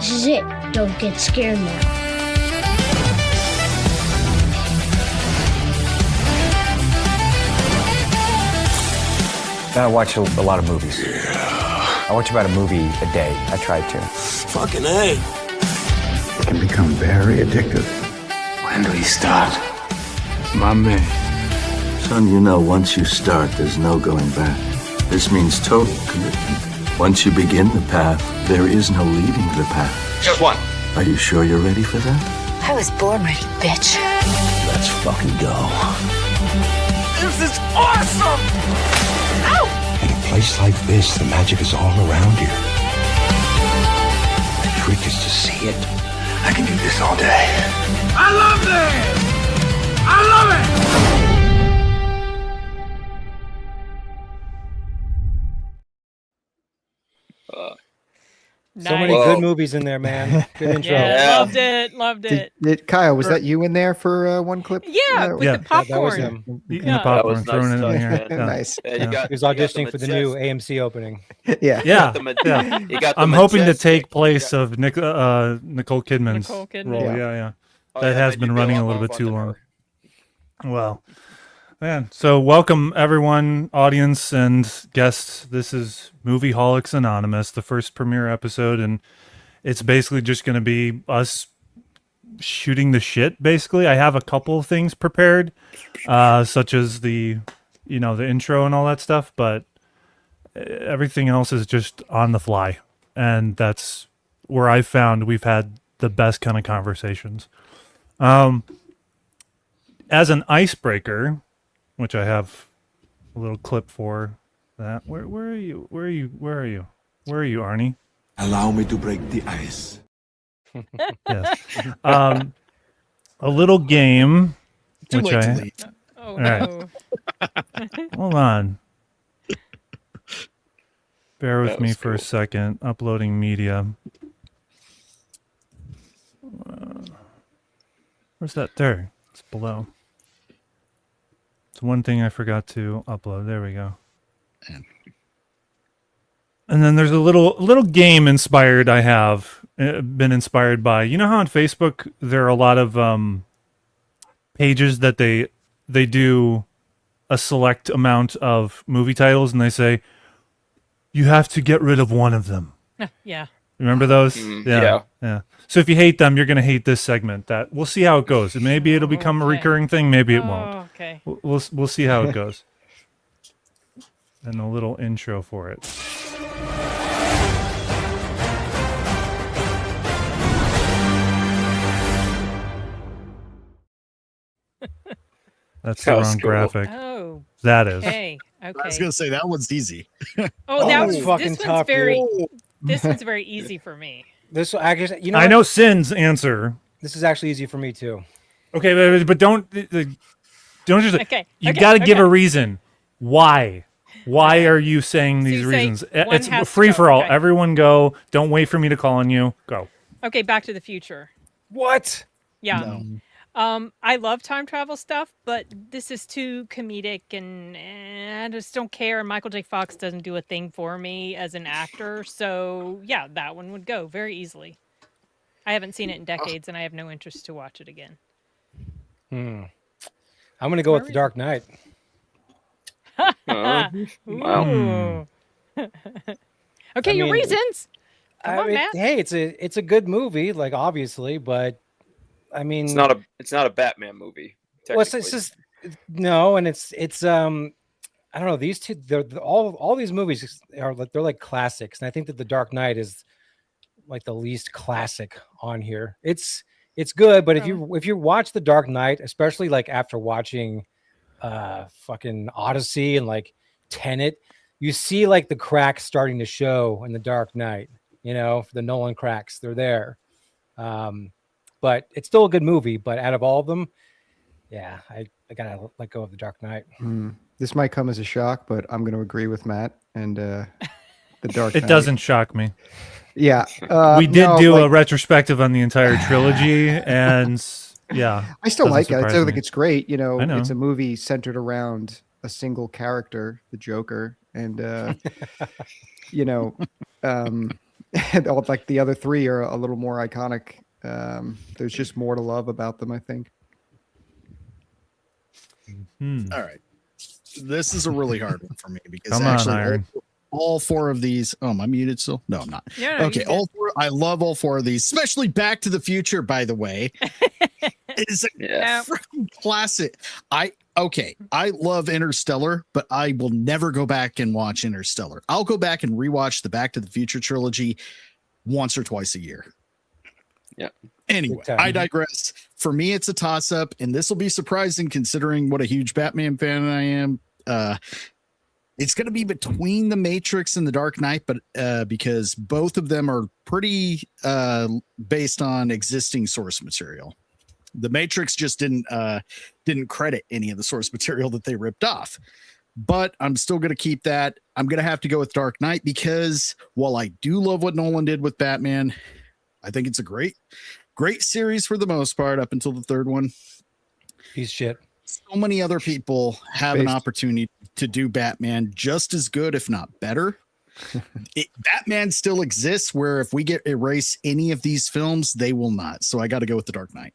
This is it. Don't get scared now. I watch a lot of movies. I watch about a movie a day. I try to. Fucking A. It can become very addictive. When do we start? My man. Son, you know, once you start, there's no going back. This means total commitment. Once you begin the path, there is no leaving the path. Just one. Are you sure you're ready for that? I was born ready, bitch. Let's fucking go. This is awesome! In a place like this, the magic is all around you. The trick is to see it. I can do this all day. I love this! I love it! So many good movies in there, man. Good intro. Yeah, loved it. Kyle, was that you in there for one clip? Yeah, with the popcorn. That was him. Eating the popcorn, throwing it in here. Nice. He was auditioning for the new AMC opening. Yeah. I'm hoping to take place of Nicole Kidman's Nicole Kidman. role. Yeah. That has been running a little bit too long. Well, man. So welcome everyone, audience and guests. This is Movieholics Anonymous, the first premiere episode, and it's basically just going to be us shooting the shit. Basically, I have a couple of things prepared, such as the intro and all that stuff, but everything else is just on the fly, and that's where I found we've had the best kind of conversations. As an icebreaker, which I have a little clip for that. Where are you? Where are you, Arnie? Allow me to break the ice. Yes. A little game. Too which late to leave. Oh, all right. no. Hold on. Bear with That me was for a cool. second. Uploading media. Where's that? There. It's below. It's one thing I forgot to upload. There we go. And then there's a little game inspired I have been inspired by. You know how on Facebook there are a lot of pages that they do a select amount of movie titles and they say you have to get rid of one of them. Yeah. Remember those? Yeah. So if you hate them, you're going to hate this segment. That we'll see how it goes. Maybe it'll become a recurring thing. Maybe it won't. Okay. We'll see how it goes. And a little intro for it. That's the That was wrong cool. graphic. Oh. That is. Okay. I was gonna say that one's easy. Oh, that was fucking this tough, one's very. dude. This one's very easy for me. This actually, I know Sin's answer. This is actually easy for me too. Okay, but don't just. Okay. You okay, got to give okay. a reason. Why? Why are you saying So these you say reasons? one It's has to free go, for all. okay. Everyone go. Don't wait for me to call on you. Go. Okay, Back to the Future. What? Yeah. I love time travel stuff, but this is too comedic, and I just don't care. Michael J. Fox doesn't do a thing for me as an actor, so yeah, that one would go very easily. I haven't seen it in decades, and I have no interest to watch it again. I'm gonna go with The Dark Knight. Ooh. Okay, your reasons. Come on, Matt. Hey, it's a good movie, like obviously, but I mean, It's not a Batman movie. well, it's just no, and it's I don't know. These two, all these movies are they're like classics, and I think that The Dark Knight is like the least classic on here. It's good, but if you watch The Dark Knight, especially like after watching fucking Odyssey and like Tenet, you see like the cracks starting to show in The Dark Knight. You know, the Nolan cracks, they're there. But it's still a good movie. But out of all of them, yeah, I gotta let go of The Dark Knight. This might come as a shock, but I'm going to agree with Matt and The Dark Knight. It doesn't shock me. Yeah. We did do a retrospective on the entire trilogy, and yeah. I still like it. I still me. think it's great. You know, I know. it's a movie centered around a single character, the Joker. And, you know, Like the other three are a little more iconic. There's just more to love about them, I think. All right. This is a really hard one for me because Come on, actually Iron. all four of these. Oh, am I muted still? No, I'm not. Yeah, no, Okay, you're good. all four. I love all four of these, especially Back to the Future. By the way, is a Yeah. freaking classic. I love Interstellar, but I will never go back and watch Interstellar. I'll go back and rewatch the Back to the Future trilogy once or twice a year. Yeah. Anyway, Good time. I digress. For me, it's a toss-up, and this will be surprising considering what a huge Batman fan I am. It's going to be between The Matrix and The Dark Knight, but because both of them are pretty based on existing source material. The Matrix just didn't credit any of the source material that they ripped off. But I'm still going to keep that. I'm going to have to go with Dark Knight because while I do love what Nolan did with Batman, I think it's a great series for the most part up until the third one. Piece of shit. So many other people have an opportunity to do Batman just as good, if not better. Batman still exists where if we erase any of these films, they will not. So I got to go with The Dark Knight.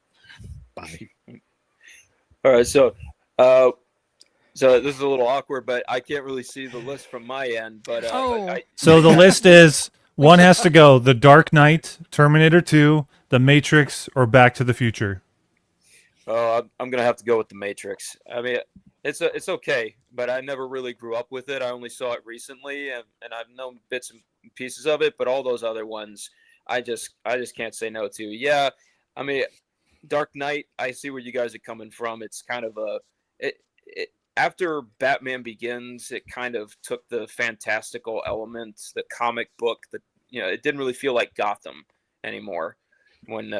Bye. All right, so this is a little awkward, but I can't really see the list from my end. But So the list is one has to go: The Dark Knight, Terminator 2, The Matrix, or Back to the Future. Oh, I'm gonna have to go with The Matrix. I mean, it's okay, but I never really grew up with it. I only saw it recently, and I've known bits and pieces of it. But all those other ones, I just can't say no to. Yeah, I mean, Dark Knight. I see where you guys are coming from. It's kind of after Batman Begins, it kind of took the fantastical elements, the comic book, it didn't really feel like Gotham anymore. When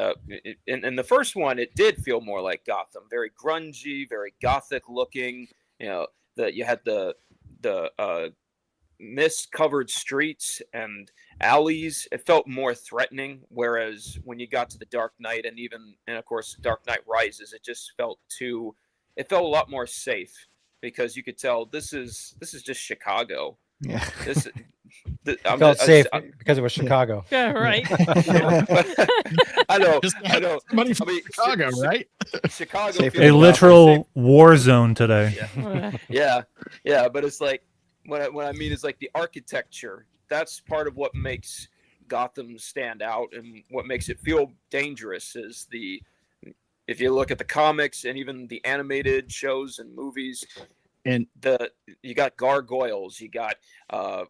in the first one, it did feel more like Gotham, very grungy, very gothic looking. You had the mist-covered streets and alleys. It felt more threatening. Whereas when you got to the Dark Knight and of course Dark Knight Rises, it just felt a lot more safe because you could tell this is just Chicago. Yeah. I felt safe because it was Chicago. Yeah, right. I know. Somebody from Chicago, right? Chicago. A literal war zone today. Yeah. But it's like what I mean is like the architecture. That's part of what makes Gotham stand out and what makes it feel dangerous is if you look at the comics and even the animated shows and movies. And you got gargoyles, you got a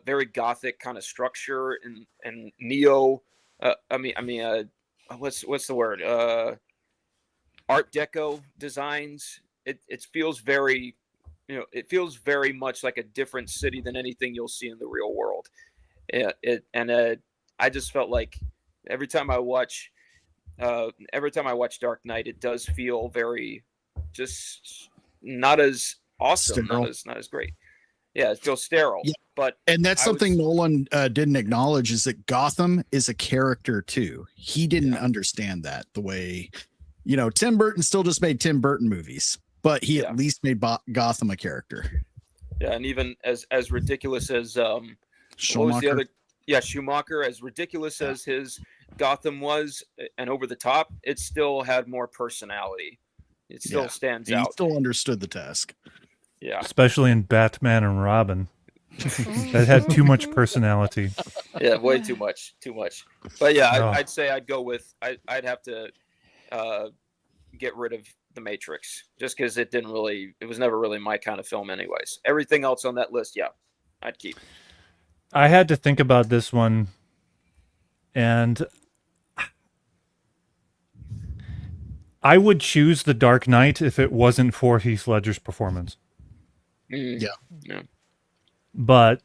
very gothic kind of structure and neo. What's the word? Art Deco designs. It feels very, it feels very much like a different city than anything you'll see in the real world. I just felt like every time I watch Dark Knight, it does feel very just. Not as awesome, not as great. Yeah, it feels sterile. Yeah. And that's something Nolan didn't acknowledge is that Gotham is a character too. He didn't understand that the way, Tim Burton still just made Tim Burton movies, but he at least made Gotham a character. Yeah, and even as ridiculous as Schumacher. Schumacher, as ridiculous as his Gotham was and over the top, it still had more personality. It still stands out. He still understood the task. Yeah. Especially in Batman and Robin. That had too much personality. Yeah, way too much. But yeah, I'd say I'd go with I'd have to get rid of The Matrix just because it was never really my kind of film anyways. Everything else on that list, I'd keep. I had to think about this one, and I would choose The Dark Knight if it wasn't for Heath Ledger's performance. Yeah. But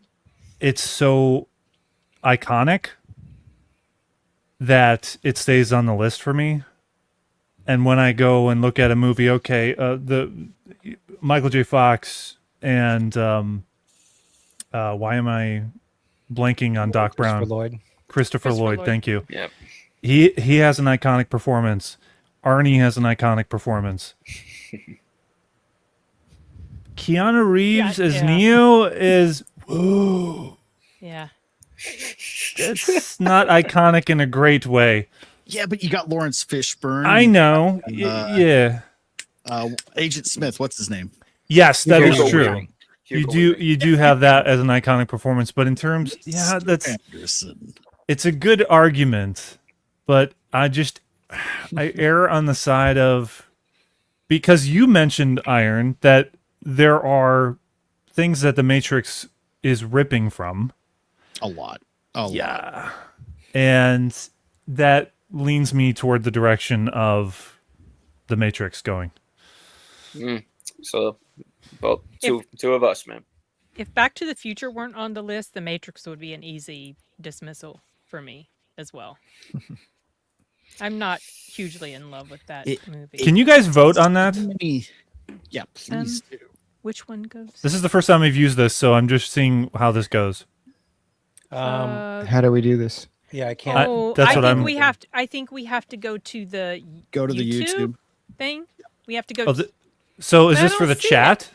it's so iconic that it stays on the list for me. And when I go and look at a movie, the Michael J. Fox and why am I blanking on Doc Brown? Christopher Lloyd, thank you. Yeah. He has an iconic performance. Arnie has an iconic performance. Keanu Reeves as Neo is whoa. Yeah. It's not iconic in a great way. Yeah, but you got Lawrence Fishburne. I know. Yeah. Agent Smith. What's his name? Yes, that is Hugo true. Weaving. You do have that as an iconic performance, but in terms, Anderson. It's a good argument, but I err on the side of, because you mentioned, Iron, that there are things that the Matrix is ripping from. A lot. Yeah. And that leans me toward the direction of the Matrix going. So, well, two of us, man. If Back to the Future weren't on the list, The Matrix would be an easy dismissal for me as well. I'm not hugely in love with that movie. Can you guys vote on that? Yeah, please do. Which one goes? This is the first time we've used this, so I'm just seeing how this goes. How do we do this? Yeah, I can't. I think we have to go to the YouTube thing. We have to go. So is this for the chat?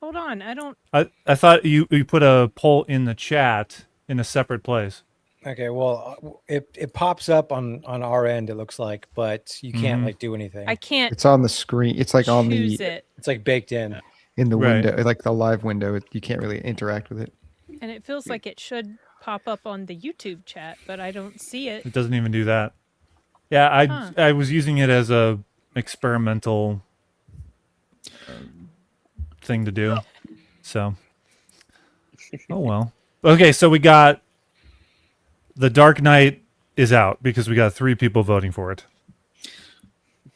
Hold on, I don't. I thought you put a poll in the chat in a separate place. Okay, well, it pops up on our end. It looks like, but you can't like do anything. I can't. It's on the screen. It's like on the. It's like baked in the window, like the live window. You can't really interact with it. And it feels like it should pop up on the YouTube chat, but I don't see it. It doesn't even do that. Yeah, I was using it as a experimental thing to do. So, oh well. Okay, so we got The Dark Knight is out because we got 3 people voting for it.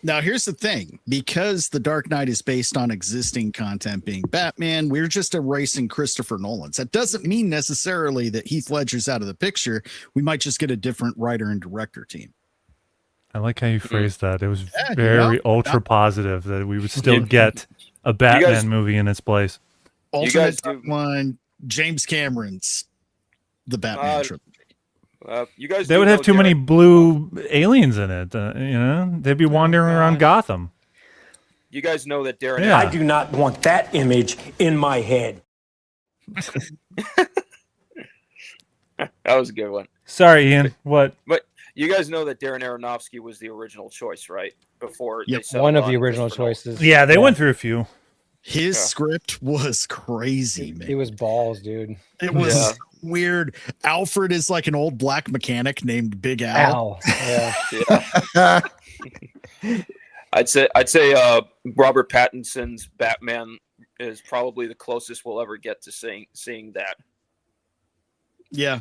Now, here's the thing. Because The Dark Knight is based on existing content being Batman, we're just erasing Christopher Nolan's. That doesn't mean necessarily that Heath Ledger's out of the picture. We might just get a different writer and director team. I like how you phrased that. It was very ultra positive that we would still get a Batman movie in its place. Ultimate one, James Cameron's The Batman trilogy. You guys, they would have too many blue aliens in it. They'd be wandering around Gotham. You guys know that Darren. I do not want that image in my head. That was a good one. Sorry, Ian. What? But you guys know that Darren Aronofsky was the original choice, right? Before one of the original choices. Yeah, they went through a few. His script was crazy, man. It was balls, dude. It was weird. Alfred is like an old black mechanic named Big Al. Yeah. I'd say Robert Pattinson's Batman is probably the closest we'll ever get to seeing that. Yeah.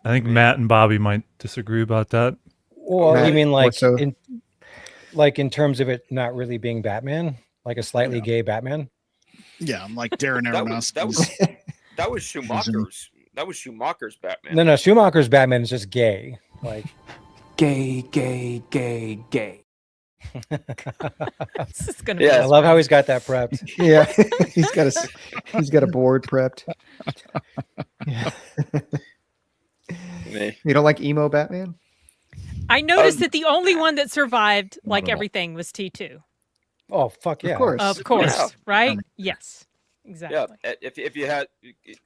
I think Matt and Bobby might disagree about that. Well, you mean like in terms of it not really being Batman, like a slightly gay Batman? Yeah, I'm like Darren Aronofsky. That was Schumacher's. That was Schumacher's Batman. No, Schumacher's Batman is just gay. Like gay, gay, gay, gay. This is gonna be I love how he's got that prepped. Yeah, he's got a board prepped. Yeah. You don't like emo Batman? I noticed that the only one that survived, like everything, was T2. Oh, fuck yeah. Of course. Right? Yes. Exactly. Yeah. If you had,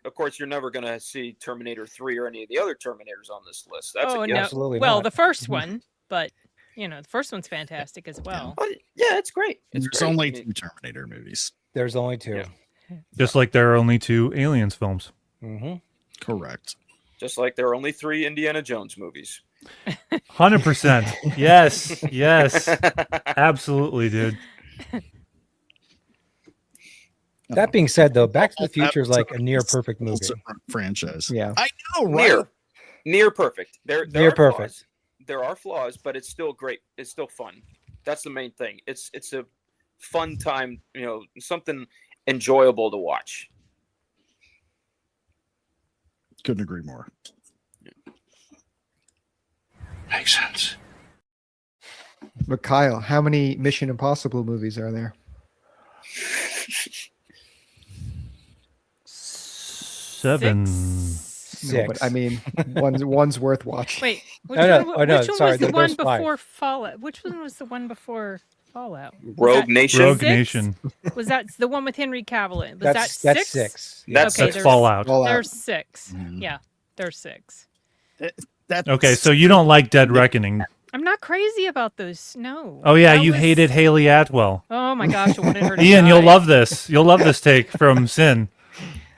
of course, you're never going to see Terminator 3 or any of the other Terminators on this list. That's no. Absolutely well, not. the first one, but, the first one's fantastic as well. Yeah, it's great. There's only 2 Terminator movies. There's only 2. Yeah. Just like there are only 2 Aliens films. Mm-hmm. Correct. Just like there are only 3 Indiana Jones movies. 100%. Yes. Absolutely, dude. That being said, though, Back to the Future is like a near perfect movie. Franchise. Yeah. I know, right? Near perfect. There near are perfect. Flaws. There are flaws, but it's still great. It's still fun. That's the main thing. It's a fun time, something enjoyable to watch. Couldn't agree more. Makes sense. But Kyle, how many Mission Impossible movies are there? 7. 6. No, but I mean, one's worth watching. Wait, which No, one was sorry, the one there's 5. before Fallout? Which one was the one before Fallout. Rogue Nation. Rogue Nation. Was that the one with Henry Cavill in? Was That's that 6? 6. That's okay, That's Fallout. There's 6. Yeah, there's 6. Okay, so you don't like Dead Reckoning. I'm not crazy about those. No. Oh yeah, That you was- hated Haley Atwell. Oh my gosh, I wanted her to Ian, die. you'll love this. You'll love this take from Sin.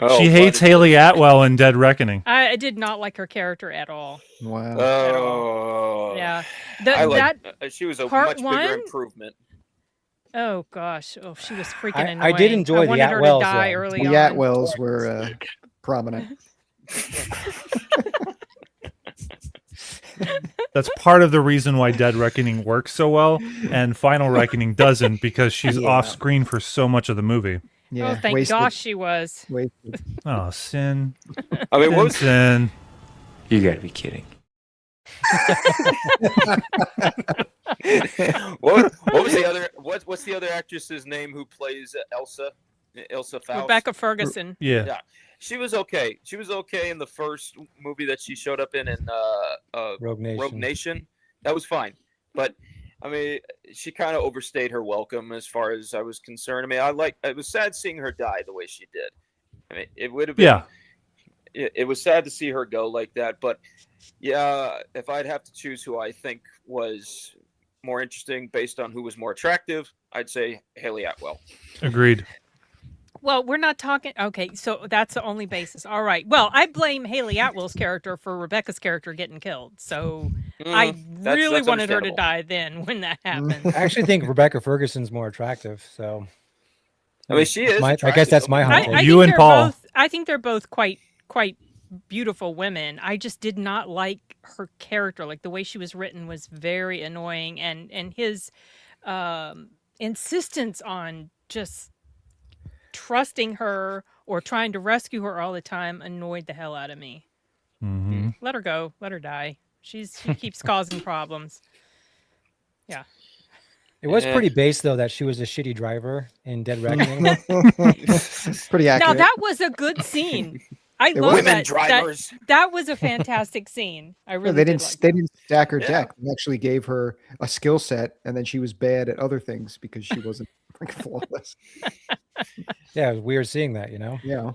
Oh, She hates Haley Atwell in Dead Reckoning. I did not like her character at all. Wow. Oh. Yeah. I like, that she was a part much one? bigger improvement. Oh gosh. Oh, she was freaking annoying. I did enjoy I the wanted her Atwells, to die though. early The on. Atwells were prominent. That's part of the reason why Dead Reckoning works so well and Final Reckoning doesn't, because she's off screen for so much of the movie. Yeah, Oh, thank gosh she was. Wasted. Oh, Sin. I mean, what was Sin. You gotta be kidding. what was the other? What's the other actress's name who plays Elsa? Elsa Faust. Rebecca Ferguson. Yeah. Yeah, she was okay. She was okay in the first movie that she showed up in Rogue Nation. That was fine, but I mean, she kind of overstayed her welcome as far as I was concerned. I mean, it was sad seeing her die the way she did. I mean, it would have been. Yeah. It was sad to see her go like that, but yeah, if I'd have to choose who I think was more interesting based on who was more attractive, I'd say Haley Atwell. Agreed. Well, we're not talking. Okay, so that's the only basis. All right. Well, I blame Haley Atwell's character for Rebecca's character getting killed. So I really that's wanted her to understandable. die then when that happened. I actually think Rebecca Ferguson's more attractive. So I mean, she is. I guess that's my hot take. You and Paul. I think they're both quite beautiful women. I just did not like her character. Like the way she was written was very annoying, and his insistence on just trusting her or trying to rescue her all the time annoyed the hell out of me. Mm-hmm. Let her go. Let her die. She keeps causing problems. Yeah. It was pretty base though that she was a shitty driver in Dead Reckoning. Pretty accurate. Now that was a good scene. I love Women that. drivers. That was a fantastic scene. I really they did didn't. like They that. didn't stack her deck. They actually gave her a skill set, and then she was bad at other things because she wasn't like flawless. Yeah, it was weird seeing that, you know. Yeah.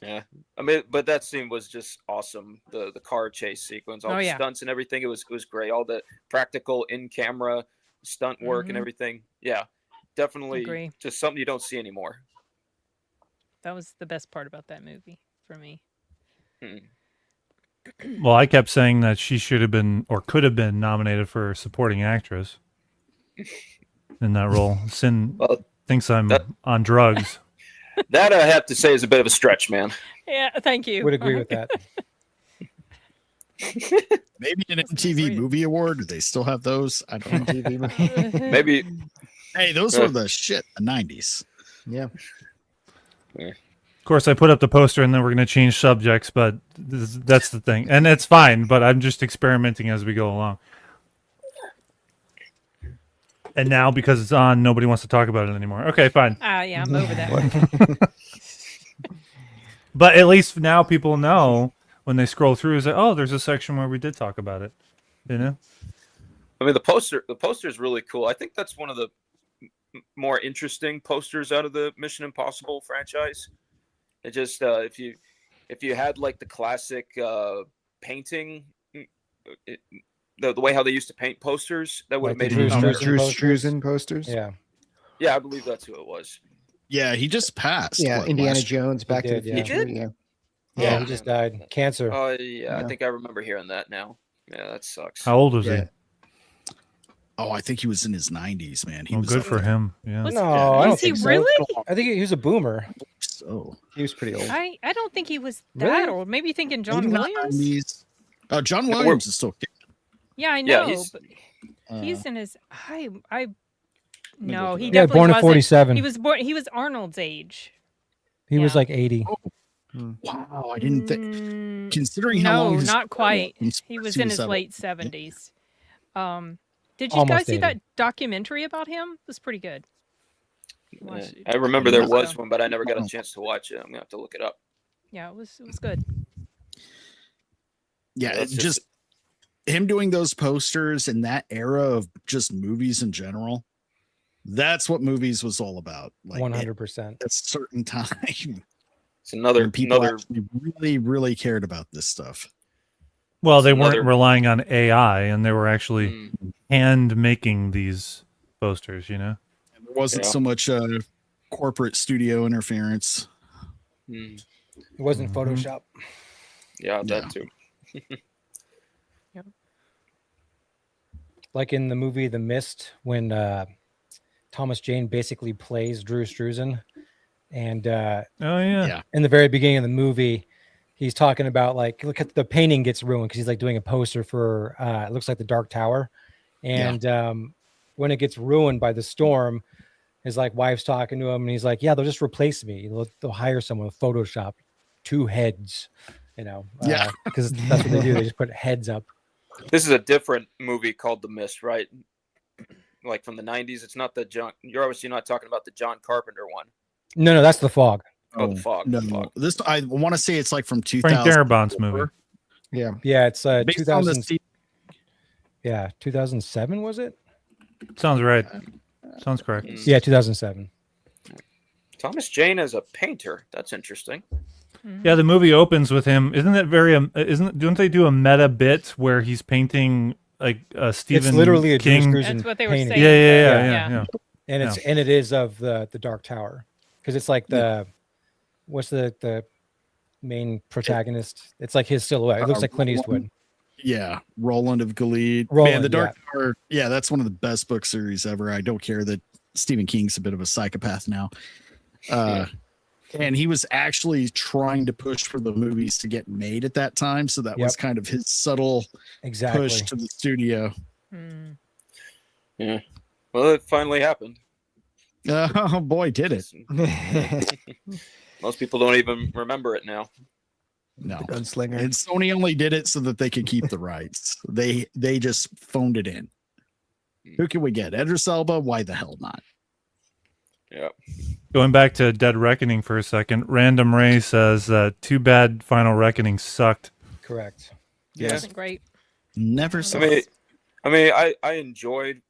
Yeah, I mean, but that scene was just awesome. The car chase sequence, all the stunts and everything. It was great. All the practical in camera stunt work and everything. Yeah, definitely. Agree. Just something you don't see anymore. That was the best part about that movie for me. Well, I kept saying that she should have been or could have been nominated for supporting actress in that role. Sin thinks I'm on drugs. That I have to say is a bit of a stretch, man. Yeah, thank you. Would agree with that. Maybe an MTV Movie Award. Do they still have those? I don't know. Maybe. Hey, those were the shit. The 90s. Yeah. Of course, I put up the poster, and then we're going to change subjects, but that's the thing, and it's fine. But I'm just experimenting as we go along. And now, because it's on, nobody wants to talk about it anymore. Okay, fine. Yeah, I'm over that. But at least now people know when they scroll through, is that, oh, there's a section where we did talk about it. You know? I mean, the poster is really cool. I think that's one of the more interesting posters out of the Mission Impossible franchise. It just if you had like the classic painting, the way how they used to paint posters, that would have made it even better. Drew Struzan posters. Yeah. Yeah, I believe that's who it was. Yeah, he just passed. Yeah, what, Indiana last year? Jones, Back to the did, yeah. Future. He did? Yeah. Yeah, he just died. Cancer. Oh yeah, I think I remember hearing that now. Yeah, that sucks. How old was he? Oh, I think he was in his 90s, man. He Well, was good up for there. him. Yeah. No, I don't Was he think so. really? I think he was a boomer. So He was pretty old. I don't think he was Really? that old. Maybe thinking John maybe not Williams. 90s. Oh, John Williams is still kicking. Yeah, I Yeah, know. But he's in his. No, he Yeah, definitely born in wasn't. 47. He was born. He was Arnold's age. He was Yeah. like 80. Wow, I didn't think. Mm, Considering how no, long his not quite. I'm He was surprised in his up. late 70s. Did you Almost guys see 80. that documentary about him? It was pretty good. Watched it. I remember there Years was ago. one, but I never got a chance to watch it. I'm gonna have to look it up. Yeah, it was good. Yeah, Yeah, it's it's just him doing those posters in that era of just movies in general. That's what movies was all about. Like 100%. at a certain time. It's another when people actually really, really cared about this stuff. Well, they weren't relying on AI, and they were actually hand making these posters. You know, There wasn't so much corporate studio interference. It wasn't Photoshop. Yeah, that too. Like in the movie The Mist, when Thomas Jane basically plays Drew Struzan, and in the very beginning of the movie, he's talking about like, look at the painting gets ruined because he's like doing a poster for it looks like the Dark Tower, and when it gets ruined by the storm, his like wife's talking to him, and he's like, yeah, they'll just replace me. They'll hire someone with Photoshop, 2 heads, because that's what they do. They just put heads up. This is a different movie called The Mist, right? Like from the 90s. It's not the John. You're obviously not talking about the John Carpenter one. No, that's The Fog. Oh, The Fog. No, The Fog. This I want to say it's like from 2000. Frank Darabont's movie. Yeah, it's Based on 2000. Yeah, 2007 was it? Sounds right. Sounds correct. Yeah, 2007. Thomas Jane as a painter. That's interesting. Yeah, the movie opens with him. Isn't that very? Don't they do a meta bit where he's painting like Stephen? It's literally a King? Drew Struzan That's what they were painting. saying. Yeah. And it is of the Dark Tower, because it's like what's the main protagonist? It's like his silhouette. It looks like Clint Eastwood. Yeah, Roland of Gilead. Man, Roland, the Dark Tower. Yeah, that's one of the best book series ever. I don't care that Stephen King's a bit of a psychopath now. And he was actually trying to push for the movies to get made at that time. So that was kind of his subtle push to the studio. Yeah. Well, it finally happened. Oh boy, did it. Most people don't even remember it now. No. The gunslinger. And Sony only did it so that they could keep the rights. They just phoned it in. Who can we get? Idris Elba? Why the hell not? Yeah. Going back to Dead Reckoning for a second, Random Ray says, too bad Final Reckoning sucked. Correct. It wasn't great. Never saw I enjoyed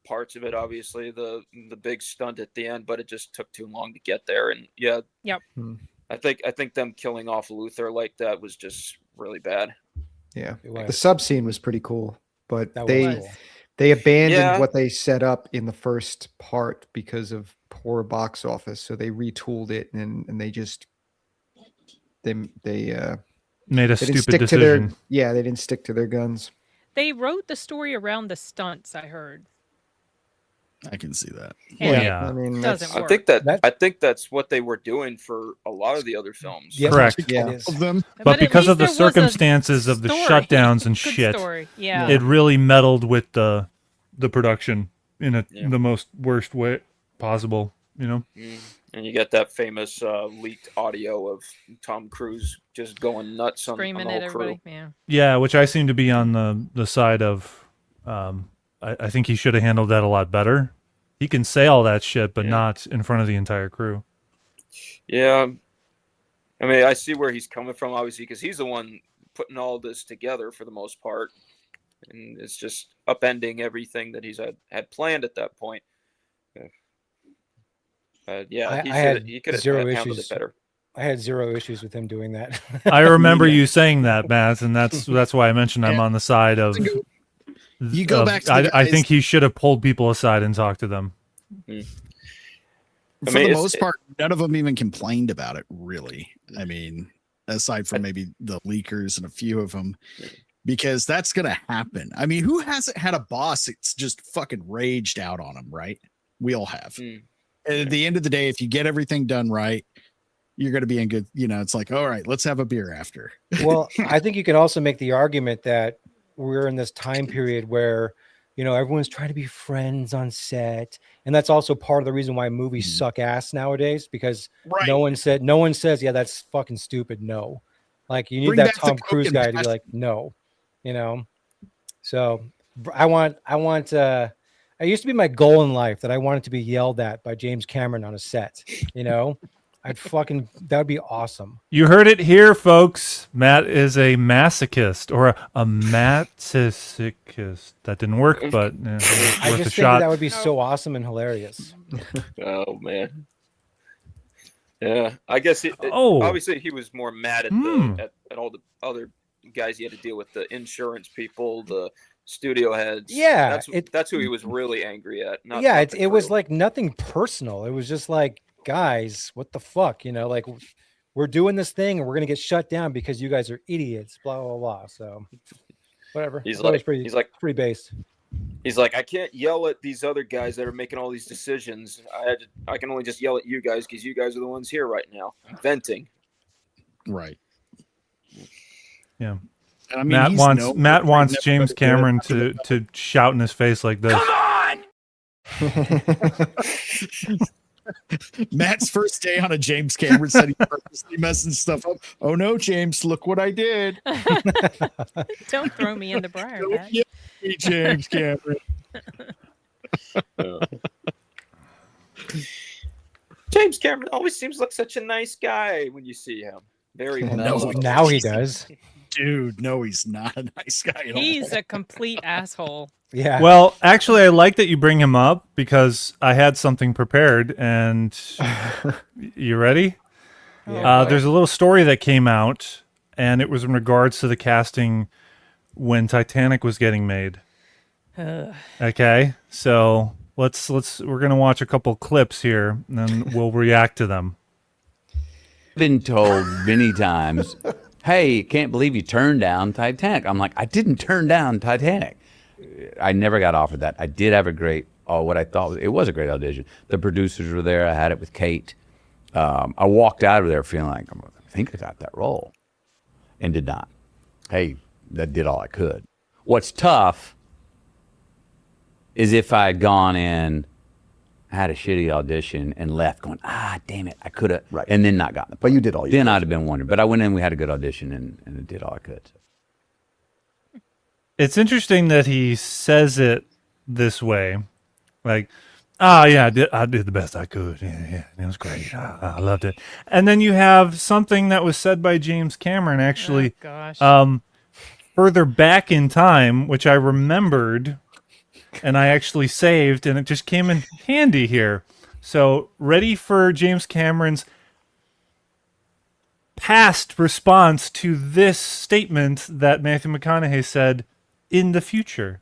parts of it, obviously, the big stunt at the end, but it just took too long to get there. And I think them killing off Luther like that was just really bad. Yeah. The sub scene was pretty cool, but they cool. abandoned what they set up in the first part because of poor box office. So they retooled it and they just they made a stupid decision. They didn't stick to their guns. They wrote the story around the stunts, I heard. I can see that. Yeah. I mean, Doesn't work. I think that's what they were doing for a lot of the other films. Yeah, correct. Yeah. Of them. But at because of least the there was a circumstances of the story. shutdowns and Good shit, story. Yeah. it really meddled with the production in the most worst way possible, you know? And you get that famous leaked audio of Tom Cruise just going nuts on the Screaming whole at crew. everybody. Yeah. Yeah, which I seem to be on the side of, I think he should have handled that a lot better. He can say all that shit, but not in front of the entire crew. Yeah. I mean, I see where he's coming from, obviously, because he's the one putting all this together for the most part. And it's just upending everything that he's had planned at that point. He could have handled it better. I had zero issues with him doing that. I remember you saying that, Matt, and that's why I mentioned I'm on the side of. You go back to I think he should have pulled people aside and talked to them. For the most part, none of them even complained about it, really. I mean, aside from maybe the leakers and a few of them, because that's going to happen. I mean, who hasn't had a boss that's just fucking raged out on them, right? We all have. And at the end of the day, if you get everything done right, you're going to be in good, it's like, all right, let's have a beer after. Well, I think you can also make the argument that we're in this time period where, everyone's trying to be friends on set. And that's also part of the reason why movies suck ass nowadays, because no one says, yeah, that's fucking stupid. No, like you need Bring that back the Tom Cruise Coke guy and to be like, no, so it used to be my goal in life that I wanted to be yelled at by James Cameron on a set, that would be awesome. You heard it here, folks. Matt is a masochist or a masochist. That didn't work, but I worth just a think shot. that would be so awesome and hilarious. Oh man. Yeah, I guess obviously he was more mad at at all the other guys he had to deal with, the insurance people, the studio heads. Yeah, that's who he was really angry at. It was like nothing personal. It was just like, guys, what the fuck, like we're doing this thing and we're gonna get shut down because you guys are idiots. Blah blah blah. So whatever. He's pretty based. He's like, I can't yell at these other guys that are making all these decisions. I can only just yell at you guys because you guys are the ones here right now, venting. Right. Yeah. I mean, Matt wants James Cameron to shout in his face like this. Come on! Matt's first day on a James Cameron set, he purposely messing stuff up. Oh no, James, look what I did. Don't throw me in the briar. Don't yell at me, James Cameron. James Cameron always seems like such a nice guy when you see him. Very mellow. Now he does. Dude, no, he's not a nice guy at all. He's a complete asshole. Yeah. Well, actually, I like that you bring him up because I had something prepared. And you ready? There's a little story that came out, and it was in regards to the casting when Titanic was getting made. Okay, so we're gonna watch a couple clips here, and then we'll react to them. Been told many times, hey, can't believe you turned down Titanic. I'm like, I didn't turn down Titanic. I never got offered that. I did have a great, what I thought it was a great audition. The producers were there. I had it with Kate. I walked out of there feeling like, I think I got that role, and did not. Hey, that did all I could. What's tough is if I had gone in, had a shitty audition, and left going, damn it, I could have, and then not gotten it. But you did all you could. Then I'd have been wondering. But I went in, we had a good audition, and it did all I could. So. It's interesting that he says it this way, like, yeah, I did the best I could. Yeah, it was great. I loved it. And then you have something that was said by James Cameron, actually, further back in time, which I remembered, and I actually saved, and it just came in handy here. So, ready for James Cameron's past response to this statement that Matthew McConaughey said in the future.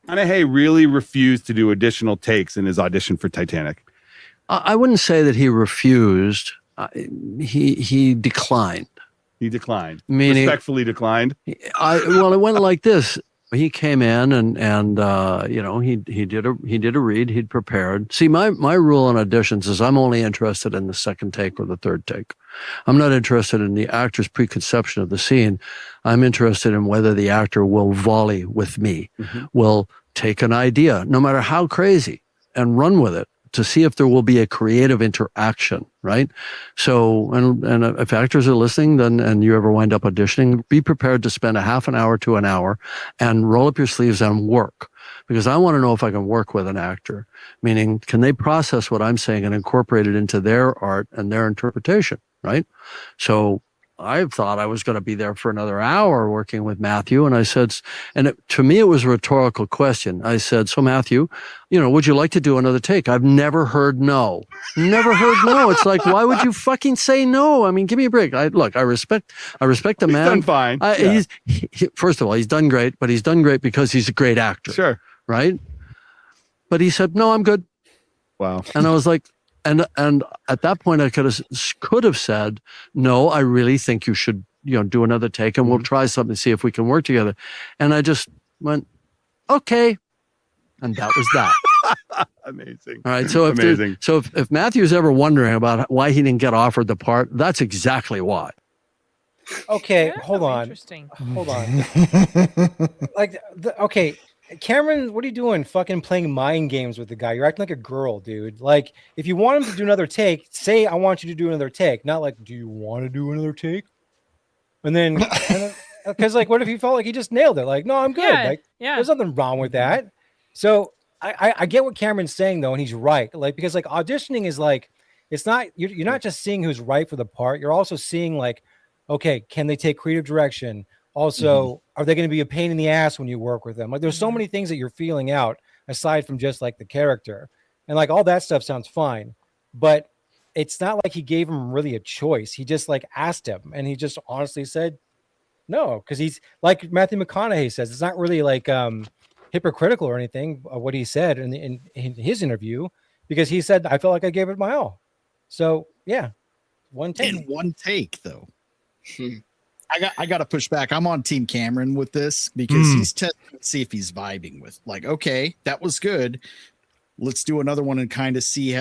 McConaughey really refused to do additional takes in his audition for Titanic. I wouldn't say that he refused. He declined. He declined. Meaning, respectfully declined. Well, it went like this. He came in and he did a read. He'd prepared. See, my rule on auditions is I'm only interested in the second take or the third take. I'm not interested in the actor's preconception of the scene. I'm interested in whether the actor will volley with me, will take an idea, no matter how crazy, and run with it to see if there will be a creative interaction, right? So, and if actors are listening, then, and you ever wind up auditioning, be prepared to spend a half an hour to an hour and roll up your sleeves and work. Because I want to know if I can work with an actor, meaning can they process what I'm saying and incorporate it into their art and their interpretation, right? So I thought I was going to be there for another hour working with Matthew. And I said, to me, it was a rhetorical question. I said, so Matthew, would you like to do another take? I've never heard no. Never heard no. It's like, why would you fucking say no? I mean, give me a break. I respect the man. He's done fine. First of all, he's done great, but he's done great because he's a great actor. Sure. Right. But he said, no, I'm good. Wow. And I was like, and at that point, I could have said, no, I really think you should, do another take, and we'll try something, see if we can work together. And I just went, okay, and that was that. Amazing. All right. So if Matthew's ever wondering about why he didn't get offered the part, that's exactly why. Okay, hold on. Interesting. Hold on. Okay. Cameron, what are you doing? Fucking playing mind games with the guy. You're acting like a girl, dude. Like, if you want him to do another take, say, I want you to do another take. Not like, do you want to do another take? And then, because what if he felt like he just nailed it? Like, no, I'm good. There's nothing wrong with that. So I get what Cameron's saying, though, and he's right. Because auditioning is it's not you're not just seeing who's right for the part. You're also seeing like, okay, can they take creative direction? Also, are they going to be a pain in the ass when you work with them? Like, there's so many things that you're feeling out aside from just like the character, and like all that stuff sounds fine, but it's not like he gave him really a choice. He just like asked him, and he just honestly said no, because he's like Matthew McConaughey says, it's not really like hypocritical or anything of what he said in his interview, because he said, I felt like I gave it my all. So yeah, one take. In one take though. I got to push back. I'm on Team Cameron with this because he's testing to see if he's vibing with like, okay, that was good. Let's do another one and kind of see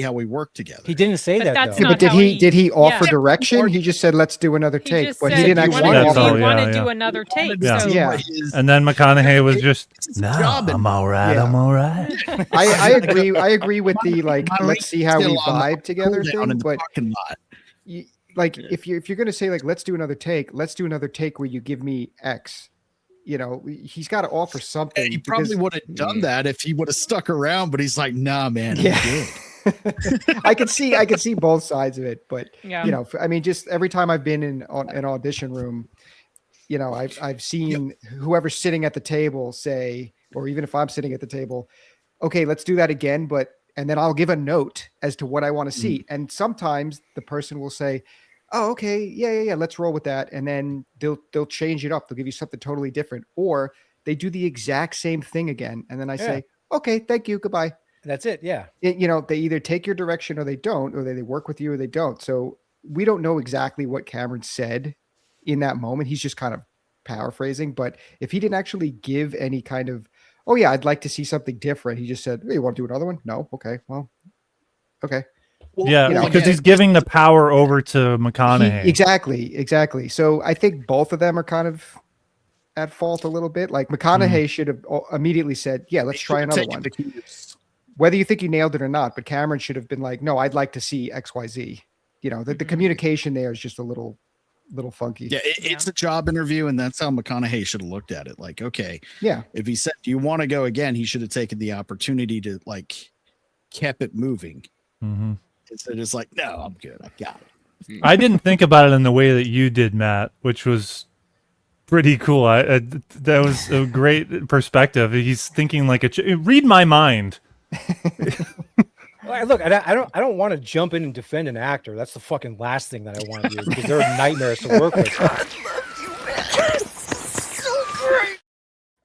how we work together. He didn't say But that that's though. not But how did he offer yeah. direction? He just said, let's do another He take. just But said, he didn't "Do you actually wanna- That's do all, you want to yeah. do another take?" Yeah. So Yeah. And then McConaughey was just, no, job I'm all right. Yeah. I'm all right. I agree. I agree with the like, let's see how we Still on the vibe together cool down in thing. the But parking lot. like, if you're gonna say like, let's do another take where you give me X. You know, he's got to offer something. He probably would have done that if he would have stuck around, but he's like, nah, man. I'm good. I could see both sides of it, but Yeah. you know, I mean, just every time I've been in an audition room, you know, I've seen whoever's sitting at the table say, or even if I'm sitting at the table, okay, let's do that again, and then I'll give a note as to what I want to see, and sometimes the person will say, oh, okay, yeah, let's roll with that, and then they'll change it up. They'll give you something totally different, or they do the exact same thing again, and then I say, okay, thank you, goodbye. That's it. Yeah. You know, they either take your direction or they don't, or they work with you or they don't. So we don't know exactly what Cameron said in that moment. He's just kind of paraphrasing. But if he didn't actually give any kind of, oh yeah, I'd like to see something different. He just said, hey, you want to do another one? No. Okay. Well, okay. Yeah, you know, because he's giving the power over to McConaughey. Exactly. So I think both of them are kind of at fault a little bit. Like McConaughey should have immediately said, yeah, let's try another one. Whether you think you nailed it or not, but Cameron should have been like, no, I'd like to see XYZ. You know, the communication there is just a little funky. Yeah, it's a job interview, and that's how McConaughey should have looked at it. Like, okay, yeah, if he said, do you want to go again? He should have taken the opportunity to like kept it moving. Instead of just like, no, I'm good. I got it. I didn't think about it in the way that you did, Matt, which was pretty cool. That was a great perspective. He's thinking like read my mind. Look, I don't want to jump in and defend an actor. That's the fucking last thing that I want to do, because they're nightmares to work with.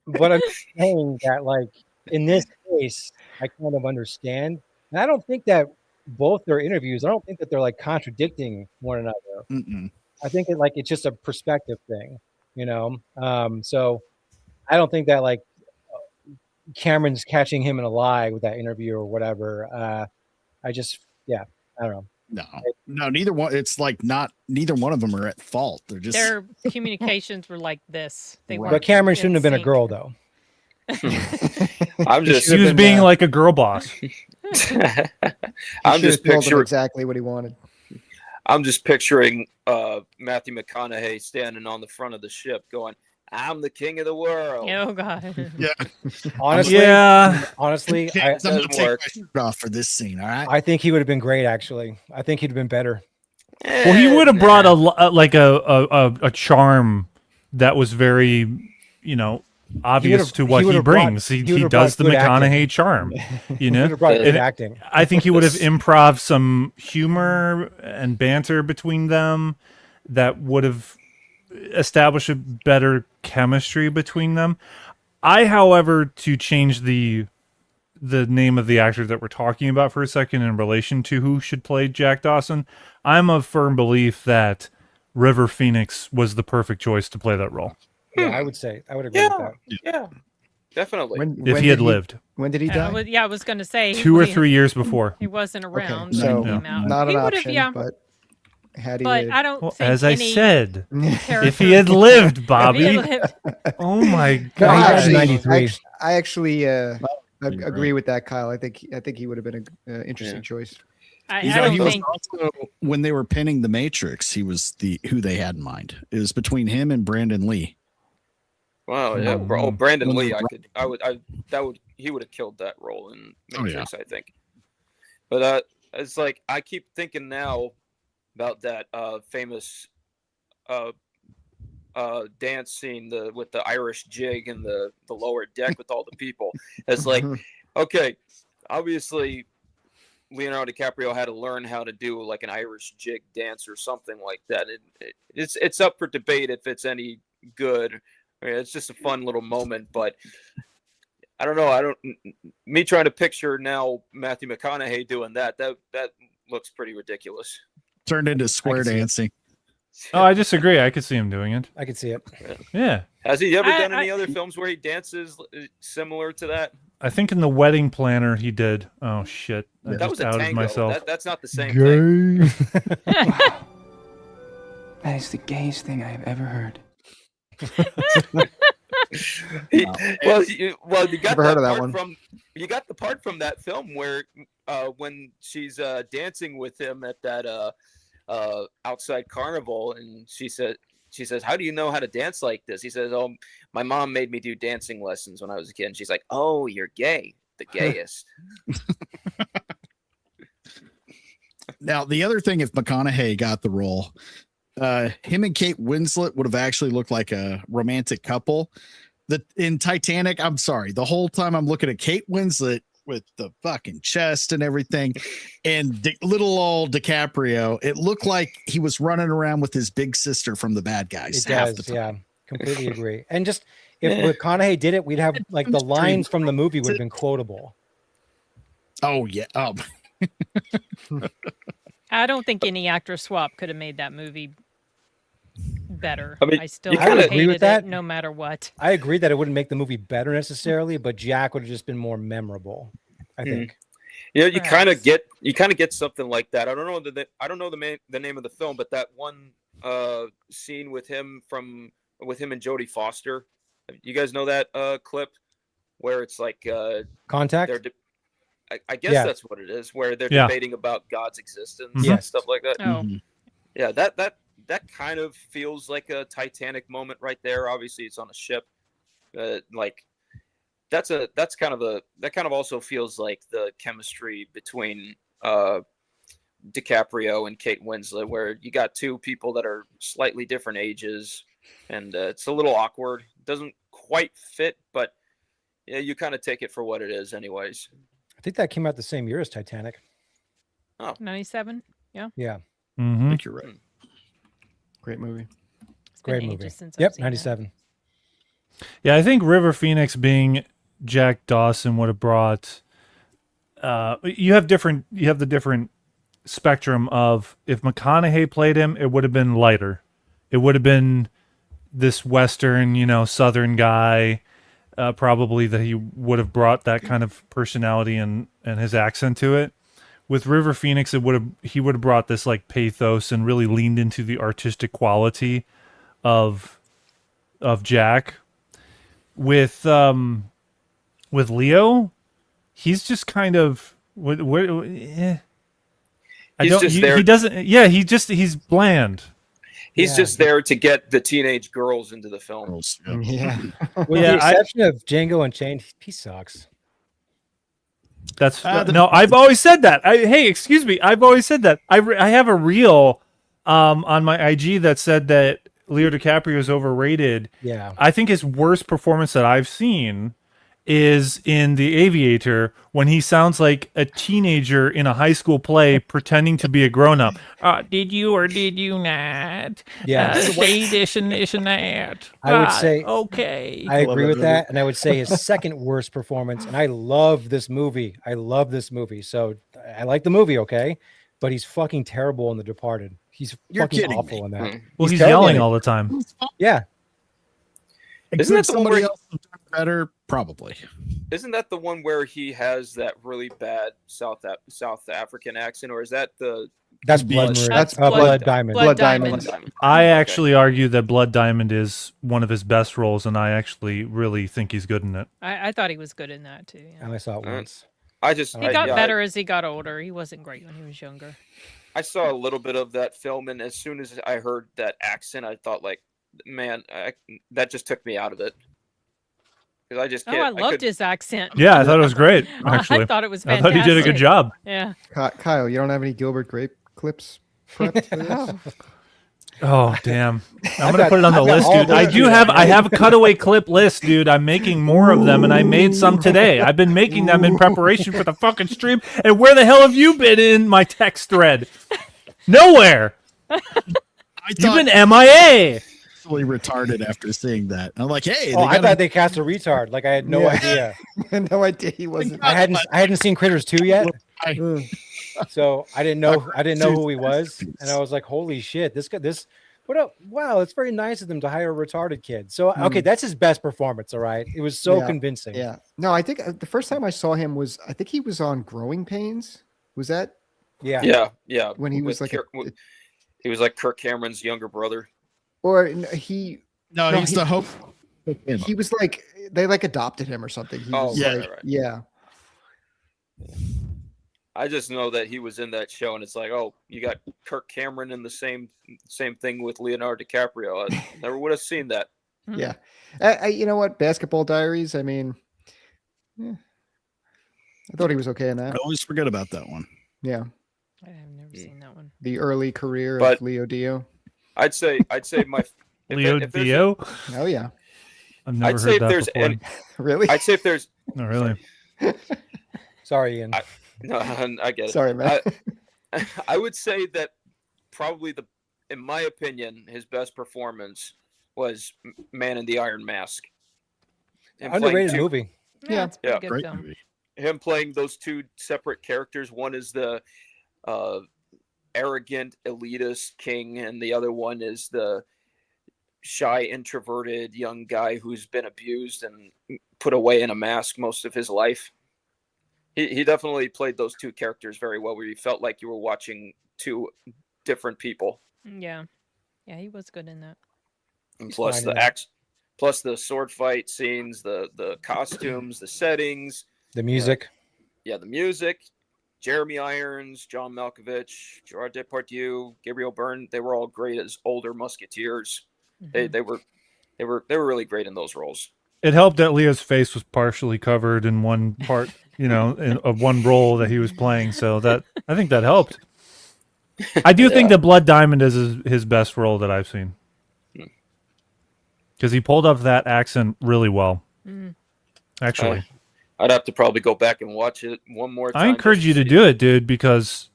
But I'm saying that, like, in this case, I kind of understand. And I don't think that both their interviews, I don't think that they're like contradicting one another. I think it's just a perspective thing, you know? So I don't think that like Cameron's catching him in a lie with that interview or whatever. I don't know. No, neither one. It's like neither one of them are at fault. They're just their communications were like this. They were. But Cameron shouldn't have been a girl, though. He was being like a girl boss. I'm just picturing exactly what he wanted. I'm just picturing Matthew McConaughey standing on the front of the ship going, I'm the king of the world. Oh God. Yeah. Honestly, I'm gonna doesn't take work. my shirt off for this scene. All right. I think he would have been great. Actually, I think he'd have been better. Well, he would have brought a charm that was very, you know, obvious to what he brings. He does the McConaughey charm, you know. Acting. I think he would have improv some humor and banter between them that would have established a better chemistry between them. However, to change the name of the actor that we're talking about for a second in relation to who should play Jack Dawson, I'm of firm belief that River Phoenix was the perfect choice to play that role. Yeah, I would agree with that. Yeah, definitely. If he had lived. When did he die? I was going to say 2 or 3 years before. He wasn't around. Okay, so when it came out. not an He would have, option, but had he But lived. I don't think As I any said, character- if he had lived, Bobby. If he had lived. Oh my No, God. I actually agree with that, Kyle. I think he would have been an interesting choice. I He don't was think also, when they were pinning the Matrix, he was who they had in mind. It was between him and Brandon Lee. Wow, yeah, bro. Brandon Lee, he would have killed that role in Matrix, I think. But it's like I keep thinking now about that famous dance scene with the Irish jig and the lower deck with all the people. It's like, okay, obviously Leonardo DiCaprio had to learn how to do like an Irish jig dance or something like that. It's up for debate if it's any good. I mean, it's just a fun little moment, but I don't know. Me trying to picture now Matthew McConaughey doing that looks pretty ridiculous. Turned into square dancing. Oh, I disagree. I could see him doing it. I could see it. Yeah. Has he ever done any other films where he dances similar to that? I think in The Wedding Planner he did. Oh shit! I That just was a outed tango. myself. That's not the same thing. That is the gayest thing I have ever heard. You got Never heard of that part one. you got the part from that film where when she's dancing with him at that outside carnival, and she says, how do you know how to dance like this? He says, oh, my mom made me do dancing lessons when I was a kid. And she's like, oh, you're gay, the gayest. Now, the other thing, if McConaughey got the role, him and Kate Winslet would have actually looked like a romantic couple. In Titanic, I'm sorry, the whole time I'm looking at Kate Winslet with the fucking chest and everything, and little old DiCaprio, it looked like he was running around with his big sister from The Bad Guys. It does, yeah. Completely agree. And just if McConaughey did it, we'd have like the lines from the movie would have been quotable. Oh yeah. I don't think any actor swap could have made that movie better. I mean, I still I would agree with hated that. it no matter what. I agree that it wouldn't make the movie better necessarily, but Jack would have just been more memorable, I think. You know, you kind of get something like that. I don't know the name of the film, but that one scene with him and Jodie Foster. You guys know that clip where it's like Contact? I guess that's what it is, where they're debating about God's existence and stuff like that. Oh. Yeah, that kind of feels like a Titanic moment right there. Obviously, it's on a ship. Like that kind of also feels like the chemistry between DiCaprio and Kate Winslet, where you got two people that are slightly different ages, and it's a little awkward. Doesn't quite fit, but yeah, you kind of take it for what it is, anyways. I think that came out the same year as Titanic. Oh, 97. Yeah. Yeah. I think you're right. Great movie. Great been movie. ages since I've Yep, seen 97. Yeah, I think River Phoenix being Jack Dawson would have brought. You have the different spectrum of, if McConaughey played him, it would have been lighter. It would have been this Western, Southern guy. Probably that he would have brought that kind of personality and his accent to it. With River Phoenix, he would have brought this like pathos and really leaned into the artistic quality of Jack. With Leo, he's just kind of he's bland. He's just there to get the teenage girls into the film. Yeah. With the exception of Django Unchained, he sucks. That's no. I've always said that. Hey, excuse me. I've always said that. I have a reel on my IG that said that Leo DiCaprio is overrated. Yeah. I think his worst performance that I've seen is in The Aviator, when he sounds like a teenager in a high school play pretending to be a grown-up. Did you or did you not? Yeah. Say this and this and that. I would say okay. I agree with that, and I would say his second worst performance. And I love this movie. So I like the movie, okay, but he's fucking terrible in The Departed. He's fucking awful in that. Well, he's terrible yelling in it. all the time. Yeah. Isn't that the one somebody where else have done better? Probably. Isn't that the one where he has that really bad South African accent, or is that that's Blood? That's Blood Diamond. Blood Diamond. I actually argue that Blood Diamond is one of his best roles, and I actually really think he's good in it. I thought he was good in that too. Yeah. And I saw it once. He got better as he got older. He wasn't great when he was younger. I saw a little bit of that film, and as soon as I heard that accent, I thought, like, man, that just took me out of it. because I just Oh, can't. I loved could, his accent. Yeah, I thought it was great. Actually, I thought it was I fantastic. thought he did a good job. Yeah. Kyle, you don't have any Gilbert Grape clips prepped for this? Oh damn! I'm I've gonna got- put it on the I've got list, all dude. I those, do dude. have a cutaway clip list, dude. I'm making more of them, and I made some today. I've been making them in preparation for the fucking stream. And where the hell have you been in my text thread? Nowhere. You've been MIA. Fully retarded after seeing that. I'm like, hey, Oh, I thought they cast a retard. Like I had no idea. No idea he wasn't. I hadn't seen Critters 2 yet. So I didn't know who he was. And I was like, holy shit, wow, it's very nice of them to hire a retarded kid. So okay, that's his best performance, all right. It was so convincing. Yeah. No, I think the first time I saw him was I think he was on Growing Pains. Was that? Yeah. When he was With like he was like Kirk Cameron's younger brother. or he he's the hope. He was like they like adopted him or something. He was yeah, like, right. yeah. I just know that he was in that show, and it's like, oh, you got Kirk Cameron in the same thing with Leonardo DiCaprio. I never would have seen that. Yeah. You know what? Basketball Diaries. I mean, I thought he was okay in that. I always forget about that one. Yeah. I have never seen that one. The early career But- of Leo Dio. I'd say my Leo if there's Dio. Oh yeah. I've never I'd say heard if that there's before. any, Really? I'd say if there's No, really. Sorry, Ian. no, I get it. Sorry, man. I would say that probably in my opinion, his best performance was Man in the Iron Mask. Him playing Underrated two- movie. Yeah, it's a pretty good Great film. movie. Him playing those two separate characters. One is the arrogant elitist king, and the other one is the shy, introverted young guy who's been abused and put away in a mask most of his life. He definitely played those two characters very well, where you felt like you were watching two different people. Yeah. Yeah, he was good in that. And plus fine the in that. act, plus the sword fight scenes, the costumes, the settings, The music. the music. Jeremy Irons, John Malkovich, Gerard Depardieu, Gabriel Byrne, they were all great as older musketeers. They were really great in those roles. It helped that Leo's face was partially covered in one part, of one role that he was playing. So I think that helped. I do think that Blood Diamond is his best role that I've seen, because he pulled off that accent really well. Actually, I'd have to probably go back and watch it one more time. I encourage you to do it, dude, because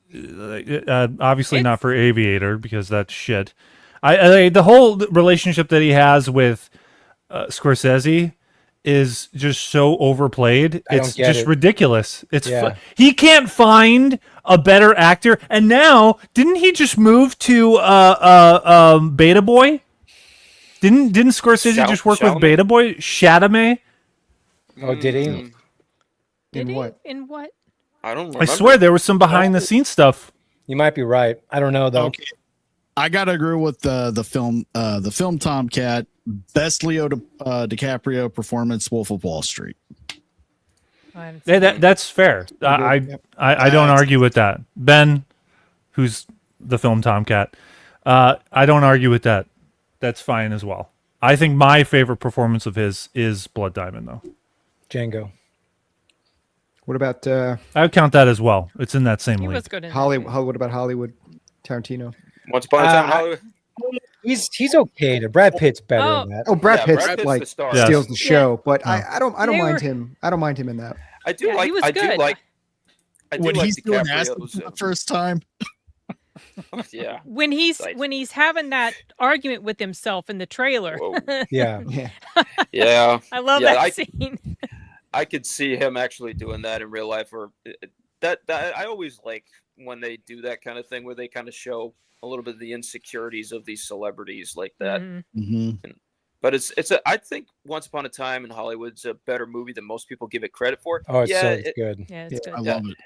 obviously not for Aviator, because that's shit. I the whole relationship that he has with Scorsese is just so overplayed. I don't It's get just it. ridiculous. It's Yeah. he can't find a better actor. And now, didn't he just move to Beta Boy? Didn't Scorsese just work with Chalamet? Beta Boy? Chalamet? Oh, did he? Did he? what? In what? I don't I remember. swear there was some behind the scenes stuff. You might be right. I don't know though. Okay. I gotta agree with the film Tomcat. Best Leo DiCaprio performance, Wolf of Wall Street. I haven't seen Yeah, that's fair. I don't argue with that. Ben, who's the film Tomcat, I don't argue with that. That's fine as well. I think my favorite performance of his is Blood Diamond, though. Django. What about I would count that as well. It's in that same He league. was good in that. Hollywood? What about Hollywood? Tarantino. Once upon a time, in Uh, Hollywood. He's okay. Brad Pitt's better Oh. in that. Oh, Brad Yeah, Pitt Brad Pitt's like the star. Yes. steals the show, but Yeah. I don't They mind were- him. I don't mind him in that. I do Yeah, like. he was I do good. like. I do When like he's doing acid DiCaprio's. for the first time. Yeah. When he's Right. when he's having that argument with himself in the trailer. Whoa. Yeah. Yeah. Yeah. I love Yeah, that scene. I could see him actually doing that in real life, or that I always like when they do that kind of thing where they kind of show a little bit of the insecurities of these celebrities like that. Mhm. Mm-hmm. But I think Once Upon a Time in Hollywood's a better movie than most people give it credit for. Oh, it's yeah, so good. Yeah, it's good. I Yeah. love it.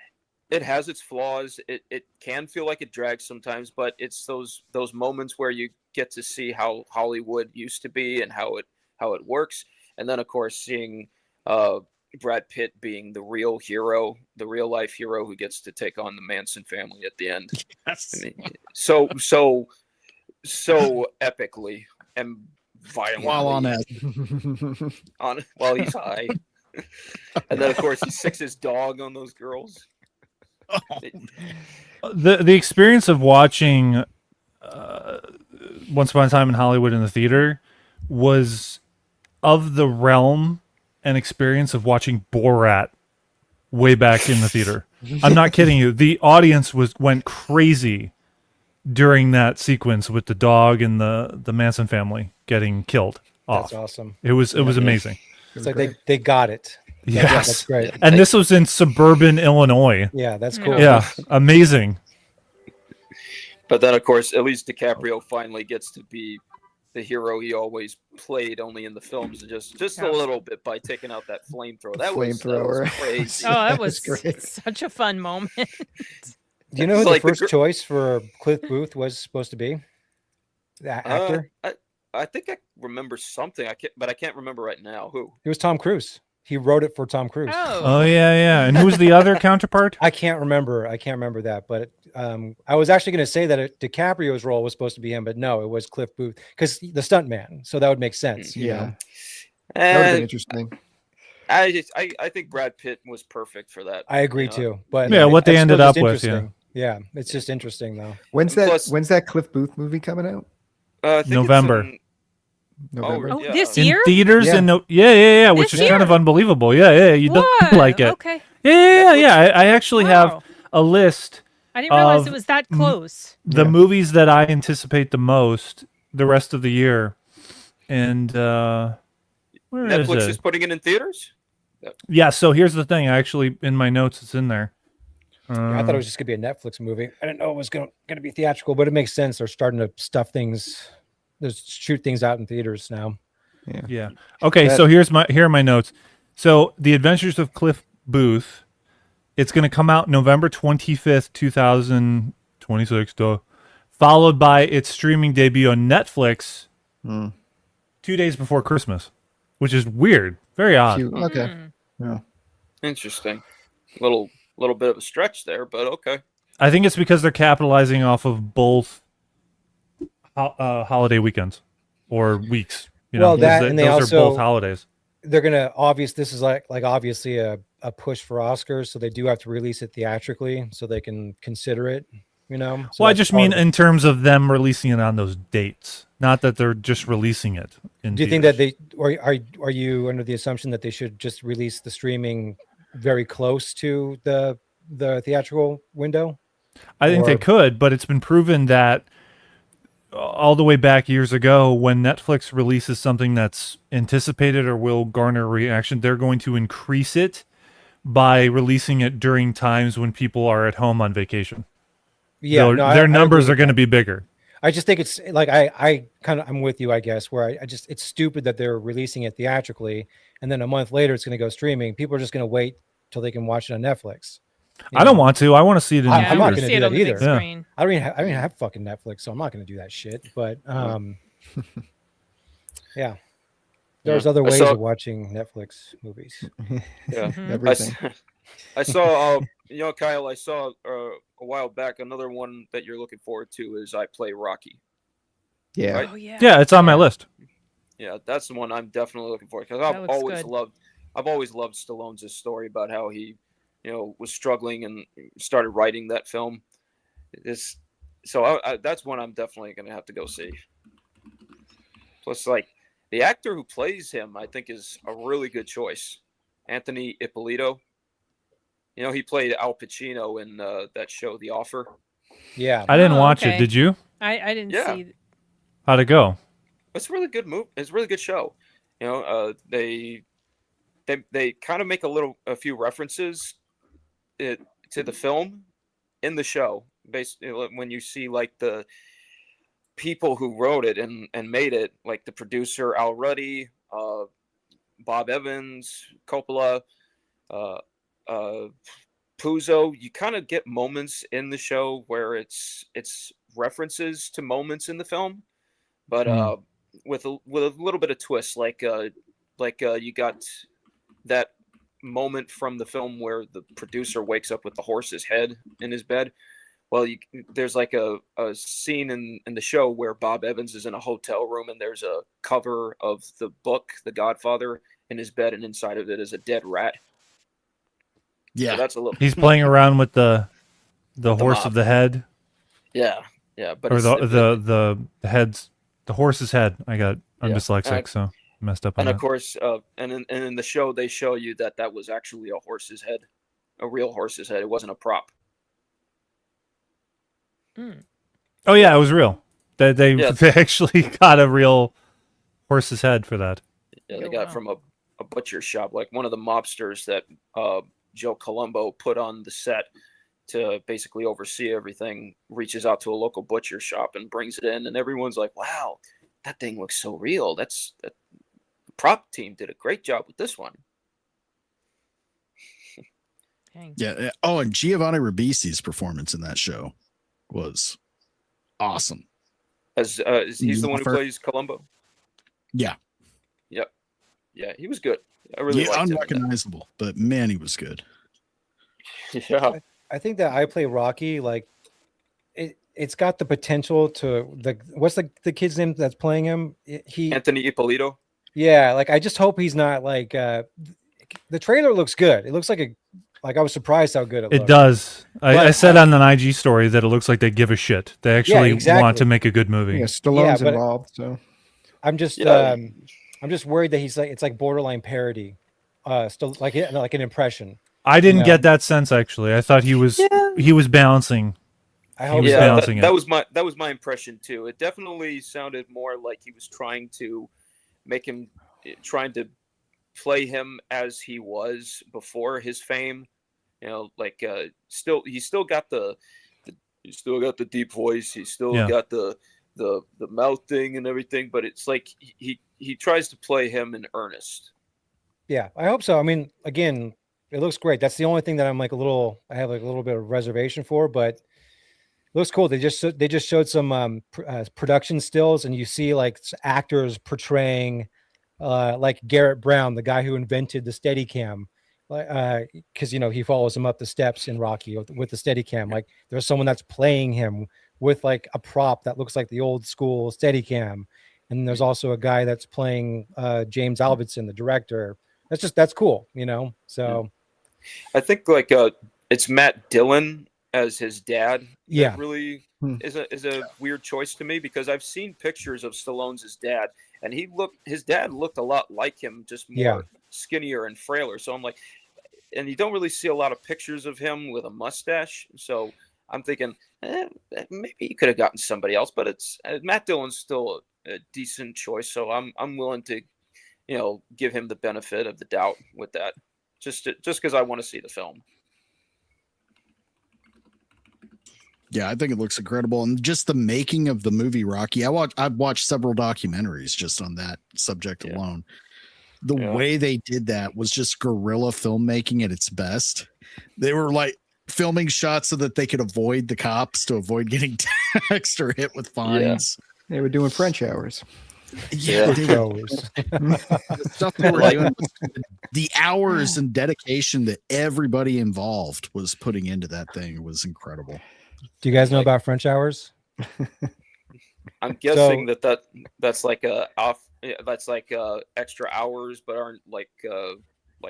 it has its flaws. It can feel like it drags sometimes, but it's those moments where you get to see how Hollywood used to be and how it works. And then of course seeing Brad Pitt being the real hero, the real life hero who gets to take on the Manson family at the end. Yes. I mean, so epically. And violently while on while he's high. And then of course he sicks his dog on those girls. The experience of watching Once Upon a Time in Hollywood in the theater was of the realm and experience of watching Borat way back in the theater. I'm not kidding you. The audience went crazy during that sequence with the dog and the Manson family getting killed off. That's awesome. It was amazing. It's like they got it. Yes. That's great. And this was in suburban Illinois. Yeah, that's cool. Yeah, amazing. But then, of course, at least DiCaprio finally gets to be the hero he always played, only in the films, just a little bit by taking out that flamethrower. That was crazy. Oh, that was such a fun moment. Do you know who the first choice for Cliff Booth was supposed to be? The actor? I think I remember something. But I can't remember right now. Who? It was Tom Cruise. He wrote it for Tom Cruise. Oh yeah. And who's the other counterpart? I can't remember that, but I was actually going to say that DiCaprio's role was supposed to be him, but no, it was Cliff Booth because the stuntman. So that would make sense. You know? That would have been interesting. I think Brad Pitt was perfect for that. I agree too. But yeah, what they ended up with. Yeah, it's just interesting though. When's that Cliff Booth movie coming out? I think November. November. Oh, this year? In theaters yeah, which is kind of unbelievable. Yeah, you don't like it. Okay. Yeah. I actually have a list. I didn't realize it was that close. The movies that I anticipate the most the rest of the year, and Netflix is putting it in theaters. Yeah. So here's the thing. I actually in my notes it's in there. I thought it was just gonna be a Netflix movie. I didn't know it was gonna be theatrical, but it makes sense. They're starting to stuff things. Shoot things out in theaters now. Yeah. Okay, so here are my notes. So The Adventures of Cliff Booth, it's going to come out November 25th, 2026, followed by its streaming debut on Netflix 2 days before Christmas, which is weird. Very odd. Okay. Yeah. Interesting. Little bit of a stretch there, but okay. I think it's because they're capitalizing off of both holiday weekends or weeks. You know, and they those also are both holidays. They're gonna this is like obviously a push for Oscars, so they do have to release it theatrically so they can consider it. You know. So well, I just mean in terms of them releasing it on those dates, not that they're just releasing it. Do you think that are you under the assumption that they should just release the streaming very close to the theatrical window? I think they could, but it's been proven that all the way back years ago, when Netflix releases something that's anticipated or will garner a reaction, they're going to increase it by releasing it during times when people are at home on vacation. Yeah, their numbers are going to be bigger. I just think it's like I'm with you, I guess, where it's stupid that they're releasing it theatrically and then a month later it's going to go streaming. People are just going to wait till they can watch it on Netflix. I don't want to. I want to see it in I'm not going to do that on the either. big screen. I don't even have fucking Netflix, so I'm not going to do that shit. But yeah, there's other ways of watching Netflix movies. Yeah, everything. I saw, Kyle. I saw a while back another one that you're looking forward to is I Play Rocky. Yeah. Right? Oh yeah. Yeah, it's on my list. Yeah, that's the one I'm definitely looking for because I've always loved Stallone's story about how he, was struggling and started writing that film. So that's one I'm definitely going to have to go see. Plus, like the actor who plays him, I think is a really good choice, Anthony Ippolito. He played Al Pacino in that show, The Offer. Yeah, I didn't watch it. Did you? I didn't see. How'd it go? It's a really good movie. It's a really good show. They kind of make a few references to the film in the show. Basically, when you see like the people who wrote it and made it, like the producer Al Ruddy, Bob Evans, Coppola, Puzo, you kind of get moments in the show where it's references to moments in the film, but with a little bit of twist, like you got that moment from the film where the producer wakes up with the horse's head in his bed. Well, there's like a scene in the show where Bob Evans is in a hotel room and there's a cover of the book, The Godfather, in his bed, and inside of it is a dead rat. Yeah, so that's a little. He's playing around with the the horse mop. of the head, Yeah, but or it's, the head's the horse's head. I'm Yeah. dyslexic, so messed up on and that. of course, and in the show they show you that was actually a horse's head, a real horse's head. It wasn't a prop. Oh yeah, it was real. They Yeah. they actually got a real horse's head for that. Yeah, they got it from a butcher shop, like one of the mobsters that Joe Colombo put on the set to basically oversee everything, reaches out to a local butcher shop and brings it in, and everyone's like, wow, that thing looks so real. The prop team did a great job with this one. Yeah. Oh, and Giovanni Ribisi's performance in that show was awesome. As he's the one who plays Columbo. Yeah. Yep. Yeah, he was good. I really liked him. Unrecognizable, but man, he was good. Yeah. I think that I Play Rocky, like it's got the potential to what's the kid's name that's playing him? Anthony Ippolito. Yeah, like I just hope he's not like the trailer looks good. It looks like I was surprised how good it It looked. does. I said on an IG story that it looks like they give a shit. They actually exactly. want to make a good movie. Yeah, Stallone's but involved, so I'm just worried that it's like borderline parody, still like an impression. I didn't get that sense actually. I thought he was balancing. I He was balancing it. that was my impression too. It definitely sounded more like he was trying to play him as he was before his fame. You know, like he's still got the deep voice. He's still got the mouth thing and everything, but it's like he tries to play him in earnest. Yeah, I hope so. I mean, again, it looks great. That's the only thing that I have like a little bit of reservation for, but it looks cool. They just showed some production stills, and you see like actors portraying like Garrett Brown, the guy who invented the Steadicam, because he follows him up the steps in Rocky with the Steadicam. Like there's someone that's playing him with like a prop that looks like the old school Steadicam, and there's also a guy that's playing James Albertson, the director. That's cool, So I think like it's Matt Dillon as his dad. Yeah, that really is a weird choice to me, because I've seen pictures of Stallone's dad, and his dad looked a lot like him, just more skinnier and frailer. So I'm like, and you don't really see a lot of pictures of him with a mustache. So I'm thinking maybe you could have gotten somebody else, but it's Matt Dillon's still a decent choice. So I'm willing to, give him the benefit of the doubt with that, just because I want to see the film. Yeah, I think it looks incredible, and just the making of the movie Rocky. I've watched several documentaries just on that subject alone. The way they did that was just guerrilla filmmaking at its best. They were like filming shots so that they could avoid the cops, to avoid getting taxed or hit with fines. Yeah. They were doing French hours. Yeah, the stuff they were doing, the hours and dedication that everybody involved was putting into that thing was incredible. Do you guys know about French hours? I'm guessing that's like extra hours, but aren't like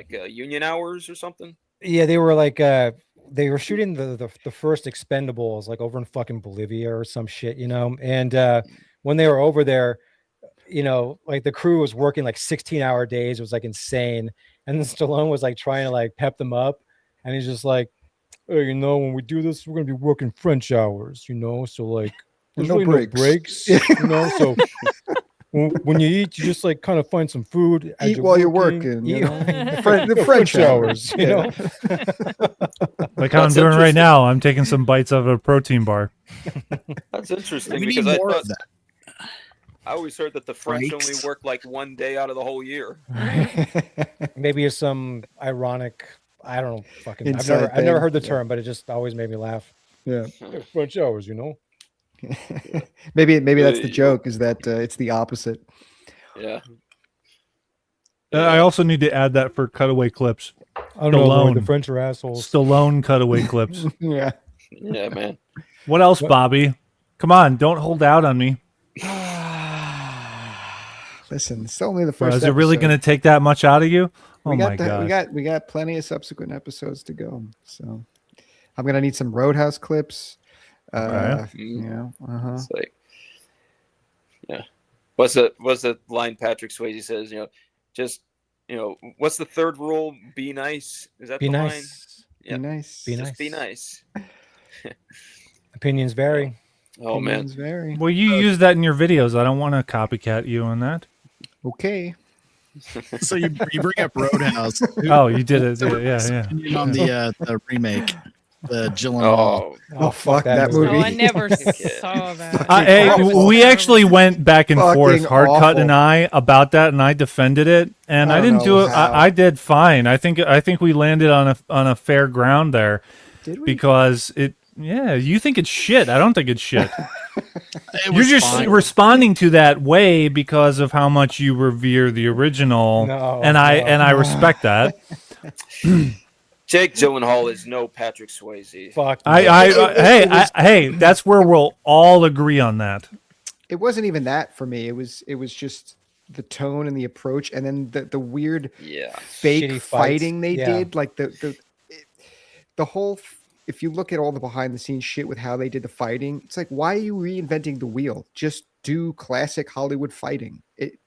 union hours or something. Yeah, they were like they were shooting the first Expendables like over in fucking Bolivia or some shit, and when they were over there, like the crew was working like 16-hour days. It was like insane. And then Stallone was like trying to like pep them up, and he's just like, hey, when we do this, we're gonna be working French hours, so like there's no really breaks. no breaks, so when you eat, you just like kind of find some food, eat while you're working, the French hours, Like how I'm doing right now. I'm taking some bites of a protein bar. That's interesting, We because need I more thought of that. I always heard that the French Breaks. only work like one day out of the whole year. Maybe it's some ironic, I don't know, fucking. I've Inside never thing. heard the term, but it just always made me laugh. Yeah. French hours, maybe that's the joke, is that it's the opposite. Yeah. I also need to add that for cutaway clips. I don't know, the French are assholes. Stallone cutaway clips. Yeah. Yeah, man. What else, Bobby? Come on, don't hold out on me. Listen, it's only the first. Is it really going to take that much out of you? Oh my god! We got plenty of subsequent episodes to go. So I'm gonna need some Roadhouse clips. Okay. It's like, yeah. What's the line Patrick Swayze says? Just what's the third rule? Be nice. Is that Be the nice. line? Be nice. Be Just nice. be nice. Opinions vary. Oh man. Vary. Well, you use that in your videos. I don't want to copycat you on that. Okay. So you bring up Roadhouse. Oh, you did it. Yeah. On the remake, the Gyllenhaal. Oh, fuck that movie. Oh, I never saw that. Hey, we actually went back and forth, Fucking Hardcut awful. and I, about that, and I defended it, and I didn't do it. I did fine. I think we landed on a fair ground there. Did we? Because it. Yeah, you think it's shit. I don't think it's shit. You're was just fine. responding to that way because of how much you revere the original, and I respect that. Jake Gyllenhaal is no Patrick Swayze. Fuck. Hey, that's where we'll all agree on that. It wasn't even that for me. It was just the tone and the approach, and then the weird fake Shitty fights. fighting they Yeah. did. Like the whole. If you look at all the behind the scenes shit with how they did the fighting, it's like, why are you reinventing the wheel? Just do classic Hollywood fighting.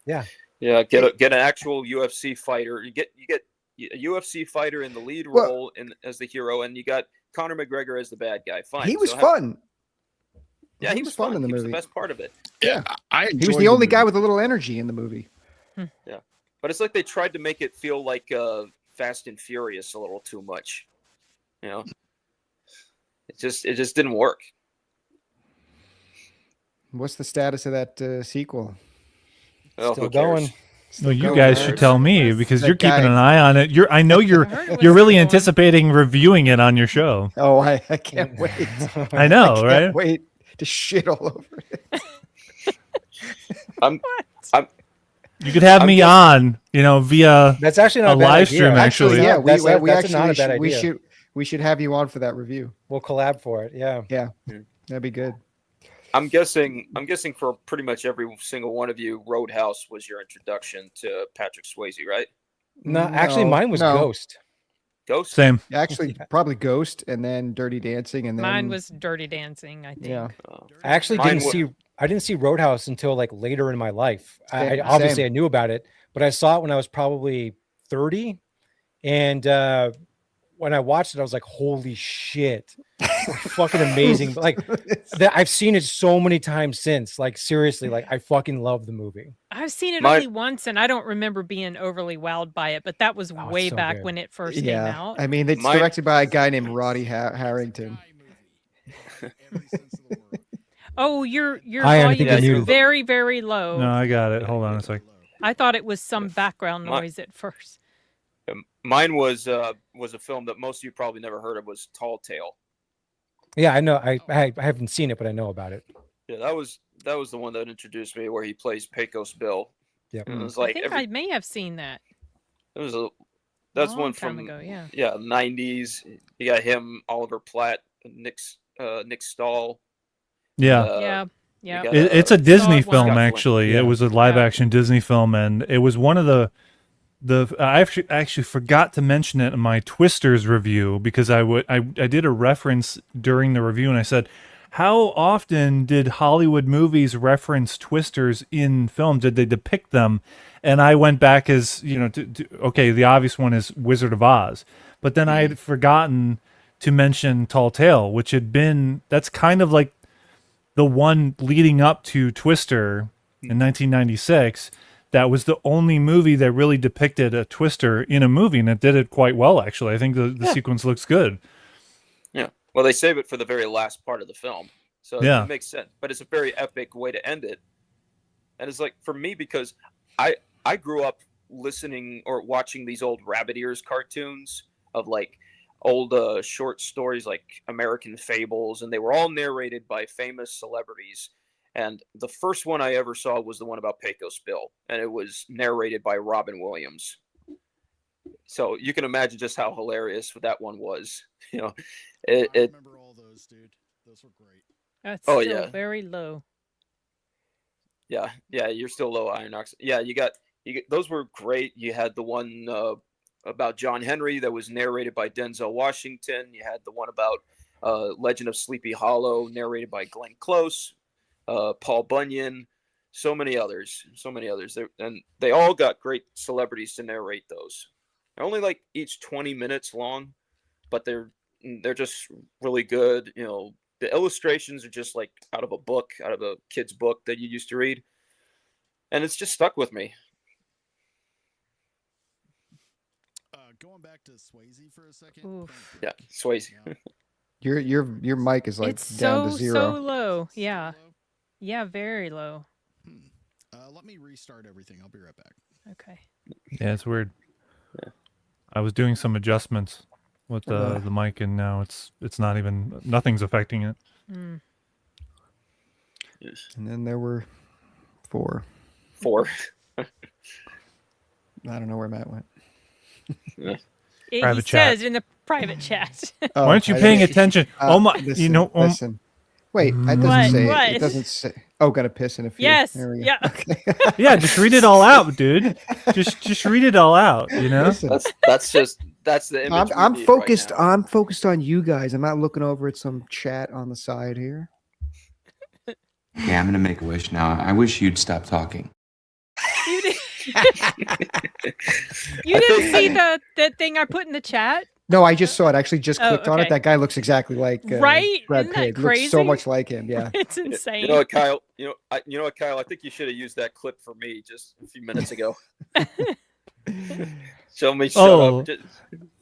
Yeah. Get an actual UFC fighter. You get a UFC fighter in the lead role as the hero, and you got Conor McGregor as the bad guy. Fine. He was fun. Yeah, he was fun in the movie. He was the best part of it. Yeah, he was the only guy with a little energy in the movie. Yeah, but it's like they tried to make it feel like Fast and Furious a little too much. It just didn't work. What's the status of that sequel? Well, Still going. Well, you guys should tell me because That you're keeping guy- an eye on it. I know you're really anticipating reviewing it on your show. Oh, I can't wait. I know, can't right? Wait to shit all over it. You could have me on, via That's actually not a a bad live idea. stream. Actually, yeah, that's we not actually a bad idea. we should have you on for that review. We'll collab for it. Yeah. Yeah, that'd be good. I'm guessing for pretty much every single one of you, Roadhouse was your introduction to Patrick Swayze, right? No, actually, mine was no. Ghost. Ghost. Same. Actually, probably Ghost, and then Dirty Dancing, and then Mine was Dirty Dancing, I think. Yeah. I actually didn't see Roadhouse until like later in my life. I obviously I knew about it, but I saw it when I was probably 30, and when I watched it, I was like, "Holy shit, fucking amazing!" Like I've seen it so many times since. Like seriously, like I fucking love the movie. I've seen it only once, and I don't remember being overly wowed by it. But that was way so back good. when it first came out. I mean, it's directed by a guy named Roddy Harrington. Oh, your I volume think is very, very low. No, I got it. Hold on a sec. I thought it was some background noise at first. Mine was a film that most of you probably never heard of. Was Tall Tale. Yeah, I know. I haven't seen it, but I know about it. Yeah, that was the one that introduced me, where he plays Pecos Bill. Yeah, it was I like think I may have seen that. It was Long that's one time from ago, yeah. 90s. You got him, Oliver Platt, Nick Stahl. Yeah. Yeah. It's a Disney Saw one. film, actually. It was a live action Disney film, and it was one of the I actually forgot to mention it in my Twisters review, because I did a reference during the review, and I said, how often did Hollywood movies reference Twisters in film? Did they depict them? And I went back as, okay, the obvious one is Wizard of Oz, but then I had forgotten to mention Tall Tale, which that's kind of like the one leading up to Twister in 1996. That was the only movie that really depicted a twister in a movie, and it did it quite well, actually. I think the sequence looks good. Yeah. Well, they save it for the very last part of the film, so it makes sense. But it's a very epic way to end it. And it's like, for me, because I grew up listening or watching these old Rabbit Ears cartoons of like old short stories like American Fables, and they were all narrated by famous celebrities. And the first one I ever saw was the one about Pecos Bill, and it was narrated by Robin Williams. So you can imagine just how hilarious that one was. I remember all those, dude. Those were great. That's Oh, still yeah. very low. Yeah, you're still low iron oxide. Yeah, you got those were great. You had the one about John Henry that was narrated by Denzel Washington. You had the one about Legend of Sleepy Hollow narrated by Glenn Close, Paul Bunyan, so many others. And they all got great celebrities to narrate those. They're only like each 20 minutes long, but they're just really good. You know, the illustrations are just like out of a kid's book that you used to read. And it's just stuck with me. Going back to Swayze for a second. Yeah, Swayze. Your mic is like It's down to zero. so low. Yeah. Yeah, very low. Let me restart everything. I'll be right back. Okay. Yeah, it's weird. I was doing some adjustments with the mic, and now it's not even, nothing's affecting it. Mm. And then there were four. I don't know where Matt went. He Private chat. says in the private chat. Oh, Why aren't you I paying didn't- attention? Oh my, you listen, know. Listen. Wait, it doesn't What? say. What? It doesn't say. Oh, gotta piss in a few. Yes. There we go. Yeah. Okay. Yeah, just read it all out, dude. Just read it all out. You know. Listen, That's the image. I'm we need focused. Right now. I'm focused on you guys. I'm not looking over at some chat on the side here. Okay, I'm gonna make a wish now. I wish you'd stop talking. You didn't see the thing I put in the chat? No, I just saw it. Actually, just Oh, clicked on it. okay. That guy looks exactly like Right? Brad Isn't that Pitt. Looks so crazy? much like him. Yeah. It's insane. You know what, Kyle? You know what, Kyle? I think you should have used that clip for me just a few minutes ago. Show me. Shut Oh, up. Just-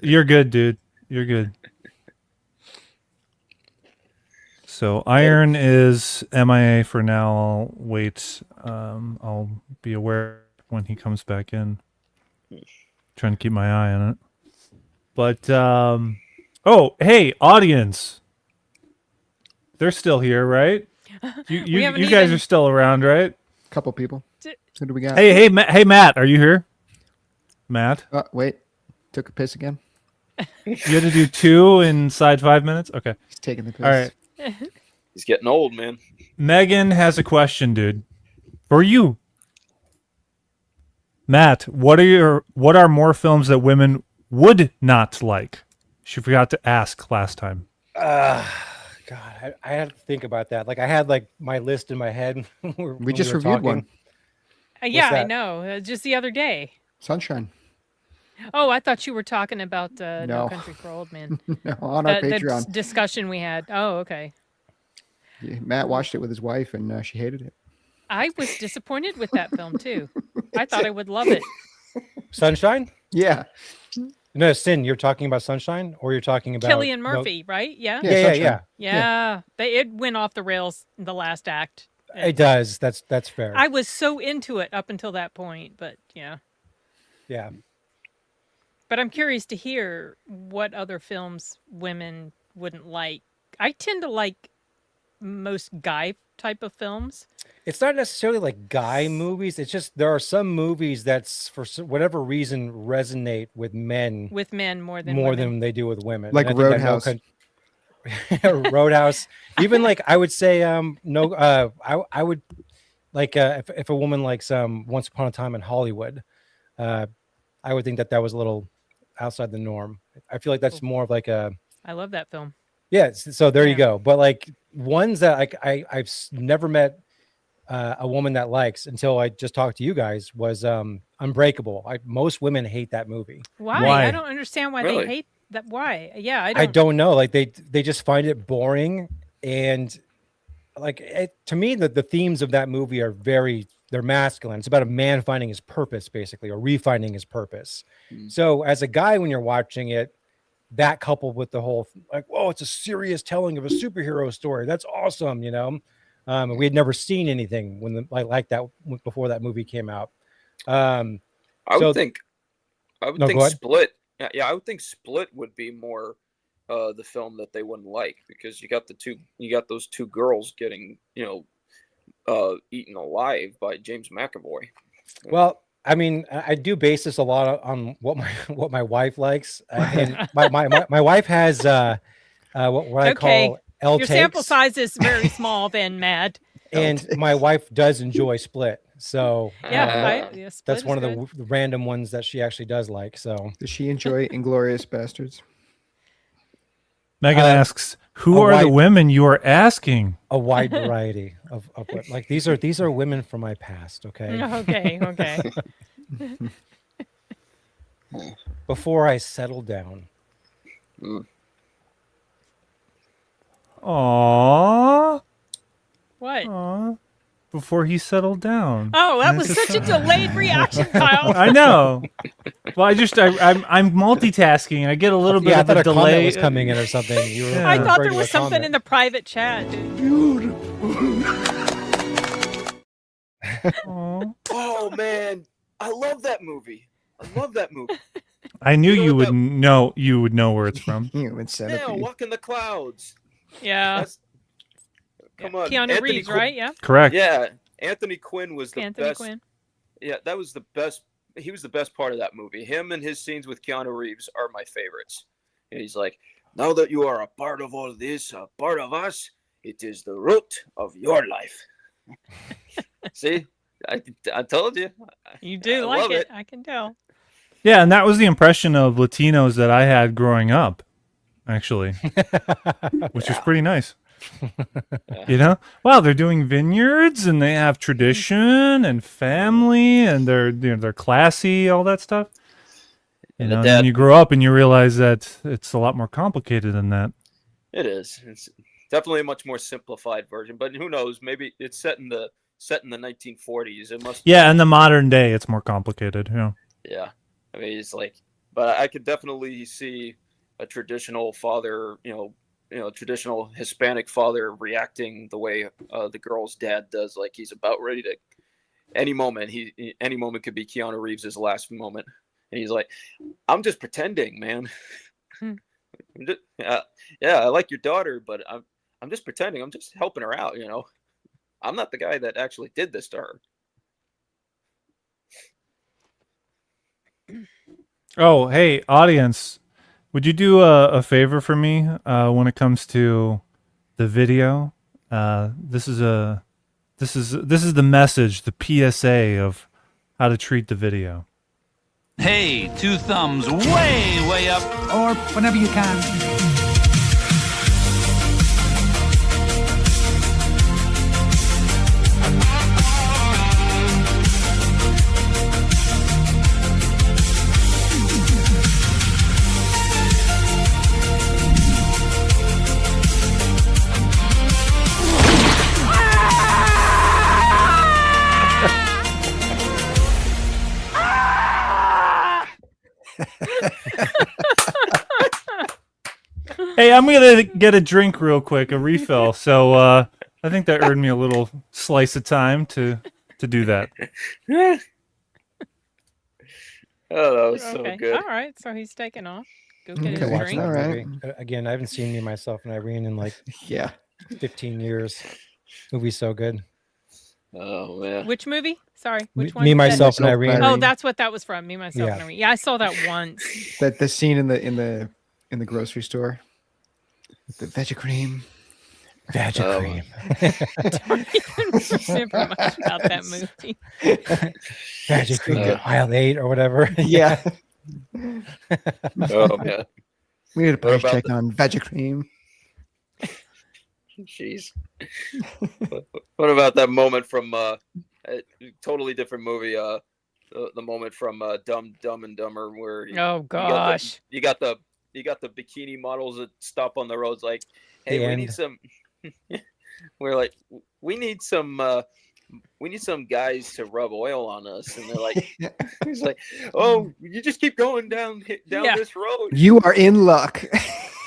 you're good, dude. You're good. So Iron is MIA for now. I'll wait. I'll be aware when he comes back in. Trying to keep my eye on it. But oh, hey, audience. They're still here, right? You haven't guys even- are still around, right? Couple people. Who do we got? Hey, Matt, are you here? Matt, Wait. Took a piss again. you had to do 2 inside 5 minutes. Okay. He's taking the piss. All right. He's getting old, man. Megan has a question, dude, for you. Matt, what are more films that women would not like? She forgot to ask last time. God, I had to think about that. Like I had like my list in my head. We just reviewed one. Yeah, I that? know. Just the other day. Sunshine. Oh, I thought you were talking about No No. Country for Old Men. No, on our The Patreon. discussion we had. Oh, okay. Yeah, Matt watched it with his wife, and she hated it. I was disappointed with that film too. I thought I would love it. Sunshine? Yeah. No, Sin, you're talking about Sunshine, or you're talking about Killian no- Murphy, right? Yeah. Yeah, Sunshine. yeah. Yeah. It went off the rails in the last act. It does. That's fair. I was so into it up until that point, but yeah. Yeah. But I'm curious to hear what other films women wouldn't like. I tend to like most guy type of films. It's not necessarily like guy movies. It's just there are some movies that's for whatever reason resonate with men With men more than more women. than they do with women. Like And I think that Roadhouse. Roadhouse. Even like I would say I would like if a woman likes Once Upon a Time in Hollywood, I would think that was a little outside the norm. I feel like that's more of like a I love that film. yeah. So there you Yeah. go. But like ones that I've never met a woman that likes until I just talked to you guys was Unbreakable. Most women hate that movie. Why? Why? I don't understand why Really? they hate that. Why? Yeah, I don't know. Like they just find it boring, and like to me the themes of that movie are they're masculine. It's about a man finding his purpose, basically, or refinding his purpose. So as a guy, when you're watching it, that coupled with the whole like, whoa, it's a serious telling of a superhero story. That's awesome, you know. We had never seen anything like that before that movie came out. I would think go ahead. Split. Yeah, I would think Split would be more the film that they wouldn't like, because you got those two girls getting eaten alive by James McAvoy. Well, I mean, I do base this a lot on what my wife likes, and my wife has what I call L Your takes. sample size is very small, then, Matt. And my wife does enjoy Split, so Yeah, Split that's one is of the random ones that she actually does like. So Does she enjoy Inglorious Bastards? Megan asks, "Who are the women you are asking?" A wide variety of like these are women from my past. Okay. Okay. Before I settle down. Aww. What? Aww. Before he settled down. Oh, that was such a delayed reaction, Kyle. I know. Well, I'm multitasking. I get a little bit I of thought a a comment delay. was coming in or something. You were I thought there referring to was a something comment. in the private chat. Oh man, I love that movie. I love that movie. I knew you would know. You would know where it's from. Human Yeah, centipede. Walk in the Clouds. Yeah. Come on, Keanu Anthony Reeves, right? Yeah. Correct. Yeah, Anthony Quinn was the Anthony best. Quinn. Yeah, that was the best. He was the best part of that movie. Him and his scenes with Keanu Reeves are my favorites. And he's like, now that you are a part of all this, a part of us, it is the root of your life. See, I told you. You do I like love it. I can tell. Yeah, and that was the impression of Latinos that I had growing up, actually, which was pretty nice. You know, wow, they're doing vineyards and they have tradition and family and they're classy, all that stuff. You know, and then you grow up and you realize that it's a lot more complicated than that. It is. It's definitely a much more simplified version, but who knows? Maybe it's set in the 1940s. It must. Yeah, in the modern day, it's more complicated. Yeah. Yeah, I mean, it's like, but I could definitely see a traditional father, traditional Hispanic father reacting the way the girl's dad does. Like he's about ready to, any moment could be Keanu Reeves' last moment, and he's like, "I'm just pretending, man. Yeah, I like your daughter, but I'm just pretending. I'm just helping her out. I'm not the guy that actually did this to her." Oh, hey, audience, would you do a favor for me when it comes to the video? This is the message, the PSA of how to treat the video. Hey, 2 thumbs way up. Or whenever you can. Hey, I'm gonna get a drink real quick, a refill. So I think that earned me a little slice of time to do that. Oh, that was so Okay. good. All right. So he's taking off. Go get his Watch drink. that movie. Again, I haven't seen me, myself, and Irene in like 15 years. Movie's so good. Oh man. Which movie? Sorry. Which one? Me, myself, and Irene. Oh, that's what that was from. Me, myself, Yeah. and Irene. Yeah, I saw that once. That the scene in the grocery store, the veggie cream. Veggie cream. Don't even remember much about that movie. Veggie cream, aisle 8 or whatever. Yeah. Oh man. We need a price about check on veggie cream. Jeez. What about that moment from a totally different movie? The moment from Dumb and Dumber, where Oh gosh. you got the bikini models that stop on the roads, like, hey, we need some. We're like, we need some guys to rub oil on us, and they're like, he's like, oh, you just keep going down this road. You are in luck.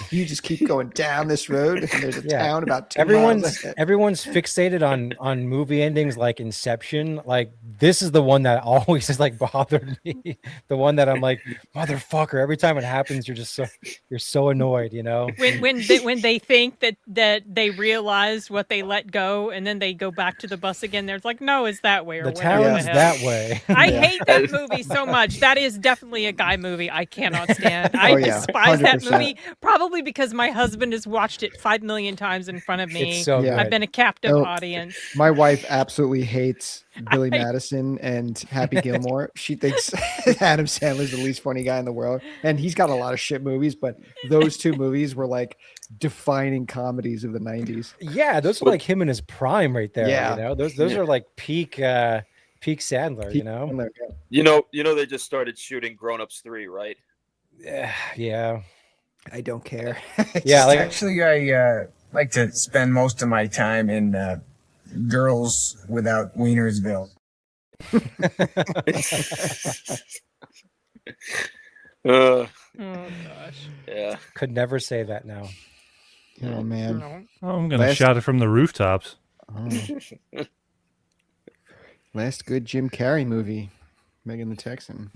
You just keep going down this road, and there's a town about 2 miles ahead. Everyone's fixated on movie endings like Inception. Like this is the one that always has like bothered me. The one that I'm like, motherfucker. Every time it happens, you're so annoyed. When they think that they realized what they let go, and then they go back to the bus again. There's like, no, it's that way. Or The whatever town's hell. that way. I hate that movie so much. That is definitely a guy movie I cannot stand. I Oh, yeah, despise that 100%. movie probably only because my husband has watched it 5 million times in front of me. It's so Yeah. I've good. been a captive Oh, audience. My wife absolutely hates Billy Madison and Happy Gilmore. She thinks Adam Sandler's the least funny guy in the world, and he's got a lot of shit movies, but those two movies were like defining comedies of the 90s. Yeah, those are like him in his prime right there. Yeah. You know, those are like peak Sandler. You know. You know they just started shooting Grown Ups 3, right? Yeah. I don't care. Yeah, like Actually, I like to spend most of my time in Girls Without Wienersville. Oh gosh. Yeah. Could never say that now. Oh man. Oh, I'm gonna shout it from the rooftops. Oh. Last good Jim Carrey movie, Megan the Texan.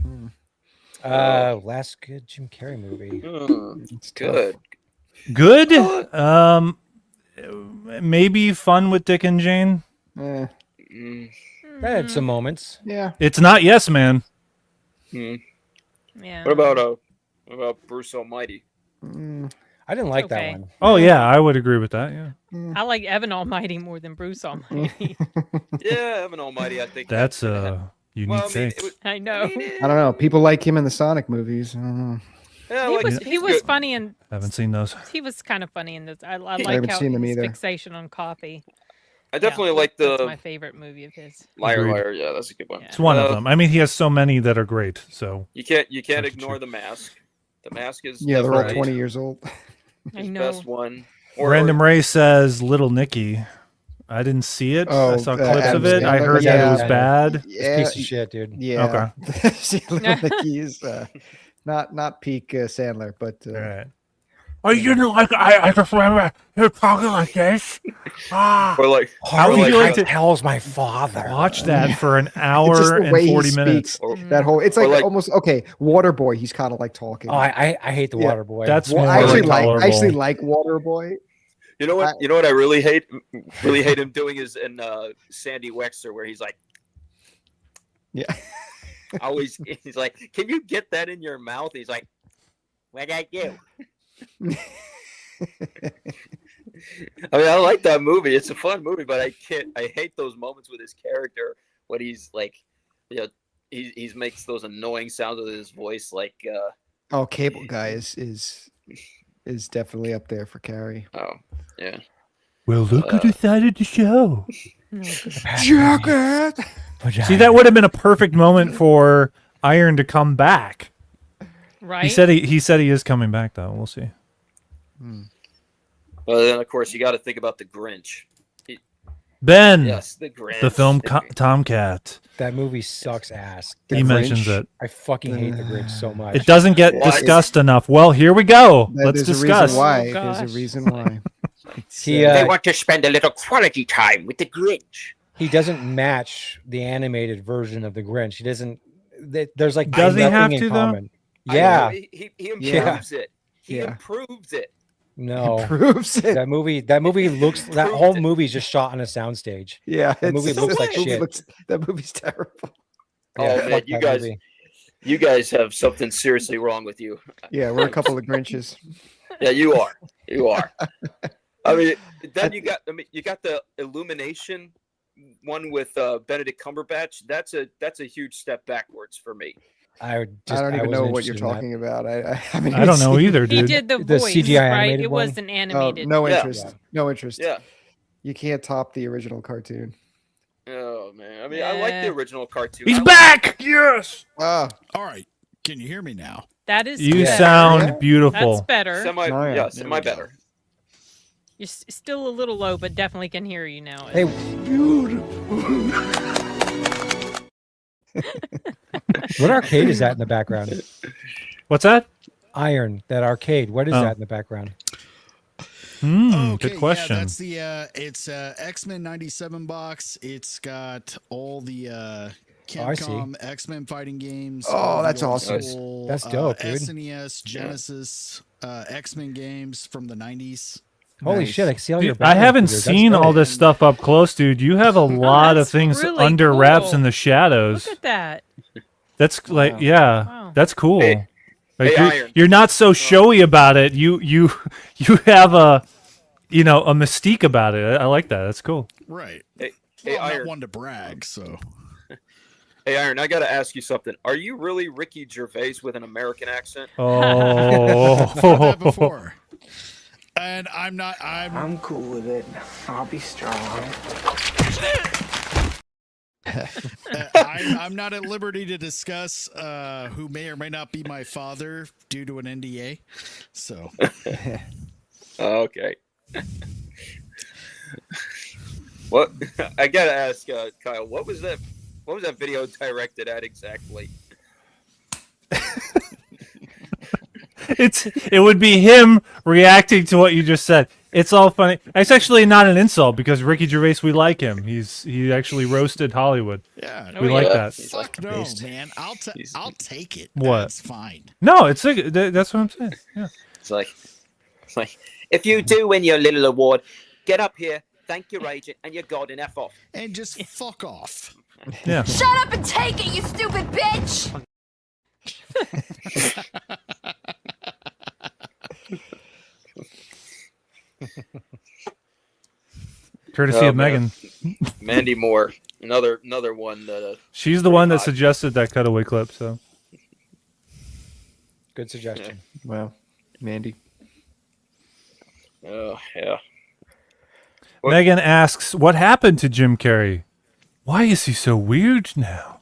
Last good Jim Carrey movie. It's Good. Good. Maybe Fun with Dick and Jane. Eh, I had some moments. yeah. It's not Yes Man. Yeah. What about Bruce Almighty? I didn't like Okay. that one. Oh yeah, I would agree with that. Yeah. I like Evan Almighty more than Bruce Almighty. Yeah, Evan Almighty. I think That's a unique Well, I mean, take. I know. I don't know. People like him in the Sonic movies. I don't know. Yeah, he was funny and Haven't seen those. he was kind of funny in this. I like haven't how seen them his either. fixation on coffee. I definitely like That's the my favorite movie of his. Liar Agreed. Liar. Yeah, that's a good one. It's one of them. I mean, he has so many that are great. So You can't ignore The Mask. The Mask is Yeah, they're all definitely 20 years old. I his know. best one. Random Ray says Little Nicky. I didn't see it. I saw clips of Adam it. I Sandler. heard that it was Yeah. bad. Yeah, Piece of shit, dude. Yeah. Okay. See, Little Nicky is not peak Sandler, but All right. Oh, you know, like I just remember you're talking like this. Ah. Or like, How or would like you like to Hell's my father. watch that for an it's just hour the and way 40 he minutes? speaks. That whole it's or like, like- almost okay. Waterboy, he's kind of like talking. Oh, I hate the Yeah. Water Boy. That's Well, more I actually like tolerable. I actually like Waterboy. You know what? You know what I really hate? Really hate him doing is in Sandy Wexler, where he's like, Yeah. always he's like, "Can you get that in your mouth?" He's like, "What I do?" I mean, I like that movie. It's a fun movie, but I hate those moments with his character when he's like, you know, he makes those annoying sounds with his voice, like. Oh, Cable Guy is definitely up there for Carrie. Oh, yeah. Well, look who decided to show. Jacket. See, that would have been a perfect moment for Iron to come back. Right. He said he is coming back though. We'll see. Well, then of course you got to think about the Grinch. Ben. Yes, the Grinch. The film Tomcat. That movie sucks ass. He mentions it. I fucking hate the Grinch so much. It doesn't get discussed enough. Well, here we go. Let's There's discuss. A reason why. Oh, There's a reason why. They want to spend a little quality time with the Grinch. He doesn't match the animated version of the Grinch. He doesn't. There's like Does he nothing have in to, though? common. I know, Yeah. he improves it. He Yeah. improves it. No. Proves it. That movie looks. That whole movie is just shot on a soundstage. Yeah, That movie looks like shit. That movie's terrible. Oh fuck man, you that guys, movie. you guys have something seriously wrong with you. Yeah, we're a couple of Grinches. Yeah, you are. You are. I mean, then you got the Illumination one with Benedict Cumberbatch. That's a huge step backwards for me. I don't even know what you're talking about. I mean, I don't know either, He dude. did the The voice, CGI right? animated It one? was an Oh, animated. no Yeah. interest. No interest. Yeah. You can't top the original cartoon. Oh man, I mean, I like the original cartoon. He's I like- back. Yes. All right. Can you hear me now? That is. You better. sound beautiful. That's better. Semi, Oh, yeah. yeah, There semi better. You're still a little low, but definitely can hear you now. Hey, what arcade is that in the background? What's that? Iron. That arcade. What is Oh. that in the background? Good question. Yeah, that's the it's X-Men 97 box. It's got all the I see. Capcom X-Men fighting games. Oh, all the that's old awesome. school, That's dope, dude. SNES, Genesis, X-Men games from the 90s. Holy Nice. shit! I see all your. Dude, I Batman haven't figures. That's seen all dope. this stuff up close, dude. You have a lot of that's things really under wraps cool. in the shadows. Look at that. That's like, yeah, Wow. that's cool. Hey, Like Hey, Iron. you're not so showy about it. You have a mystique about it. I like that. That's cool. Right. Hey, Well, I'm Iron. not one to brag, so. Hey, Iron, I got to ask you something. Are you really Ricky Gervais with an American accent? Oh. I've heard that before. And I'm cool with it. I'll be strong. I'm not at liberty to discuss who may or may not be my father due to an NDA. So. Okay. What I gotta ask, Kyle, what was that video directed at exactly? It would be him reacting to what you just said. It's all funny. It's actually not an insult because Ricky Gervais, we like him. He actually roasted Hollywood. Yeah, we like that. Fuck no, man. I'll take it. What? That's fine. No, it's like, that's what I'm saying. Yeah. It's like if you do win your little award, get up here, thank your agent, and your god and F off. And just fuck off. Yeah. Shut up and take it, you stupid bitch! Courtesy of man. Megan. Mandy Moore, another one that. She's the one that suggested that cutaway clip. So. Good suggestion. Wow, Mandy. Oh yeah. Megan asks, "What happened to Jim Carrey? Why is he so weird now?"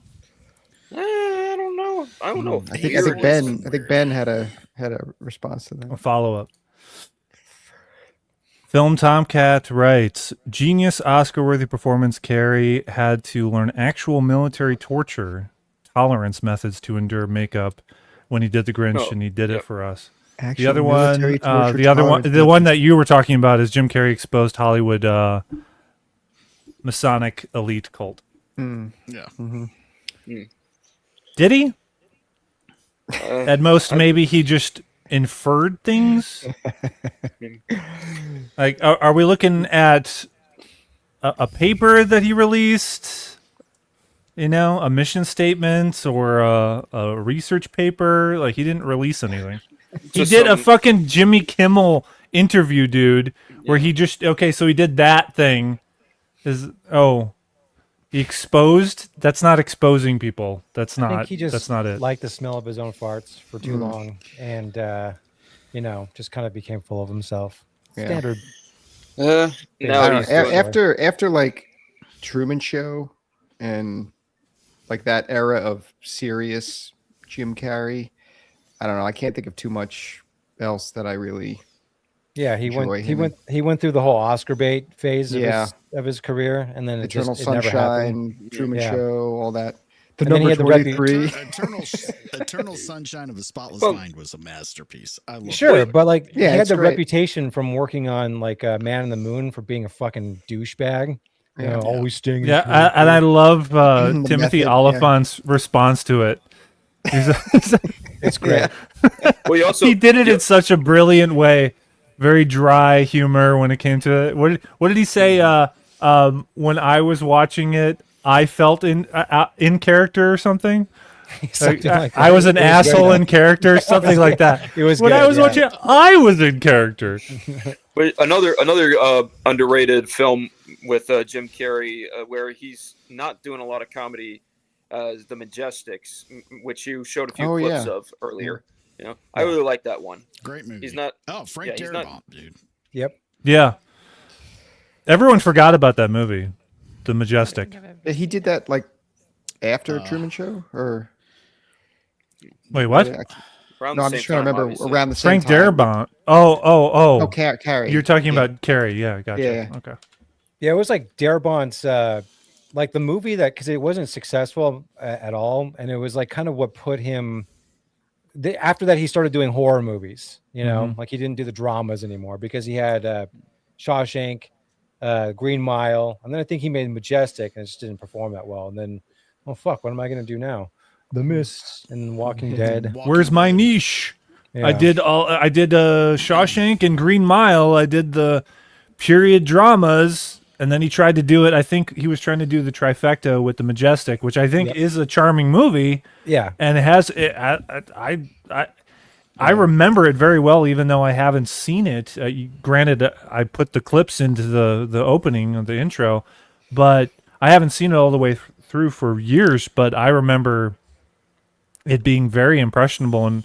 I don't know. I don't know. I think Ben had a response to that. A follow up. Film Tomcat writes, "Genius Oscar-worthy performance. Carrey had to learn actual military torture tolerance methods to endure makeup when he did The Grinch, and he did it for us." Actual The other one, military torture the other one, tolerance the one that you were talking about is Jim Carrey exposed Hollywood Masonic elite cult. Yeah. Mm-hmm. Did he? At most, maybe he just inferred things. Like, are we looking at a paper that he released? You know, a mission statement or a research paper? Like, he didn't release anything. He did a fucking Jimmy Kimmel interview, dude, where he just so he did that thing. He exposed? That's not exposing people. That's I not. think he just that's not it. liked the smell of his own farts for too long, and just kind of became full of himself. Yeah. Standard. Now he's doing- after like Truman Show and like that era of serious Jim Carrey, I don't know. I can't think of too much else that I really. Yeah, he enjoy him in. went through the whole Oscar bait phase Yeah. of his career, and then Eternal it never Sunshine, happened. Truman Yeah. Show, all that. The And then he number had the 23. Eternal Sunshine of the Spotless Mind was a masterpiece. I love Sure, it. but like Yeah, he had it's the great. reputation from working on like Man in the Moon for being a fucking douchebag. Yeah. Always staying. in Yeah, character. and I love The Timothy method, Oliphant's response to it. It's great. Well, you also He did it in such a brilliant way. Very dry humor when it came to it. What did he say? When I was watching it, I felt in character or something. Something like that. I was an It was asshole good. in character, something like that. It was when good, I was yeah. watching it, I was in character. But another underrated film with Jim Carrey where he's not doing a lot of comedy is The Majestics, which you showed a few Oh, clips yeah. of earlier. You know, I really like that one. Great movie. He's not. Frank he's Darabont, not- dude. Yep. Yeah. Everyone forgot about that movie, The Majestic. He did that like after Truman Show, or Wait, what? Around No, the I'm same just trying to time, remember obviously. around the same Frank time. Darabont. Oh. Carrey. You're talking Yeah. about Carrey. Yeah, gotcha. Yeah. Okay. Yeah, it was like Darabont's, like the movie that because it wasn't successful at all, and it was like kind of what put him. After that, he started doing horror movies. You know, Mhm. like he didn't do the dramas anymore because he had Shawshank, Green Mile, and then I think he made Majestic, and it just didn't perform that well. And then, oh fuck, what am I gonna do now? The Mist and Walking Dead. Where's my niche? Yeah. I did Shawshank and Green Mile. I did the period dramas, and then he tried to do it. I think he was trying to do the trifecta with The Majestic, which I think Yep. is a charming movie. Yeah. And it has I remember it very well, even though I haven't seen it. Granted, I put the clips into the opening of the intro, but I haven't seen it all the way through for years. But I remember it being very impressionable and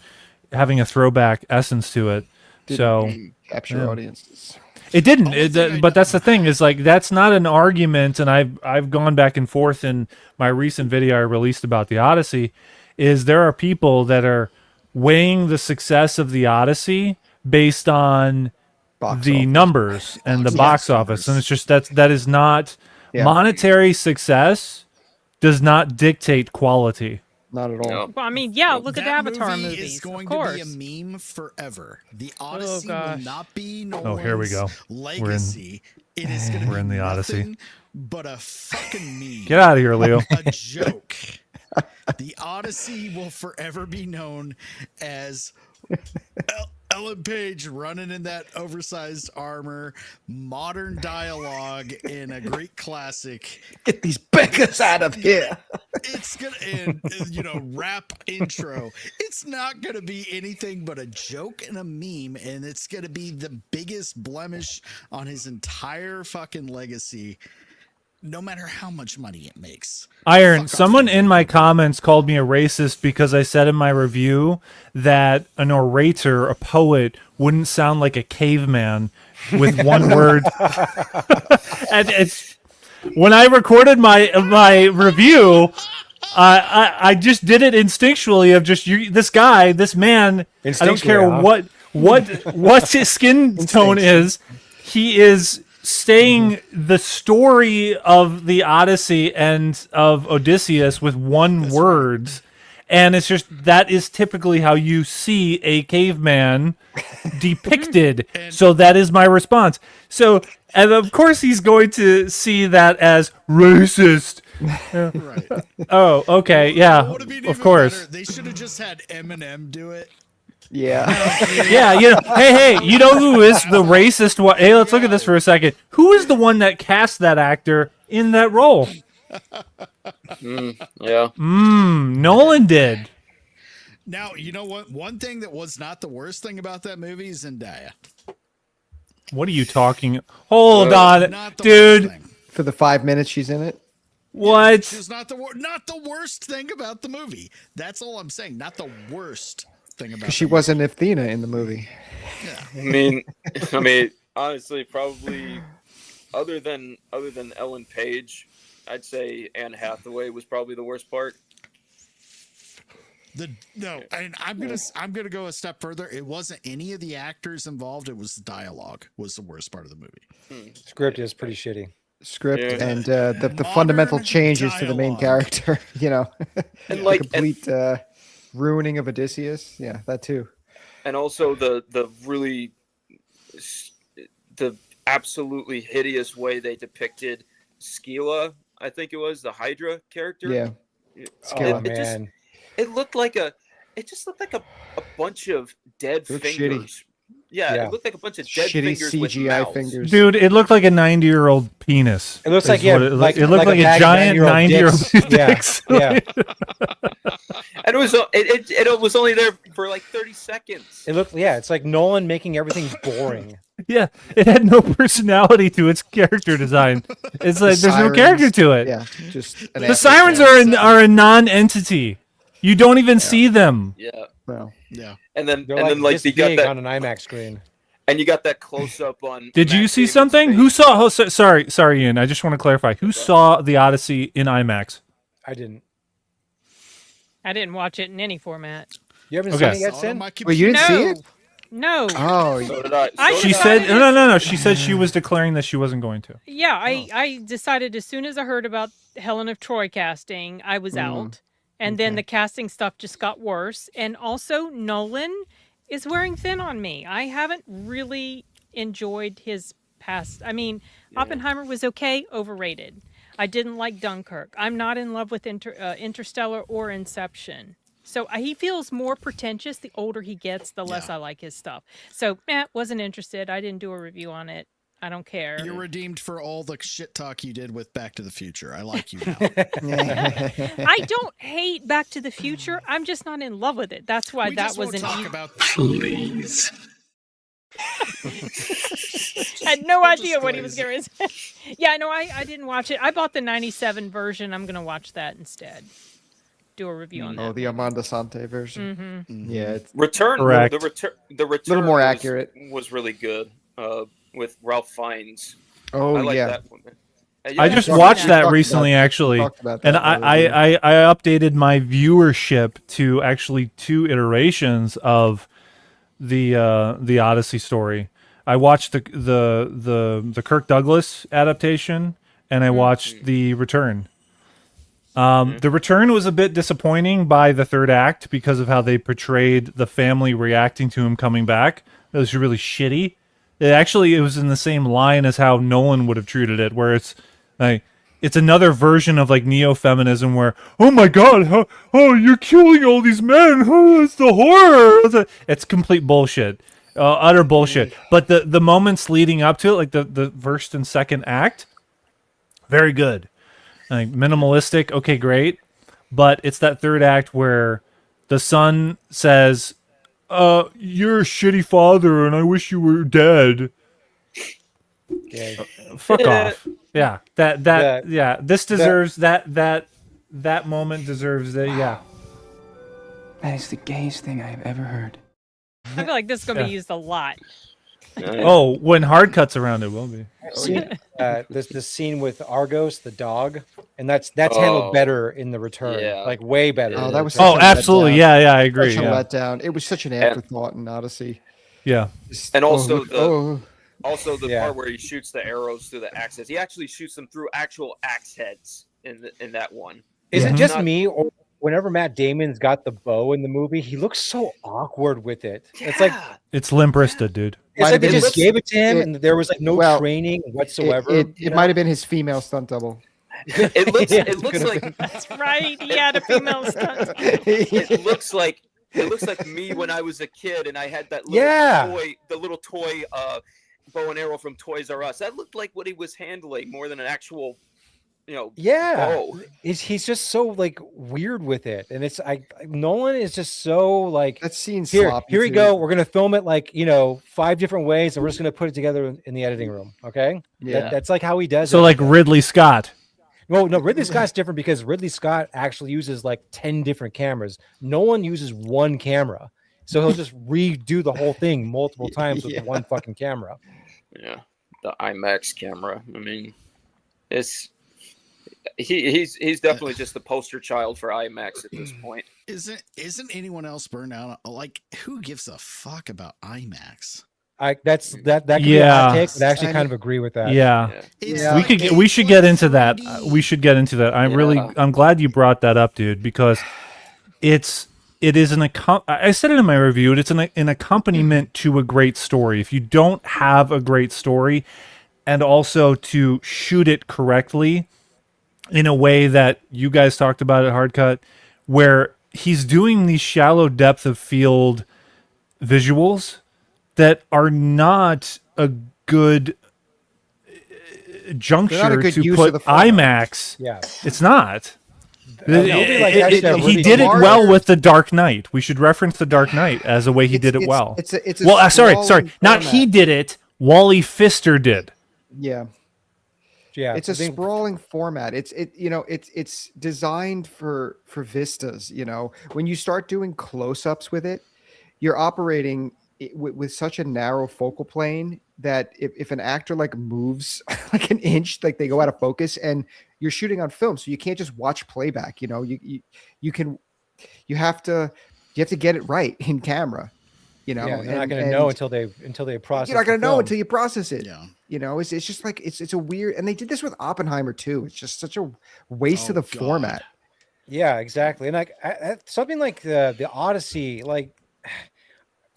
having a throwback essence to it. Didn't capture audiences. It didn't. But that's the thing, is like, that's not an argument. And I've gone back and forth in my recent video I released about the Odyssey. Is there are people that are weighing the success of the Odyssey based on the numbers and the box office, and it's just that is not monetary success does not dictate quality. Not at all. Well, I mean, yeah, look at the That Avatar movie movies. is going of course. to be a meme forever. The Odyssey will gosh. not be Oh, here we go. legacy. It is going to We're in the Odyssey. nothing but a fucking meme. Get out of here, Leo. A joke. The Odyssey will forever be known as Ellen Page running in that oversized armor, modern dialogue in a Greek classic. Get these beggars out of here. It's gonna end, rap intro. It's not gonna be anything but a joke and a meme, and it's gonna be the biggest blemish on his entire fucking legacy. No matter how much money it makes. Iron, someone in my comments called me a racist because I said in my review that an orator, a poet, wouldn't sound like a caveman with one word. And it's when I recorded my review, I just did it instinctually of just this man. I don't care what his skin tone is. He is saying the story of the Odyssey and of Odysseus with one word, and it's just that is typically how you see a caveman depicted. So that is my response. So, and of course he's going to see that as racist. Right. Oh, okay, yeah, of course. They should have just had Eminem do it. Yeah. Yeah, hey, you know who is the racist one? Hey, let's look at this for a second. Who is the one that cast that actor in that role? Nolan did. Now, you know what? One thing that was not the worst thing about that movie is Zendaya. What are you talking? Hold on, Not the dude. worst thing. For the 5 minutes she's in it. What? She's not the worst thing about the movie. That's all I'm saying. Not the worst thing about. Because she wasn't Athena in the movie. I mean, honestly, probably other than Ellen Page, I'd say Anne Hathaway was probably the worst part. And I'm gonna go a step further. It wasn't any of the actors involved. It was the dialogue was the worst part of the movie. Script is pretty shitty. And the fundamental changes to the main character. And the complete ruining of Odysseus. Yeah, that too. And also the absolutely hideous way they depicted Scylla, I think it was the Hydra character. Yeah. It looked like a bunch of dead fingers. Yeah, it looked like a bunch of dead shitty fingers CGI with mouths. fingers. Dude, it looked like a 90-year-old penis. It looks is like what it looked like a giant 90-year-old dicks. Yeah. And it was only there for like 30 seconds. It's like Nolan making everything boring. Yeah, it had no personality to its character design. It's like there's no Sirens, character to it. Yeah, just the sirens are a non-entity. You don't even see them. Yeah. Well, yeah. And then They're like you got big that on an IMAX screen. And you got that close up on. Did you see something? Who saw? Oh, sorry, Ian. I just want to clarify. Who saw the Odyssey in IMAX? I didn't. I didn't watch it in any format. You haven't seen it yet, Sin? Wait, you didn't see it? No. Oh, so did I. She said no. She said she was declaring that she wasn't going to. Yeah, I decided as soon as I heard about Helen of Troy casting, I was out. And then the casting stuff just got worse. And also, Nolan is wearing thin on me. I haven't really enjoyed his past. I mean, Oppenheimer was okay, overrated. I didn't like Dunkirk. I'm not in love with Interstellar or Inception. So he feels more pretentious the older he gets, the less I like his stuff. So, wasn't interested. I didn't do a review on it. I don't care. You're redeemed for all the shit talk you did with Back to the Future. I like you now. I don't hate Back to the Future. I'm just not in love with it. That's why that was an Please. had no idea what he was going to say. Yeah, no, I didn't watch it. I bought the 97 version. I'm going to watch that instead. Do a review on that. Oh, the Armando Sante version. Mhm. Yeah, it's Return. Correct. The return. Little more accurate. Was really good. With Ralph Fiennes. Oh, I like yeah. that one. I just watched that recently, actually, and I updated my viewership to actually 2 iterations of the Odyssey story. I watched the Kirk Douglas adaptation, and I watched the Return. The Return was a bit disappointing by the third act because of how they portrayed the family reacting to him coming back. It was really shitty. It was in the same line as how Nolan would have treated it, where it's like it's another version of like neo-feminism where, oh my god, oh you're killing all these men, oh, it's the horror. It's complete bullshit, utter bullshit. But the moments leading up to it, like the first and second act, very good. Like minimalistic, okay, great. But it's that third act where the son says, you're a shitty father and I wish you were dead. Fuck off. Yeah. This deserves that moment deserves it. Yeah. That is the gayest thing I have ever heard. I feel like this is going to be used a lot. Oh, when hard cuts around it will be. This scene with Argos, the dog, and that's handled better in the Return, like way better. Oh, that was absolutely, yeah, I agree. Such a Yeah. letdown. It was such an afterthought in Odyssey. Yeah, And also oh. the part where he shoots the arrows through the axe heads. He actually shoots them through actual axe heads in that one. Is it just me, or whenever Matt Damon's got the bow in the movie, he looks so awkward with it? It's like it's limp wristed, dude. It's like they just gave it to him, and there was like no training whatsoever. It might have been his female stunt double. It looks like that's right. He had a female stunt. It looks like me when I was a kid and I had that little toy bow and arrow from Toys R Us. That looked like what he was handling more than an actual bow. He's just so like weird with it, and it's Nolan is just so like that scene's here sloppy, we too. go, we're gonna film it like 5 different ways, and we're just gonna put it together in the editing room. Okay, that's like how he does So it. like Ridley Scott. No, Ridley Scott's different because Ridley Scott actually uses like 10 different cameras. Nolan uses one camera, so he'll just redo the whole thing multiple times with one fucking camera. Yeah, the IMAX camera. I mean, he's definitely just the poster child for IMAX at this point. Isn't anyone else burned out? Like, who gives a fuck about IMAX? That could be a hot take, but I actually kind of agree with that. Yeah. We should get into that. We should get into that. I'm glad you brought that up, dude, because it is I said it in my review, it's an accompaniment to a great story. If you don't have a great story and also to shoot it correctly in a way that you guys talked about at Hardcut, where he's doing these shallow depth of field visuals that are not a good juncture to put IMAX. Yeah, it's not. He did it well with The Dark Knight. We should reference The Dark Knight as a way he did it well. It's a sorry. Not he did it. Wally Pfister did. Yeah. It's a sprawling format. It's designed for vistas. When you start doing close-ups with it, you're operating with such a narrow focal plane that if an actor like moves like an inch, like they go out of focus, and you're shooting on film, so you can't just watch playback. You have to get it right in camera. You're not going to know until they process. You're not going to know until you process it. Yeah. It's just like it's a weird, and they did this with Oppenheimer too. It's just such a waste of the format. Yeah, exactly. And like something like the Odyssey, like.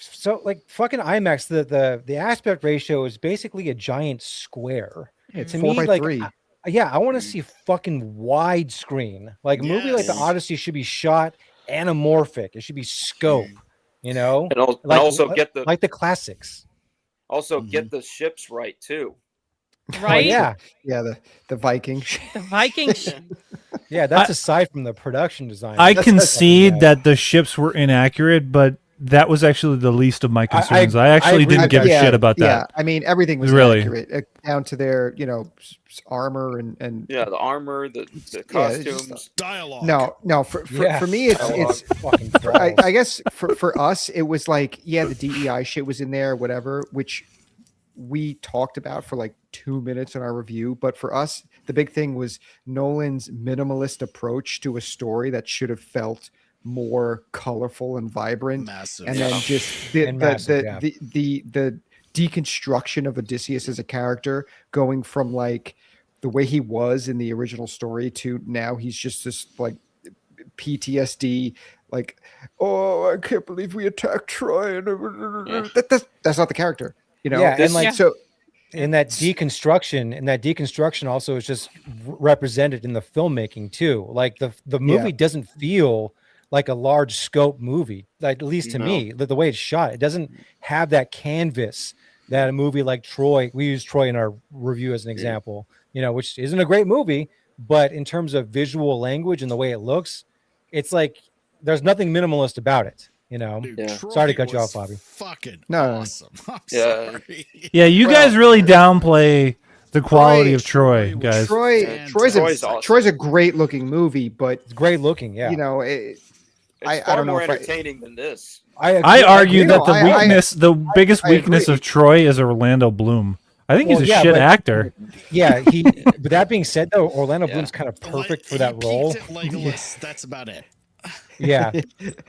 So like fucking IMAX, the aspect ratio is basically a giant square. It's to 4:3. I want to see fucking widescreen. Like a movie like the Odyssey should be shot anamorphic. It should be scope. And also get the classics. Also get the ships right too. Right? yeah. The Viking. The Viking. Yeah, that's aside from the production design. I That's concede something that the ships were inaccurate, but that was actually the least of my concerns. I actually agree didn't with give that. a shit about that. Yeah, I mean everything was Really. accurate down to their armor and Yeah, the armor, the Yeah, it's costumes. just Dialogue. No. For me, it's fucking. I guess for us, it was like the DEI shit was in there, whatever, which we talked about for like 2 minutes in our review. But for us, the big thing was Nolan's minimalist approach to a story that should have felt more colorful and vibrant, Massive. and then just the deconstruction of Odysseus as a character, going from like the way he was in the original story to now he's just this like PTSD, like, oh, I can't believe we attacked Troy, and that's not the character, Yeah, and like so. In that deconstruction also is just represented in the filmmaking too. Like the movie doesn't feel like a large scope movie, like, at least to me, the way it's shot. It doesn't have that canvas that a movie like Troy, we use Troy in our review as an example, which isn't a great movie, but in terms of visual language and the way it looks, it's like there's nothing minimalist about it. Sorry to cut you off, Bobby. Fucking No. awesome. I'm Yeah. sorry. Yeah, you guys really downplay the quality of Troy, guys. Troy's a great looking movie, but it's great looking. Yeah, It's I far don't know more if entertaining than this. I argue that the biggest weakness of Troy is Orlando Bloom. I think he's a shit actor. Yeah, but that being said, though, Orlando Bloom's kind of perfect for that role. Legolas, that's about it. Yeah,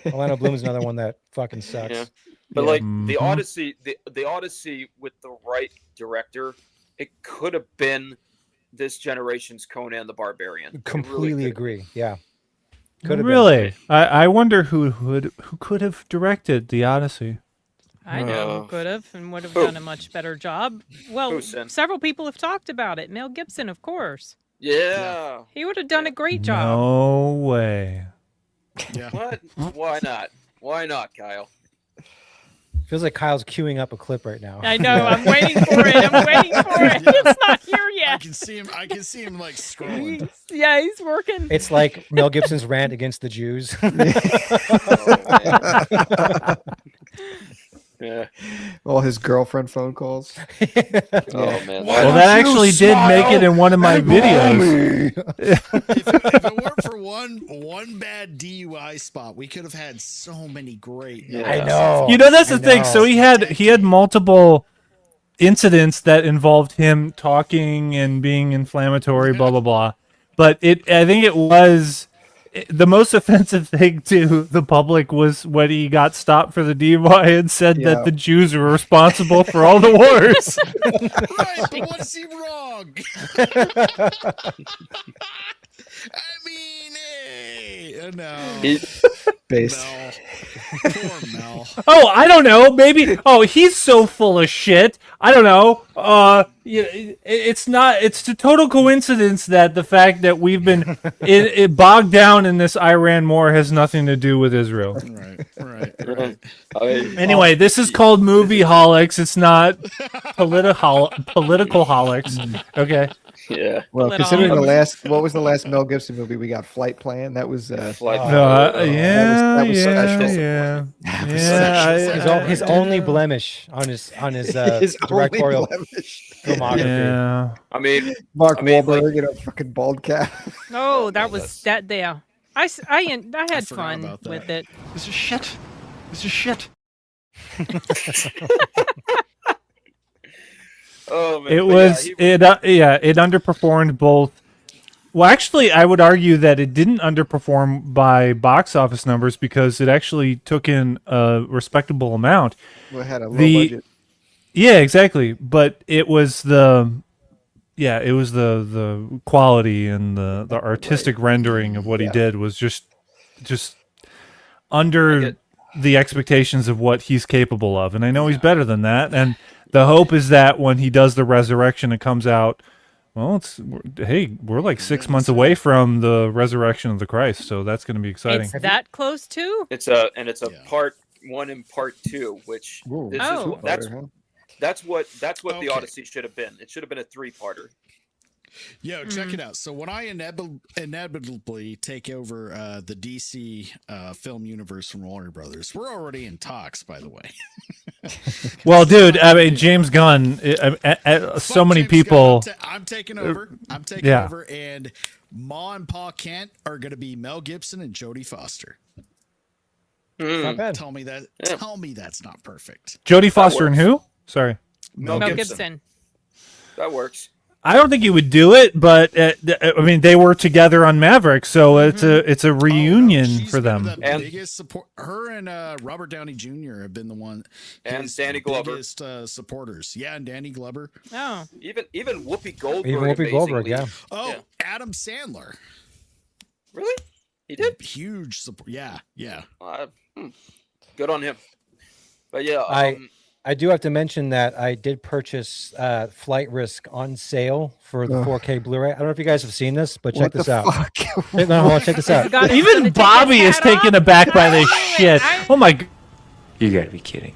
Orlando Bloom's another one that fucking sucks. Yeah. But like the Odyssey, the Odyssey with the right director, it could have been this generation's Conan the Barbarian. Completely agree. Yeah. Could have Really? I wonder who could have directed the Odyssey. I know who could have and would have done a much better job. Well, several people have talked about it. Mel Gibson, of course. Yeah. He would have done a great job. No way. Yeah. What? Why not? Why not, Kyle? Feels like Kyle's queuing up a clip right now. I know. I'm waiting for it. I'm waiting for it. It's not here yet. I can see him like scrolling. He's working. It's like Mel Gibson's rant against the Jews. Yeah. All his girlfriend phone calls. Oh man. Well, that actually did make it in one of my videos. If it weren't for one bad DUI spot, we could have had so many great. I know. That's the thing. So he had multiple incidents that involved him talking and being inflammatory, blah blah blah. But I think it was the most offensive thing to the public was when he got stopped for the DUI and said that the Jews were responsible for all the wars. Right, but what's he wrong? I mean, hey, no. Based. Mel. Poor Mel. Oh, I don't know. Maybe. Oh, he's so full of shit. I don't know. It's not. It's a total coincidence that the fact that we've been it bogged down in this Iran war has nothing to do with Israel. Right. Anyway, this is called Movieholics. It's not political holics. Okay. Yeah. Well, considering what was the last Mel Gibson movie we got? Flight Plan. That was Flight Plan. That was special. His only blemish on his directorial filmography. Yeah. I mean, Mark Wahlberg, fucking bald cap. Oh, that was that there. I had fun with it. This is shit. This is shit. Oh man. It was it underperformed both. Well, actually, I would argue that it didn't underperform by box office numbers because it actually took in a respectable amount. Well, it had a low budget. Yeah, exactly. But it was the quality and the artistic rendering of what he did was just under the expectations of what he's capable of. And I know he's better than that. And the hope is that when he does the resurrection, it comes out, well, we're like 6 months away from the resurrection of the Christ, so that's going to be exciting. It's that close too? It's a part 1 and part 2, which That's what the Okay. Odyssey should have been. It should have been a 3-parter. Yo, check it out. So when I inevitably take over the DC film universe from Warner Brothers, we're already in talks, by the way. Well, dude, I mean, James Gunn, so many people. I'm taking over. I'm taking Yeah. over, and Ma and Pa Kent are going to be Mel Gibson and Jodie Foster. Not bad. Tell me that's not perfect. Jodie Foster and who? Sorry. Mel Gibson. That works. I don't think he would do it, but I mean, they were together on Maverick, so it's a reunion for them. The biggest support. Her and Robert Downey Jr. have been the one. And his Danny Glover. biggest supporters. Yeah, and Danny Glover. Oh. Even Whoopi Goldberg. Even Whoopi Goldberg, yeah. Oh, Yeah. Adam Sandler. Really? He did? Huge support. Yeah. Good on him. But yeah, I do have to mention that I did purchase Flight Risk on sale for the 4K Blu-ray. I don't know if you guys have seen this, but check this out. Check this out. Even Bobby is taken aback by this shit. Oh my! You gotta be kidding.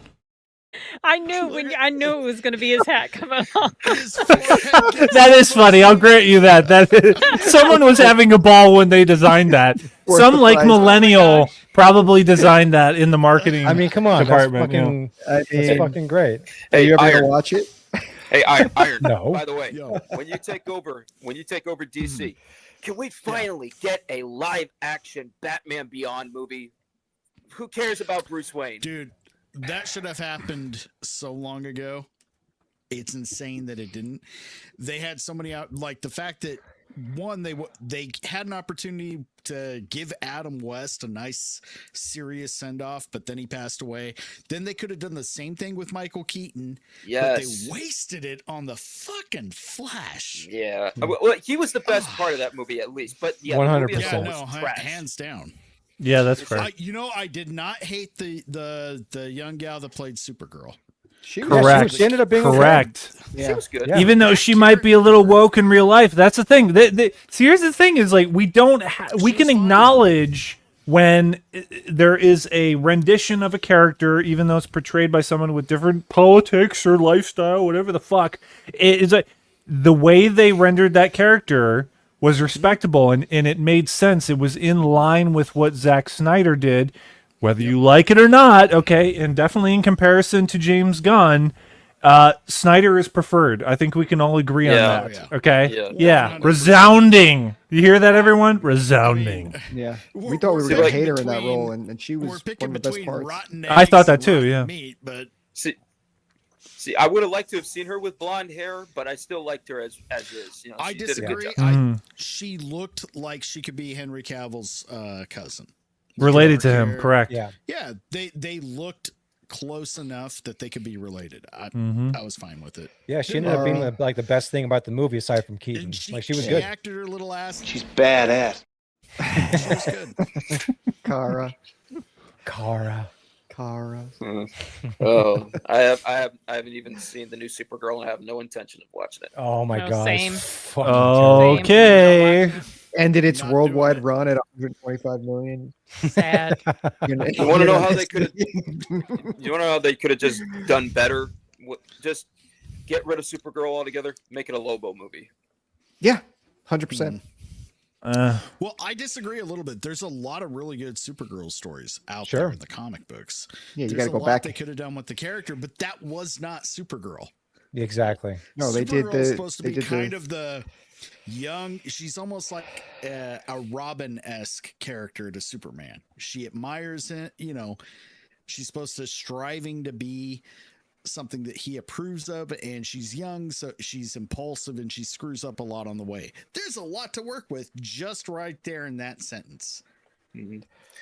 I knew it was going to be his hat coming off. That is funny. I'll grant you that. Someone was having a ball when they designed that. Some like millennial probably designed that in the marketing. I mean, come on, department. that's fucking great. Are you ever Iron. gonna watch it? Hey, Iron. No. By the way, when you take over DC, can we finally get a live action Batman Beyond movie? Who cares about Bruce Wayne? Dude, that should have happened so long ago. It's insane that it didn't. They had so many out, like the fact that one, they had an opportunity to give Adam West a nice, serious send off, but then he passed away. Then they could have done the same thing with Michael Keaton. Yes. But they wasted it on the fucking Flash. Yeah. Well, he was the best part of that movie, at least. But yeah, 100%. the movie as a whole No, was trash. hands down. Yeah, that's fair. I did not hate the young gal that played Supergirl. Correct. She ended up being correct. She was good. Yeah. Even though she might be a little woke in real life, that's the thing. See, here's the thing: is like we can acknowledge when there is a rendition of a character, even though it's portrayed by someone with different politics or lifestyle, whatever the fuck. It's like the way they rendered that character was respectable and it made sense. It was in line with what Zack Snyder did, whether you like it or not. Okay, and definitely in comparison to James Gunn, Snyder is preferred. I think we can all agree on that. Yeah. Okay, Yeah. Resounding. You hear that, everyone? Resounding. Yeah, we thought we were gonna hate her in that role, and she was one of the best parts. I thought that too. Yeah. Meat, but See, I would have liked to have seen her with blonde hair, but I still liked her as is. You know, I she did a good disagree. job. She looked like she could be Henry Cavill's cousin. Related to Dark him, hair. correct? Yeah. Yeah, they looked close enough that they could be related. I was fine with it. Yeah, she ended up being the best thing about the movie aside from Keaton. She was good. Acted her little ass. She's badass. She was good. Kara. Oh, I haven't even seen the new Supergirl, and I have no intention of watching it. Oh my No, god. same. Okay. Ended its Not worldwide doing it. run at 125 million. Sad. You want to know how they could have? You want to know how they could have just done better? Just get rid of Supergirl altogether. Make it a Lobo movie. Yeah, 100%. Well, I disagree a little bit. There's a lot of really good Supergirl stories out Sure. there in the comic books. Yeah, you There's got to a go lot back. they could have done with the character, but that was not Supergirl. Exactly. No, they did Supergirl's the. supposed to They be did kind the. of the young. She's almost like a Robin-esque character to Superman. She admires it. You know, she's supposed to striving to be something that he approves of, and she's young, so she's impulsive, and she screws up a lot on the way. There's a lot to work with just right there in that sentence.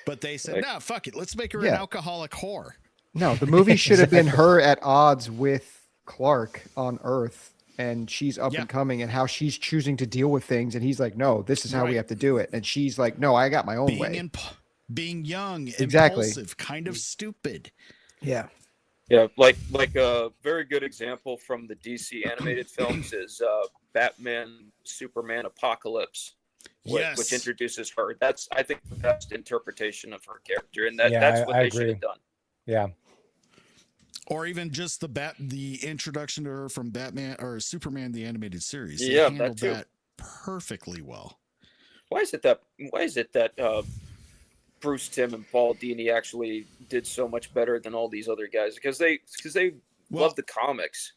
But they said, "No, fuck it. Let's make her an Yeah. alcoholic whore." No, the movie should have been her at odds with Clark on Earth, and she's up and coming, and how she's choosing to deal with things, and he's like, "No, this is how we Right. have to do it," and she's like, "No, I got my own Being way." being young, Exactly. impulsive, kind of stupid. Yeah. Yeah, like a very good example from the DC animated films is Batman, Superman, Apocalypse, which introduces her. That's, I think, the best interpretation of her character, and that's what I they should agree. have done. Yeah. Or even just the introduction to her from Batman or Superman the Animated Series. They Yeah, handled that too. that perfectly well. Why is it that Bruce Timm and Paul Dini actually did so much better than all these other guys? Because they love the comics.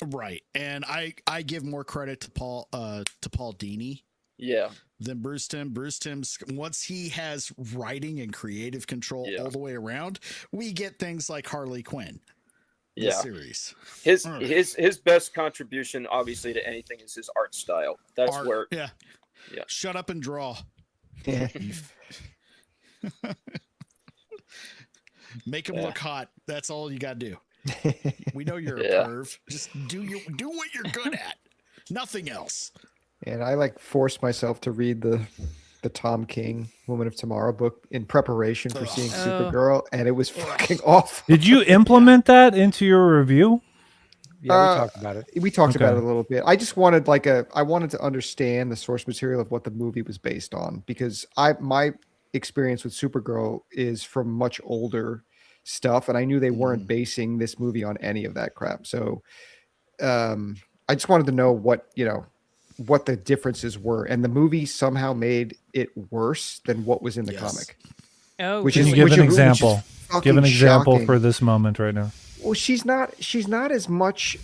Right. And I give more credit to Paul Dini. Yeah. Than Bruce Timm. Bruce Timm's, once he has writing and creative control all the way around, we get things like Harley Quinn. The series. His best contribution, obviously, to anything is his art style. That's where. Yeah. Shut up and draw. Yeah. Make him look hot. That's all you got to do. We know you're a perv. Just do what you're good at. Nothing else. And I forced myself to read the Tom King Woman of Tomorrow book in preparation for seeing Supergirl, and it was fucking awful. Did you implement that into your review? Yeah, we talked about it. We talked about it a little bit. I just wanted I wanted to understand the source material of what the movie was based on, because my experience with Supergirl is from much older stuff, and I knew they weren't basing this movie on any of that crap. So I just wanted to know what the differences were, and the movie somehow made it worse than what was in the comic. Oh, Can you give an example? Give an example for this moment right now. Well, she's not as much.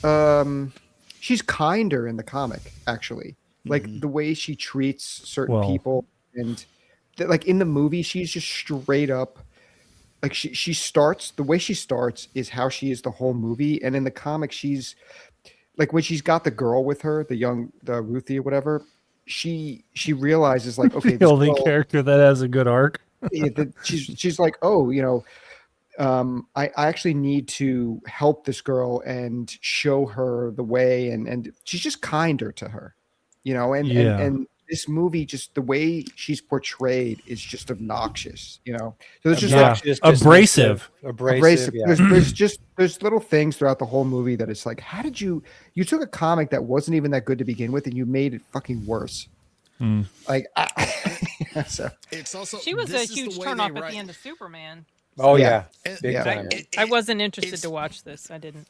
She's kinder in the comic, actually. Like the way she treats certain people, and in the movie, she's just straight up. Like she starts, the way she starts is how she is the whole movie, and in the comic, she's. Like when she's got the girl with her, the Ruthie or whatever, she realizes okay, the only character that has a good arc. she's like, oh, I actually need to help this girl and show her the way, and she's just kinder to her, and this movie, just the way she's portrayed is just obnoxious, So there's just abrasive. Yeah. There's little things throughout the whole movie that it's like, how did you took a comic that wasn't even that good to begin with and you made it fucking worse. So it's also she was a huge turnoff at the end of Superman. Oh yeah. Big time. I wasn't interested to watch this. I didn't.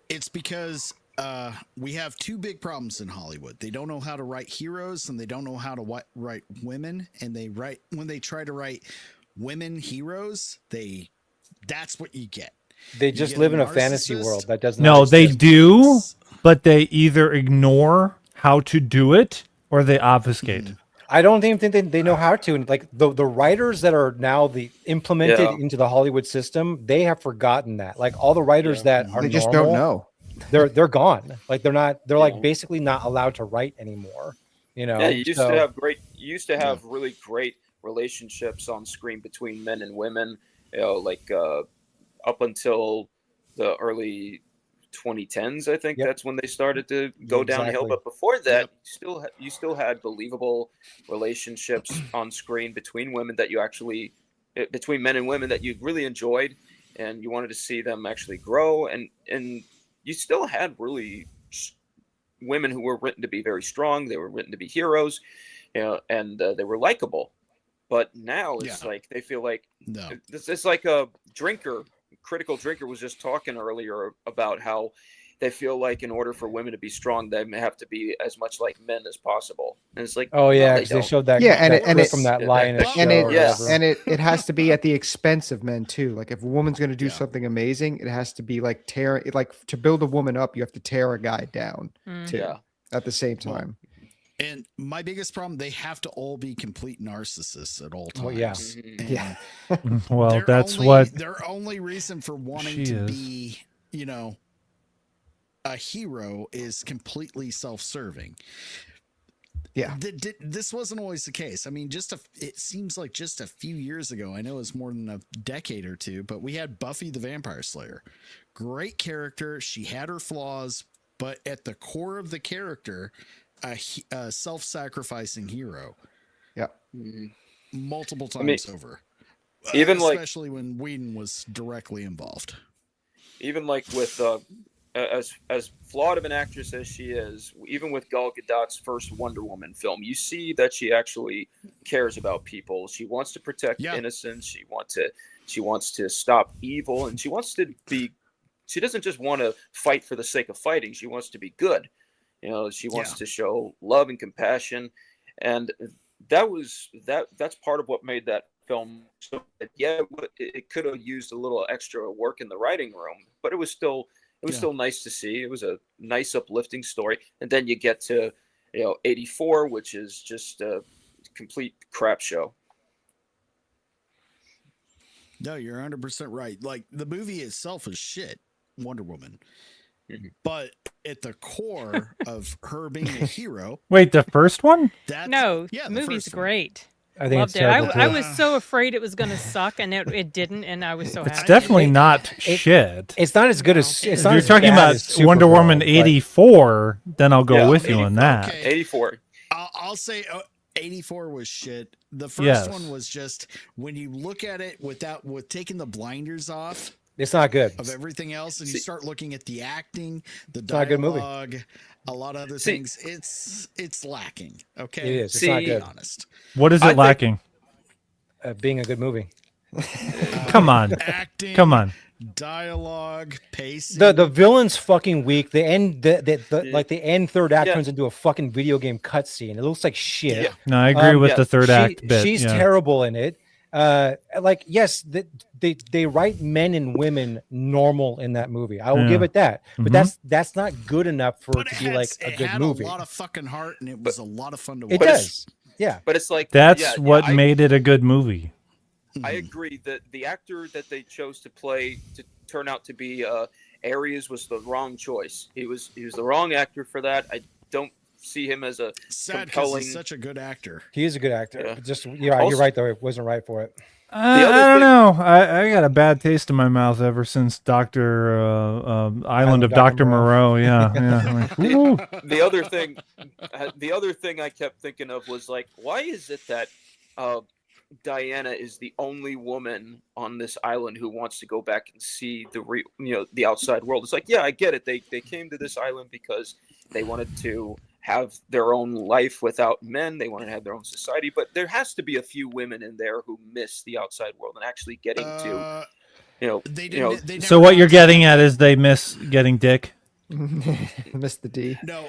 It's because we have two big problems in Hollywood. They don't know how to write heroes, and they don't know how to write women. And when they try to write women heroes, that's what you get. They just live in a fantasy world that doesn't. No, they do, but they either ignore how to do it or they obfuscate. I don't even think they know how to. And the writers that are now implemented into the Hollywood system, they have forgotten that. Like all the writers that are they just don't know. They're gone. They're basically not allowed to write anymore. Yeah, you used to have really great relationships on screen between men and women. Up until the early 2010s, I think that's when they started to go downhill. But before that, you still had believable relationships on screen between women between men and women that you really enjoyed, and you wanted to see them actually grow. And you still had really women who were written to be very strong. They were written to be heroes, and they were likable. But now it's they feel like it's like a drinker. Critical Drinker was just talking earlier about how they feel like in order for women to be strong, they have to be as much like men as possible. And it's like, because they showed that. And from that line, and it has to be at the expense of men too. Like if a woman's going to do something amazing, it has to be to build a woman up, you have to tear a guy down too at the same time. And my biggest problem, they have to all be complete narcissists at all times. Well, yeah. Well, that's their only reason for wanting to be, a hero is completely self-serving. Yeah. This wasn't always the case. I mean, it seems like just a few years ago, I know it's more than a decade or two, but we had Buffy the Vampire Slayer. Great character. She had her flaws, but at the core of the character, a self-sacrificing hero. Yeah. Multiple times over. Even especially when Whedon was directly involved. Even with as flawed of an actress as she is, even with Gal Gadot's first Wonder Woman film, you see that she actually cares about people. She wants to protect innocence. She wants to stop evil, and she wants to be she doesn't just want to fight for the sake of fighting. She wants to be good. You know, she wants to show love and compassion, and that's part of what made that film so good. Yeah, it could have used a little extra work in the writing room, but it was still nice to see. It was a nice uplifting story. And then you get to 84, which is just a complete crap show. No, you're 100% right. Like, the movie itself is shit, Wonder Woman. But at the core of her being a hero. Wait, the first one? No, the movie's first one. great. I think Loved it's it. terrible, I too. was so afraid it was going to suck, and it didn't, and I was so happy. It's definitely not shit. It's not as good as. It's If not you're as talking bad about as Wonder Supergirl, Woman but- 84, then I'll go with you 84, on that. okay. 84. I'll say 84 was shit. The first Yes. one was just, when you look at it with taking the blinders off It's not good. of everything else, and you start looking at the acting, the not a good movie. dialogue, a lot of other things, it's lacking. Okay, It is. It's not good. Honest. What is it lacking? Being a good movie. Come on. Acting, Come on. dialogue, pacing. The villain's fucking weak. The end, the end third act turns into a fucking video game cutscene. It looks like shit. Yeah. No, I agree with the third act bit, She's yeah. terrible in it. Yes, they write men and women normal in that movie. I will Yeah. give it that, but Mhm. that's not good enough for it to be like a it good had movie. a lot of fucking heart, and it was a lot of fun to It watch. does. Yeah, but it's like That's what made it a good movie. I agree that the actor that they chose to play to turn out to be Ares was the wrong choice. He was the wrong actor for that. I don't see him as a Sad because compelling. he's such a good actor. He is a good actor. Yeah. But just you're right though. It wasn't right for it. I don't know. I got a bad taste in my mouth ever since Dr. Island of Dr. Moreau. Yeah. Yeah. Like, ooh. The other thing I kept thinking of was like, why is it that Diana is the only woman on this island who wants to go back and see the outside world? It's like, yeah, I get it. They came to this island because they wanted to have their own life without men. They wanted to have their own society, but there has to be a few women in there who miss the outside world and actually getting to, So what you're getting at is they miss getting dick. Missed the D. No,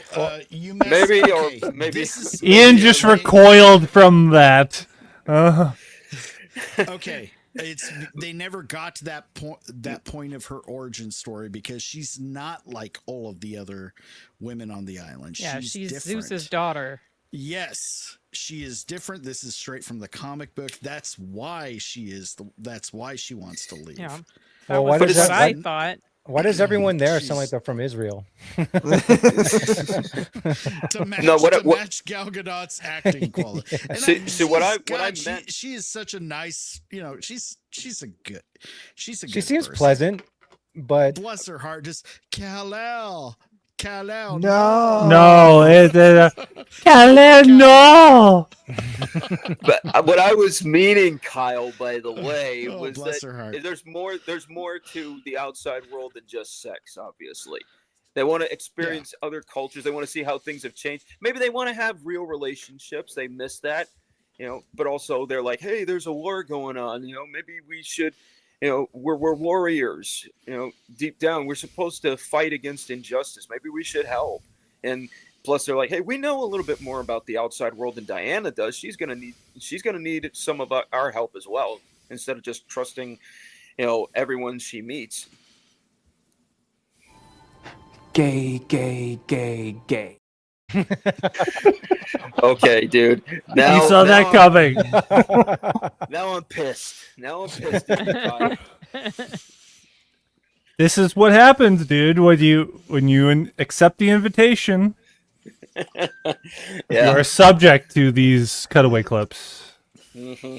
you maybe or maybe Ian just recoiled from that. Okay, they never got to that point of her origin story, because she's not like all of the other women on the island. Yeah, she's different. Zeus's daughter. Yes, she is different. This is straight from the comic book. That's why she wants to leave. Yeah. Well, That was what I thought. Why does everyone there sound like they're from Israel? To match Gal Gadot's acting quality. She is such a nice, she's a good She good seems person. pleasant, but Bless her heart, just Kal-El. No. No. Kal-El, no. But what I was meaning, Kyle, by the way, Oh, was bless her heart. that there's more to the outside world than just sex. Obviously, they want to experience other cultures. They want to see how things have changed. Maybe they want to have real relationships. They miss that, But also, they're like, hey, there's a war going on. Maybe we should. We're warriors. Deep down, we're supposed to fight against injustice. Maybe we should help. And plus, they're like, hey, we know a little bit more about the outside world than Diana does. She's gonna need some of our help as well, instead of just trusting, everyone she meets. Gay, gay, gay, gay. Okay, dude. Now You saw that coming. Now I'm pissed. Dude. This is what happens, dude, when you accept the invitation. You are subject to these cutaway clips. Mm-hmm.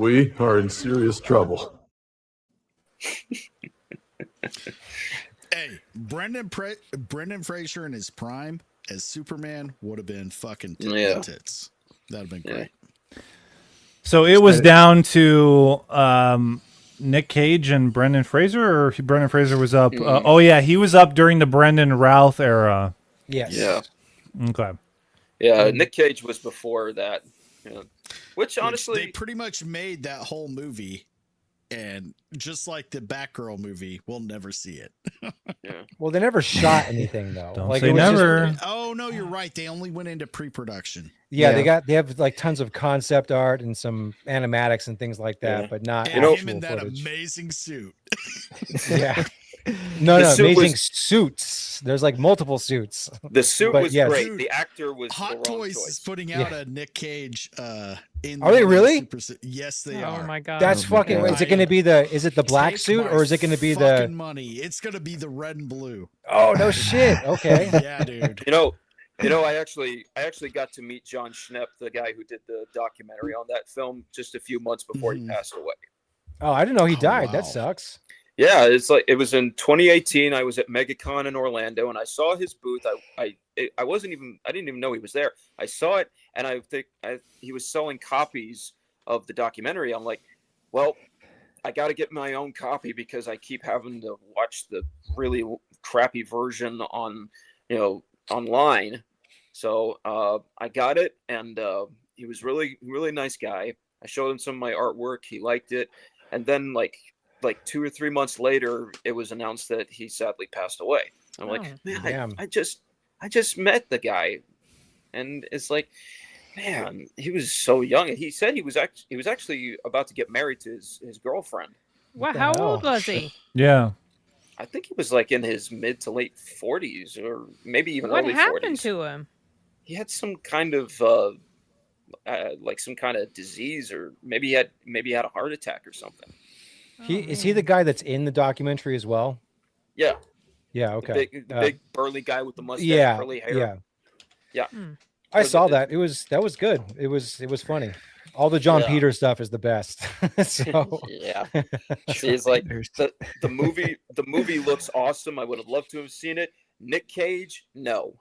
We are in serious trouble. Hey, Brendan Fraser in his prime as Superman would have been fucking tits. That'd have been great. So it was down to Nick Cage and Brendan Fraser, or Brendan Fraser was up? He was up during the Brendan Routh era. Yes. Yeah. Okay. Yeah, Nick Cage was before that. Which honestly, they pretty much made that whole movie And just like the Batgirl movie, we'll never see it. Well, they never shot anything though. Don't like say it was never. Just, Oh no, you're right. They only went into pre-production. yeah, they have like tons of concept art and some animatics and things like that, but not And actual him in that footage. amazing suit. Yeah. No, The suit amazing was- suits. There's like multiple suits. The suit But was yes. great. The actor was Hot the wrong Toys choice. is putting out a Nick Cage in Are they the really? Super Suit. Yes, they Oh are. my god. That's fucking. Is it going to be is it the black Take suit my or is it going to be fucking the? money? It's going to be the red and blue. Oh no shit. Okay. Yeah, dude. You know, I actually got to meet John Schnepp, the guy who did the documentary on that film, just a few months before he passed away. Oh, I didn't know he died. wow. That sucks. Yeah, it's like it was in 2018. I was at MegaCon in Orlando, and I saw his booth. I didn't even know he was there. I saw it, and I think he was selling copies of the documentary. I'm like, well, I got to get my own copy because I keep having to watch the really crappy version on, online. So I got it, and he was really nice guy. I showed him some of my artwork. He liked it, and then like 2 or 3 months later, it was announced that he sadly passed away. I'm like, man, I just met the guy, and it's like, man, he was so young. And he said he was actually about to get married to his girlfriend. Wow, how old was he? Yeah. I think he was like in his mid to late 40s, or maybe even What early 40s. happened to him? He had some kind of some kind of disease, or maybe he had a heart attack or something. Is he the guy that's in the documentary as well? Yeah. Yeah. Okay. The big burly guy with the mustache, yeah. curly hair. Yeah. I saw that. That was good. It was funny. All the John Peter stuff is the best. So yeah, he's like the movie looks awesome. I would have loved to have seen it. Nick Cage, no.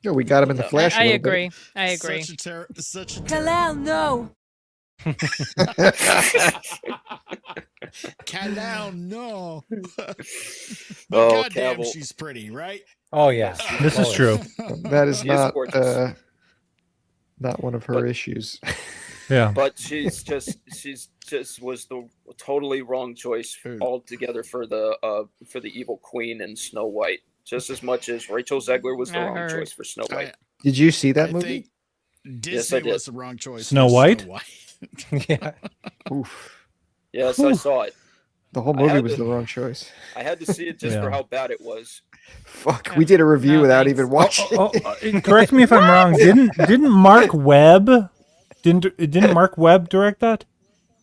Yeah, we got him in the flesh. I agree. I agree. Such a Kalal, no. Kalal, no. But Oh, goddamn, Cavill. she's pretty, right? Oh yeah, This is true. That is She is not gorgeous. not one of her issues. Yeah. But she's just was the totally wrong choice altogether for the evil queen in Snow White. Just as much as Rachel Zegler was the I wrong heard. choice for Snow White. Did you see that I movie? think Yes, I Disney did. was the wrong choice. Snow for White? Snow White. Yeah. Oof. Yes, I saw it. The whole I movie had was to- the wrong choice. I had to see it just for Yeah. how bad it was. Fuck, we did a review No, without thanks. even watching. Correct me if I'm wrong. Didn't Mark Webb didn't Mark Webb direct that?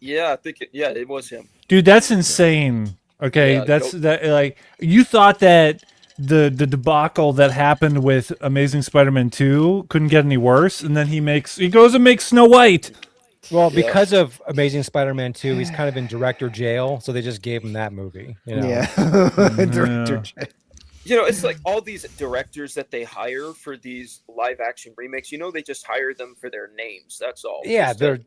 Yeah, I think it was him. Dude, that's insane. Okay, Yeah, that's nope. that. Like, you thought that the debacle that happened with Amazing Spider-Man 2 couldn't get any worse, and then he goes and makes Snow White. Well, because of Amazing Spider-Man 2, he's kind of in director jail, so they just gave him that movie. You know? Yeah. Director J. It's like all these directors that they hire for these live action remakes, they just hire them for their names. That's all. Yeah, Just to-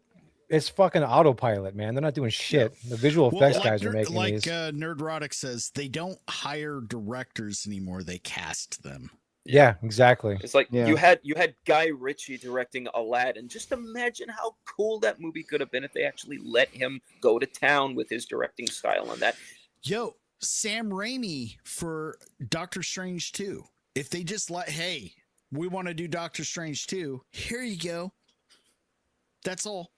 it's fucking autopilot, man. They're not doing shit. The visual effects guys are making like these. Nerdrotic says, they don't hire directors anymore; they cast them. Yeah, exactly. It's like Yeah. you had Guy Ritchie directing Aladdin. Just imagine how cool that movie could have been if they actually let him go to town with his directing style on that. Yo, Sam Raimi for Doctor Strange 2. If they just hey, we want to do Doctor Strange 2, here you go. That's all.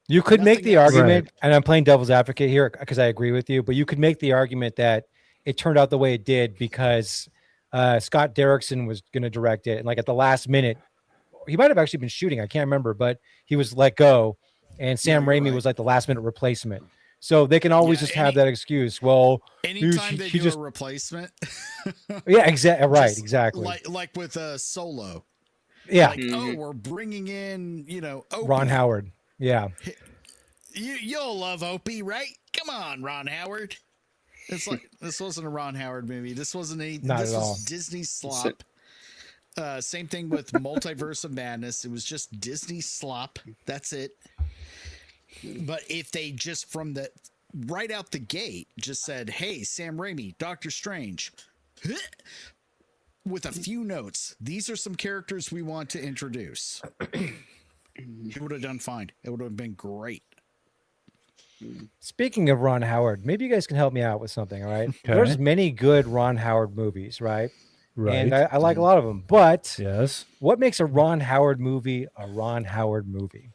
You could make Nothing the else. argument, and I'm playing devil's advocate here because I agree with you, but you could make the argument that it turned out the way it did because Scott Derrickson was going to direct it. And like at the last minute, he might have actually been shooting. I can't remember, but he was let go. And Sam Yeah, you're Raimi right. was like the last minute replacement. So they can always just have that excuse. Well, Anytime they he do just, a replacement, yeah, exactly. Right. Just Exactly. like with Solo. Yeah. Like, oh, we're bringing in, Opie. Ron Howard. Yeah. You'll love Opie, right? Come on, Ron Howard. It's like this wasn't a Ron Howard movie. This wasn't Not this at was all. Disney slop. Same thing with Multiverse of Madness. It was just Disney slop. That's it. But if they just from the right out the gate just said, "Hey, Sam Raimi, Doctor Strange," with a few notes, these are some characters we want to introduce. It would have done fine. It would have been great. Speaking of Ron Howard, maybe you guys can help me out with something. All right. Okay. There's many good Ron Howard movies, right? And Right. I like a lot of them. But Yes. what makes a Ron Howard movie a Ron Howard movie?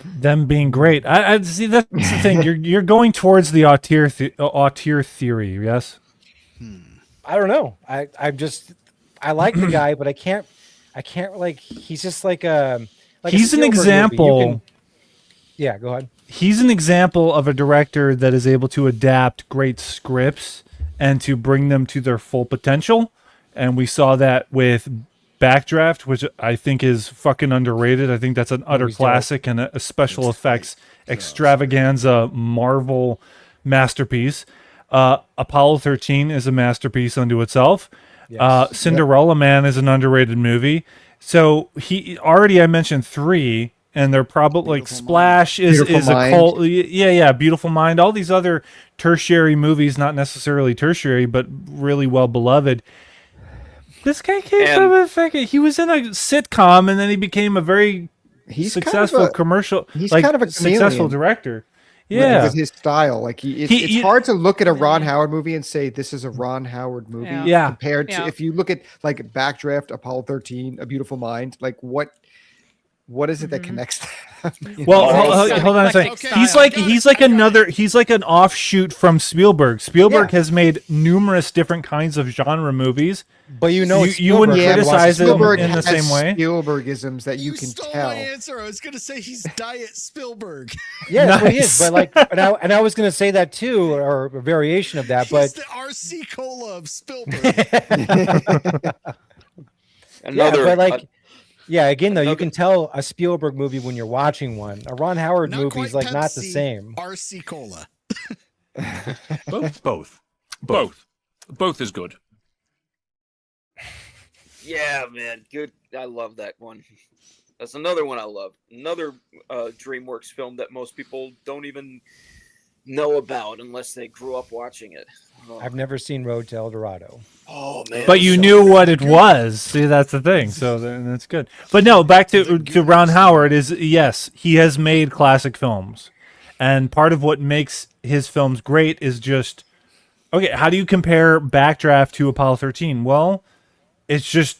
Them being great. I see. That's the thing. You're going towards the auteur theory. Yes. I don't know. I like the guy, but I can't like. He's just like a. He's an example. Yeah, go ahead. He's an example of a director that is able to adapt great scripts and to bring them to their full potential. And we saw that with Backdraft, which I think is fucking underrated. I think that's an utter classic and a special effects extravaganza Marvel masterpiece. Apollo 13 is a masterpiece unto itself. Cinderella Man is an underrated movie. So I mentioned 3. And they're probably like Splash is a cult. Yeah. Beautiful Mind. All these other tertiary movies, not necessarily tertiary, but really well beloved. This guy came from a fucking. He was in a sitcom, and then he became a very successful commercial. He's like, kind of a successful chameleon. director. Yeah, with his style, like it's hard to look at a Ron Howard movie and say this is a Ron Howard movie. Yeah. Compared to if you look at like Backdraft, Apollo 13, A Beautiful Mind, like what is it that connects them? Well, hold on a second. Okay. He's like an offshoot from Spielberg. Spielberg has made numerous different kinds of genre movies. But you wouldn't criticize it in the same way. Spielbergisms that you can tell. My answer. I was going to say he's Diet Spielberg. Yeah, that's what he is. But like, and I was going to say that too, or a variation of that. He's But the RC Cola of Spielberg. Again, though, you can tell a Spielberg movie when you're watching one. A Ron Howard movie is like not the same. RC Cola. Both is good. Yeah, man, good. I love that one. That's another one I love. Another DreamWorks film that most people don't even know about unless they grew up watching it. Oh. I've never seen Road to El Dorado. Oh man! But you knew what it was. See, that's the thing. So that's good. But no, back to Ron Howard is yes, he has made classic films, and part of what makes his films great is just okay. How do you compare Backdraft to Apollo 13? Well, it's just.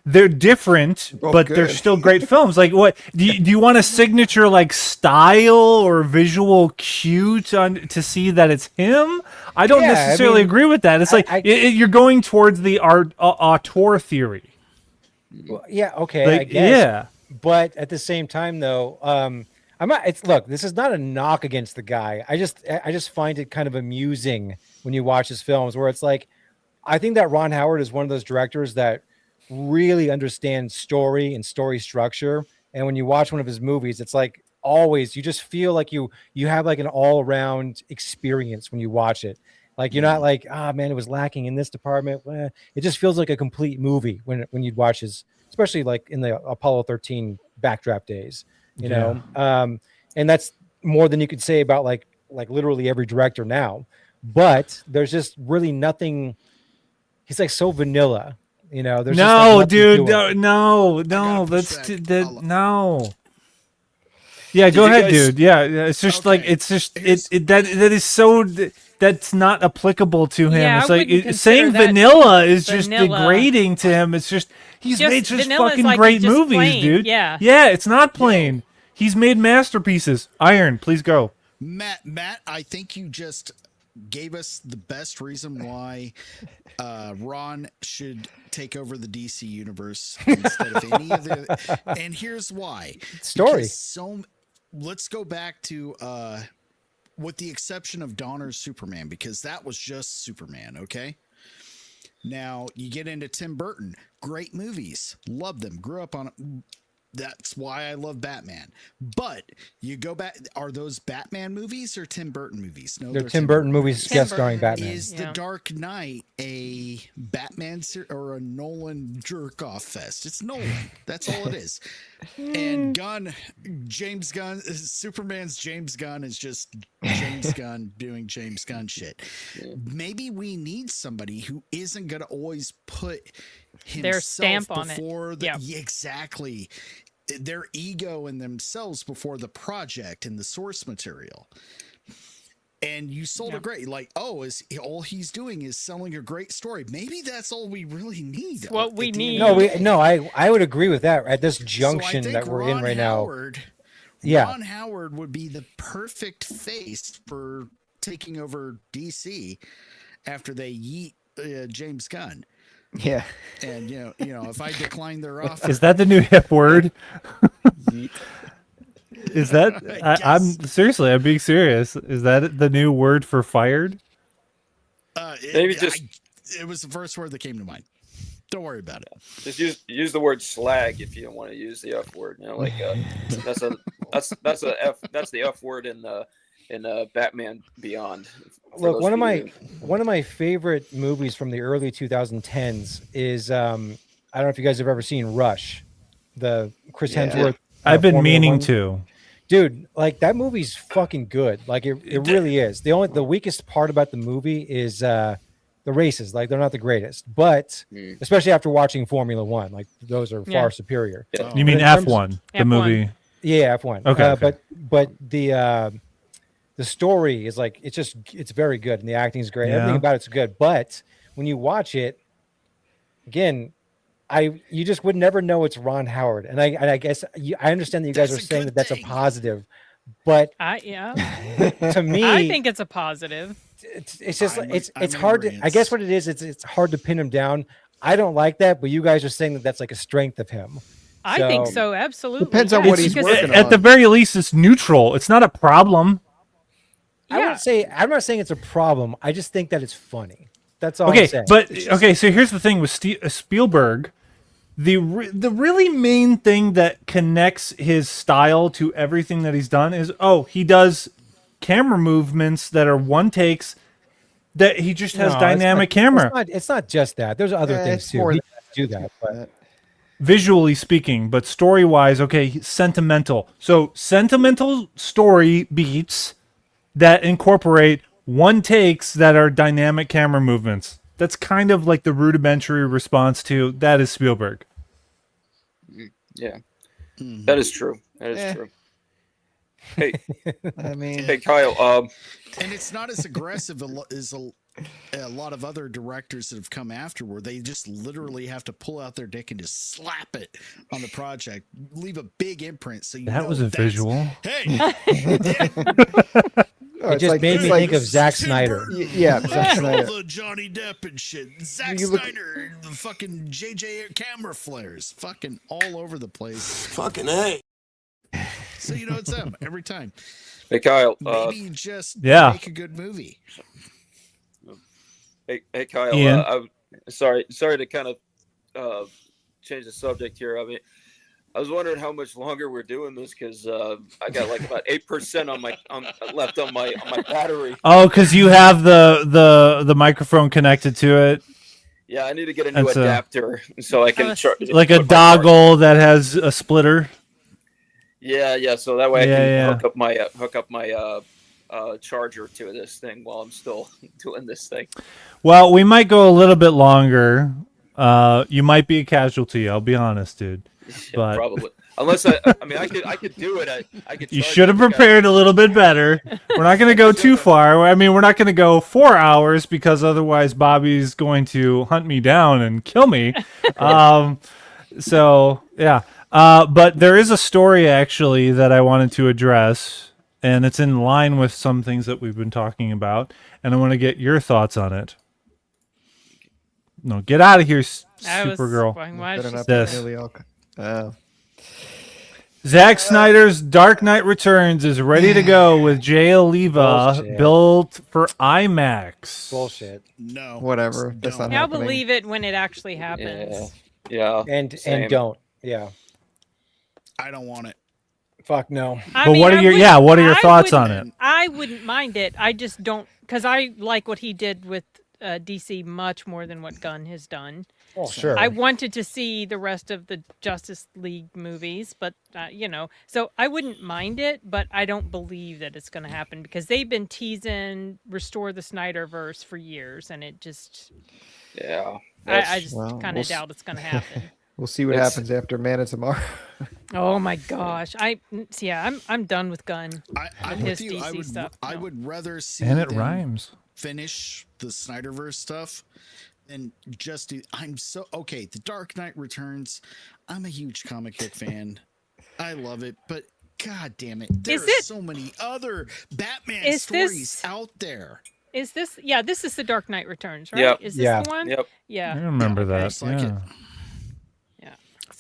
They're different, but they're still great films. Like, what do you want a signature like style or visual cue to see that it's him? I don't necessarily agree with that. It's you're going towards the auteur theory. Well, yeah, okay, I guess. Yeah, but at the same time, though, I'm not. Look, this is not a knock against the guy. I just find it kind of amusing when you watch his films, where it's like, I think that Ron Howard is one of those directors that really understands story and story structure, and when you watch one of his movies, it's like always you just feel like you have like an all-around experience when you watch it. Like you're not like, man, it was lacking in this department. It just feels like a complete movie when you'd watch his, especially like in the Apollo 13 Backdraft days, you know. And that's more than you could say about like literally every director now. But there's just really nothing. He's like so vanilla. You know, there's no, just dude, no. No. Yeah, go ahead, dude. Yeah, it's just like that is so that's not applicable to him. Yeah, it's like saying vanilla is just degrading to him. It's just he's made such fucking great movies, plain. Dude. Yeah, it's not plain. He's made masterpieces. Iron, please go. Matt, I think you just gave us the best reason why Ron should take over the DC universe instead of any of the. And here's why. Story. Let's go back to with the exception of Donner's Superman, because that was just Superman. Okay. Now you get into Tim Burton, great movies, love them, grew up on it. That's why I love Batman. But you go back, are those Batman movies or Tim Burton movies? No, they're Tim Burton movies guest starring Batman. Is The Dark Knight a Batman or a Nolan jerk-off fest? It's Nolan. That's all it is. And James Gunn, Superman's James Gunn is just James Gunn doing James Gunn shit. Maybe we need somebody who isn't going to always put himself their stamp on before it. exactly. their ego and themselves before the project and the source material. And you sold a great, like, all he's doing is selling a great story. Maybe that's all we really need. What we need. I would agree with that at this junction that we're in right now. Ron Howard would be the perfect face for taking over DC after they yeet James Gunn. Yeah. And you know, if I decline their offer, Is that the new hip word? Is that? I'm seriously. I'm being serious. Is that the new word for fired? It was the first word that came to mind. Don't worry about it. Just use the word slag if you don't want to use the F word. You know, like that's the F word in Batman Beyond. Look, one of my favorite movies from the early 2010s is I don't know if you guys have ever seen Rush, the Chris Hemsworth. I've been Formula meaning 1. to. Dude, like that movie's fucking good. Like it really is. The weakest part about the movie is the races. Like they're not the greatest, but especially after watching Formula 1, like those are far superior. You mean F1, the movie? Yeah, F1. Okay. But the story is like it's very good and the acting is great. Yeah. Everything about it's good. But when you watch it again, you just would never know it's Ron Howard. And I guess I understand that you guys are saying that that's a positive, but to me, I think it's a positive. It's just it's hard to. I guess what it is, it's hard to pin him down. I don't like that, but you guys are saying that that's like a strength of him. I think so. Absolutely. Depends on what he's working on. At the very least, it's neutral. It's not a problem. I'm not saying it's a problem. I just think that it's funny. That's all. Okay, I'm saying. but so here's the thing with Spielberg. The really main thing that connects his style to everything that he's done is he does camera movements that are one takes, that he just has dynamic camera. It's not just that. There's other things too. He do that, but visually speaking, but story wise, sentimental. So sentimental story beats that incorporate one takes that are dynamic camera movements. That's kind of like the rudimentary response to that is Spielberg. Yeah, that is true. That is true. Hey, I mean, hey Kyle. And it's not as aggressive as a lot of other directors that have come afterward. They just literally have to pull out their dick and just slap it on the project, leave a big imprint. So that was a visual. Hey. It just made me think of Zack Snyder. Yeah, Zack Snyder. All the Johnny Depp and shit. Zack Snyder, the fucking JJ camera flares, fucking all over the place. Fucking A. So you know it's them every time. Hey Kyle. Maybe just make a good movie. Hey Kyle. Ian? I'm sorry to kind of change the subject here. I mean, I was wondering how much longer we're doing this because I got like about 8% left on my battery. Oh, because you have the microphone connected to it. Yeah, I need to get a new adapter so I can charge. Like a doggle that has a splitter. Yeah. So that way I can hook up my charger to this thing while I'm still doing this thing. Well, we might go a little bit longer. You might be a casualty. I'll be honest, dude. But probably. Unless I could do it. I could. You should have prepared a little bit better. We're not going to go too far. I mean, we're not going to go 4 hours because otherwise Bobby's going to hunt me down and kill me. So yeah. But there is a story actually that I wanted to address, and it's in line with some things that we've been talking about, and I want to get your thoughts on it. No, get out of here, Supergirl. Zack Snyder's Dark Knight Returns is ready to go with Jay Oliva built for IMAX. Bullshit. No. Whatever. That's not I'll happening. believe it when it actually happens. Yeah. And don't. Yeah. I don't want it. Fuck no. But what are your thoughts on it? I wouldn't mind it. I just don't, because I like what he did with DC much more than what Gunn has done. Oh, sure. I wanted to see the rest of the Justice League movies, but so I wouldn't mind it, but I don't believe that it's going to happen because they've been teasing Restore the Snyderverse for years, and it just I just kind of doubt it's going to happen. We'll see what happens after Man of Tomorrow. Oh my gosh. I'm done with Gunn. I'm his with you. DC stuff. I would rather see And it them rhymes. finish the Snyderverse stuff and just do. The Dark Knight Returns. I'm a huge comic book fan. I love it, but god damn it, there are so many other Batman stories out there. Is this? Yeah, this is the Dark Knight Returns, right? Yep. Is this the one? Yep. Yeah. I remember that. like yeah.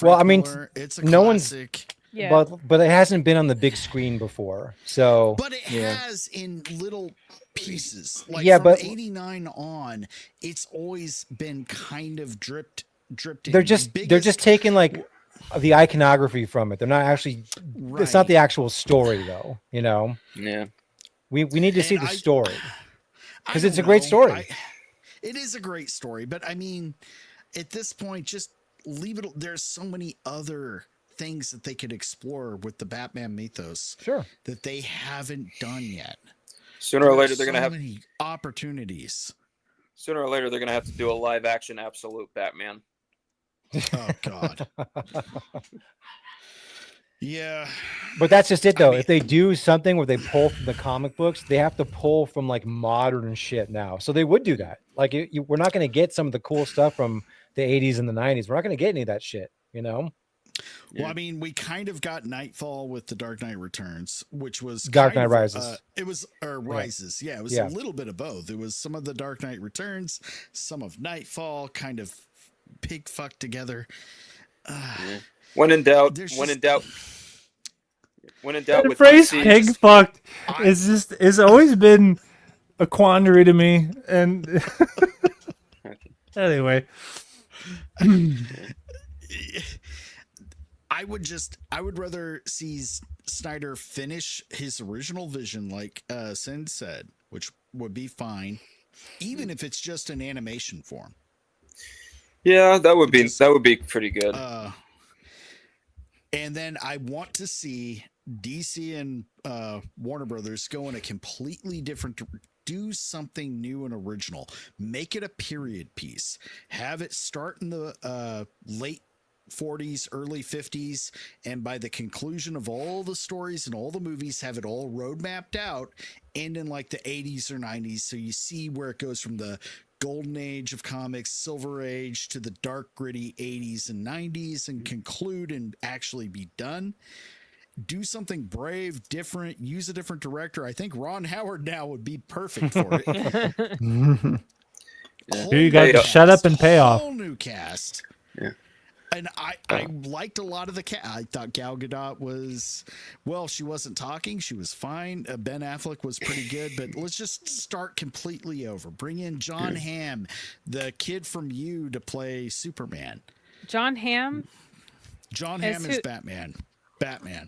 Well, I mean, Miller, it's a no one's. classic. Yeah. But it hasn't been on the big screen before, so. But it has in little pieces. Like Yeah, from but- 89 on, it's always been kind of dripped in. They're just taking like the iconography from it. They're not actually. It's not the actual story, though. You know. Yeah. We need to see the story because it's a don't great know. story. It is a great story, but I mean, at this point, just leave it. There's so many other things that they could explore with the Batman mythos. Sure. That they haven't done yet. Sooner or later, they're going to have many opportunities. Sooner or later, they're going to have to do a live action Absolute Batman. Oh God. Yeah. But that's just it, though. If they do something where they pull from the comic books, they have to pull from like modern shit now. So they would do that. Like we're not going to get some of the cool stuff from the 80s and the 90s. We're not going to get any of that shit, you know? Well, I mean, we kind of got Nightfall with the Dark Knight Returns, which was Dark kind Knight of, Rises. It was Rises. Yeah, it was a little bit of both. It was some of the Dark Knight Returns, some of Nightfall, kind of pig fucked together. When in doubt, There's when in just- doubt. When in doubt, The with phrase DC, "pig just- fucked" is always been a quandary to me, and anyway. I would rather see Snyder finish his original vision, like Sin said, which would be fine, even if it's just an animation form. Yeah, that would be pretty good. And then I want to see DC and Warner Brothers go in a completely different. Do something new and original. Make it a period piece. Have it start in the late 40s, early 50s, and by the conclusion of all the stories and all the movies, have it all road mapped out, and in like the 80s or 90s, so you see where it goes from the golden age of comics, silver age, to the dark, gritty 80s and 90s, and conclude and actually be done. Do something brave, different, use a different director. I think Ron Howard now would be perfect for it. Here you got to shut up and pay off. Whole new cast. Yeah. And I liked a lot of the cast. I thought Gal Gadot was, well, she wasn't talking. She was fine. Ben Affleck was pretty good, but let's just start completely over. Bring in John Hamm, the kid from You, to play Superman. John Hamm? John Hamm is Batman.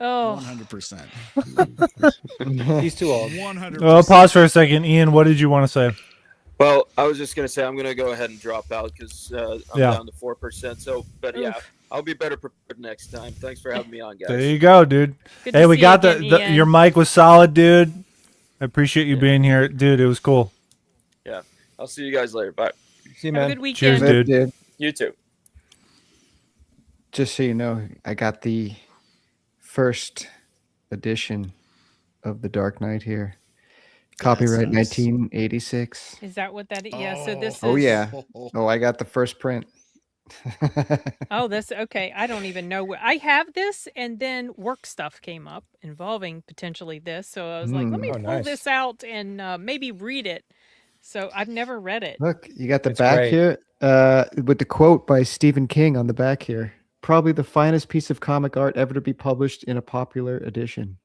Oh. 100%. He's too old. 100%. Well, pause for a second. Ian, what did you want to say? Well, I was just gonna say I'm gonna go ahead and drop out because I'm down to 4%. So, but yeah, I'll be better prepared next time. Thanks for having me on, guys. There you go, dude. Good Hey, to we see got you again, Ian. your mic was solid, dude. I appreciate you being here, dude. It was cool. Yeah, I'll see you guys later. Bye. See you, Have man. a good weekend. Cheers, dude. You too. Just so you know, I got the first edition of The Dark Knight here. Copyright nice. 1986. Is that what that is? Yeah, so this is. Oh yeah. Oh, I got the first print. Oh, this okay. I don't even know what I have this, and then work stuff came up involving potentially this. So I was like, let me pull nice. this out and maybe read it. So I've never read it. Look, you got the It's back great. here with the quote by Stephen King on the back here. Probably the finest piece of comic art ever to be published in a popular edition.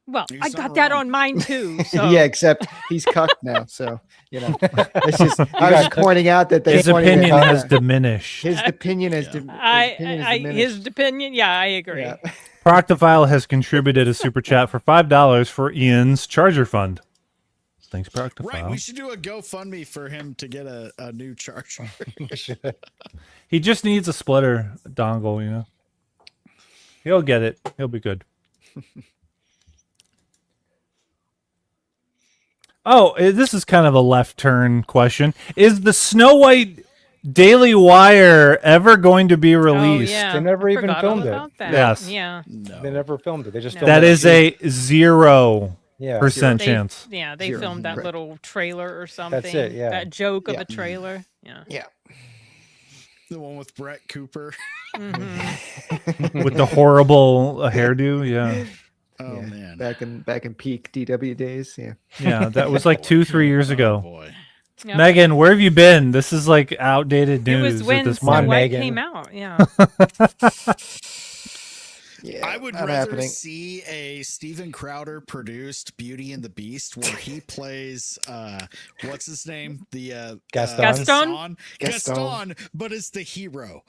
Well, You're I so got that wrong. on mine too. So. Yeah, except he's cucked now, so you know. It's just I was just pointing out that they His opinion has diminished. His opinion has diminished. His opinion. Yeah, I agree. Yeah. Proctophile has contributed a super chat for $5 for Ian's Charger Fund. Thanks, Proctophile. Right, we should do a GoFundMe for him to get a new charger. He just needs a splitter dongle, you know. He'll get it. He'll be good. Oh, this is kind of a left turn question. Is the Snow White Daily Wire ever going to be released? yeah. They never I even forgot filmed all it. about that. Yes. Yeah. They never filmed it. They just No. filmed That it. is a 0% They- chance. Yeah, they Zero. filmed that Right. little trailer or something. That's it, yeah. That joke of Yeah. a trailer. Yeah. Yeah. The one with Brett Cooper. With the horrible hairdo. Yeah. Oh Yeah. man. Back in peak DW days. Yeah. Yeah. That was like 2-3 years ago. Boy. Yeah. Megan, where have you been? This is like outdated It news was at when this Snow point. White Megan. came out. Yeah. Yeah. I would not rather happening. see a Steven Crowder produced Beauty and the Beast where he plays what's his name? The Gaston? Gaston, but as the hero.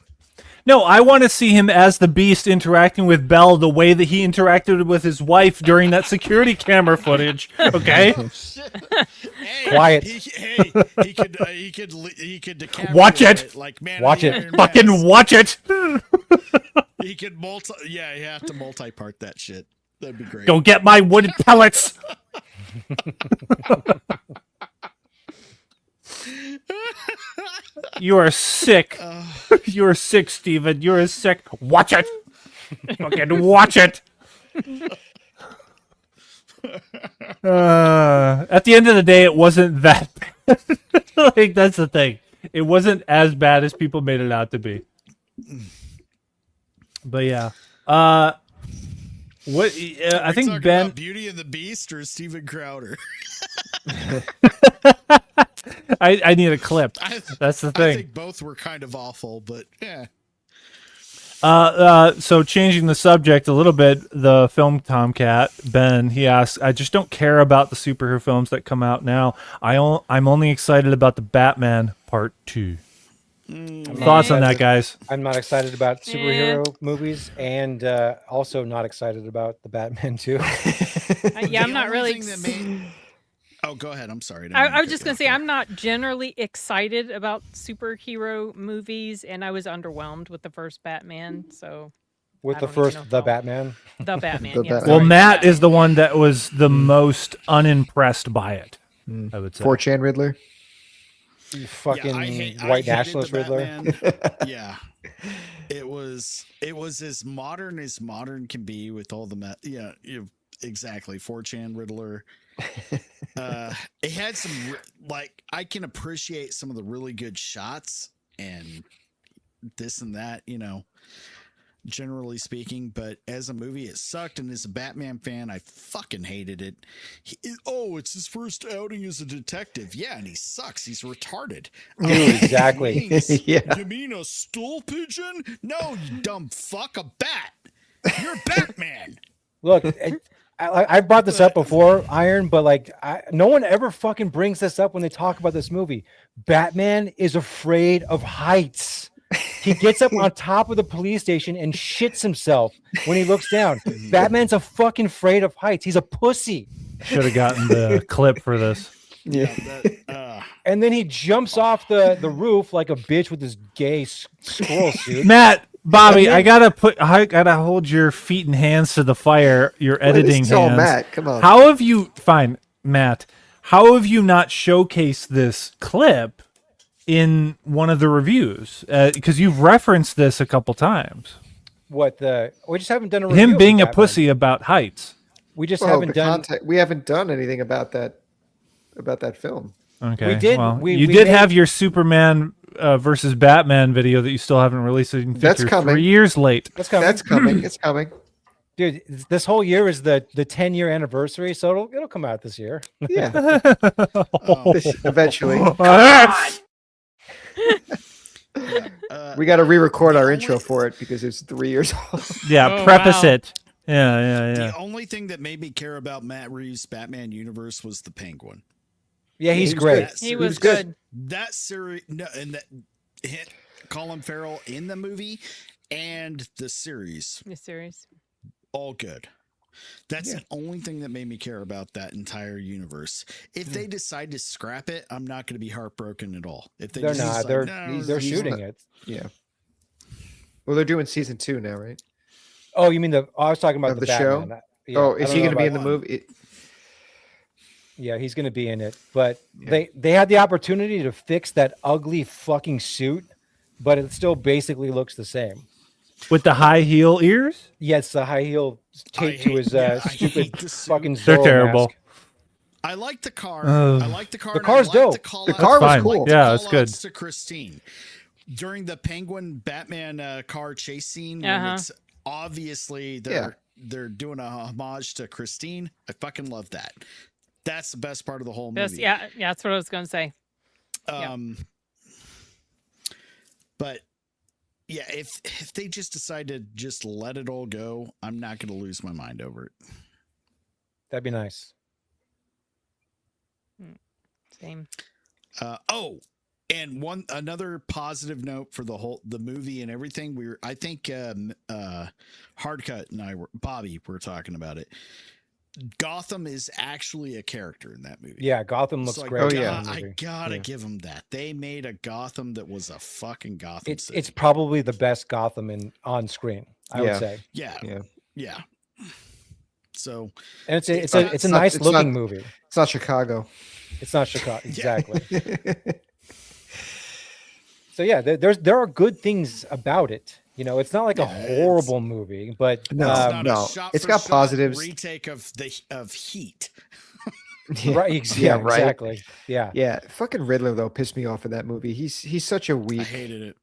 No, I want to see him as the Beast interacting with Belle the way that he interacted with his wife during that security camera footage. Okay, Hey, Quiet. he could DiCaprio Watch it. like man. Watch of it. the Iron fucking Mask. watch it. He could you have to multi-part that shit. That'd be great. Go get my wooden pellets. You are sick. You are sick, Steven. You are sick. Watch it. Fucking watch it. At the end of the day, it wasn't that bad. Like, that's the thing. It wasn't as bad as people made it out to be. But yeah. What I think talking Ben about Beauty and the Beast or Steven Crowder. I need a clip. That's the I thing. think both were kind of awful, but yeah. So changing the subject a little bit, the film Tomcat, Ben, he asks, I just don't care about the superhero films that come out now. I'm only excited about the Batman Part 2. Thoughts on that, guys? I'm not excited about superhero movies, and also not excited about the Batman too. Yeah, I'm not really. Oh, go ahead. I'm sorry. I was just going to say, I'm not generally excited about superhero movies, and I was underwhelmed with the first Batman. So, With I the don't even first know if The I'll- Batman. The Batman. The yes, Batman. Well, sorry, Matt the is the one that was the most unimpressed by it. Mm. I would say. 4chan Riddler. You fucking I white hated nationalist the Riddler. Batman. Yeah, it was as modern can be with all the exactly 4chan Riddler. It had some I can appreciate some of the really good shots and this and that, generally speaking, but as a movie it sucked, and as a Batman fan I fucking hated it. It's his first outing as a detective. Yeah, and he sucks. He's retarded. Exactly. Yeah. You mean a stool pigeon? No, you dumb fuck, a bat. You're Batman. Look, I brought this up before, Iron, but no one ever fucking brings this up when they talk about this movie. Batman is afraid of heights. He gets up on top of the police station and shits himself when he looks down. Batman's a fucking afraid of heights. He's a pussy. Should have gotten the clip for this. Yeah. And then he jumps off the roof like a bitch with his gay squirrel suit. Matt, Bobby, I gotta hold your feet and hands to the fire. Your editing this is all hands. Matt, come on. How have you? Fine, Matt. How have you not showcased this clip in one of the reviews? Because you've referenced this a couple times. We just haven't done a review. Him of being a Batman. pussy about heights. We just Well, haven't the done. we haven't done anything about that film. Okay, We did- Well, we you made- did have your Superman versus Batman video that you still haven't released. So you can That's you're coming. 3 years late. That's coming. That's coming. It's coming. Dude, this whole year is the 10-year anniversary, so it'll come out this year. Yeah. Eventually. We got to re-record our intro for it because it's 3 years old. Yeah, preface it. Yeah. The only thing that made me care about Matt Reeves' Batman universe was the Penguin. Yeah, he's He was great. good. He was good. That series, and that hit Colin Farrell in the movie and the series, The series. all good. That's the only thing that made me care about that entire universe. If they decide to scrap it, I'm not going to be heartbroken at all. If they They're just not. decide, They're he's shooting not- it. Yeah. Well, they're doing season 2 now, right? Oh, you mean I was talking about Of the the show? Batman. Yeah, Oh, I is don't he know going to be in about- the movie? Yeah, he's going to be in it. But they had the opportunity to fix that ugly fucking suit, but it still basically looks the same. With the high heel ears? Yes, the high heel taped to his stupid fucking They're Zorro terrible. mask. I like the car. Ugh. I like the car. The and car's I like dope. The, call The out- car was I like cool. the Yeah, it's good. call-outs to Christine during the Penguin Batman car chase scene. When Uh-huh. it's obviously they're doing a homage to Christine. I fucking love that. That's the best part of the whole movie. Yeah, that's what I was going to say. But yeah, if they just decide to just let it all go, I'm not going to lose my mind over it. That'd be nice. Same. And another positive note for the movie and everything. I think Hardcut and Bobby were talking about it. Gotham is actually a character in that movie. Yeah, Gotham looks So great. I gotta give them that. They made a Gotham that was a fucking Gotham. It's probably the best Gotham on screen, I would say. Yeah. So, and it's a nice looking movie. It's not Chicago. It's not Chicago, exactly. So yeah, there are good things about it. You know, it's not like a horrible movie, but no, it's got positives. Retake of Heat. Right, exactly. Yeah. Fucking Riddler though pissed me off in that movie. He's such a weak. I hated it.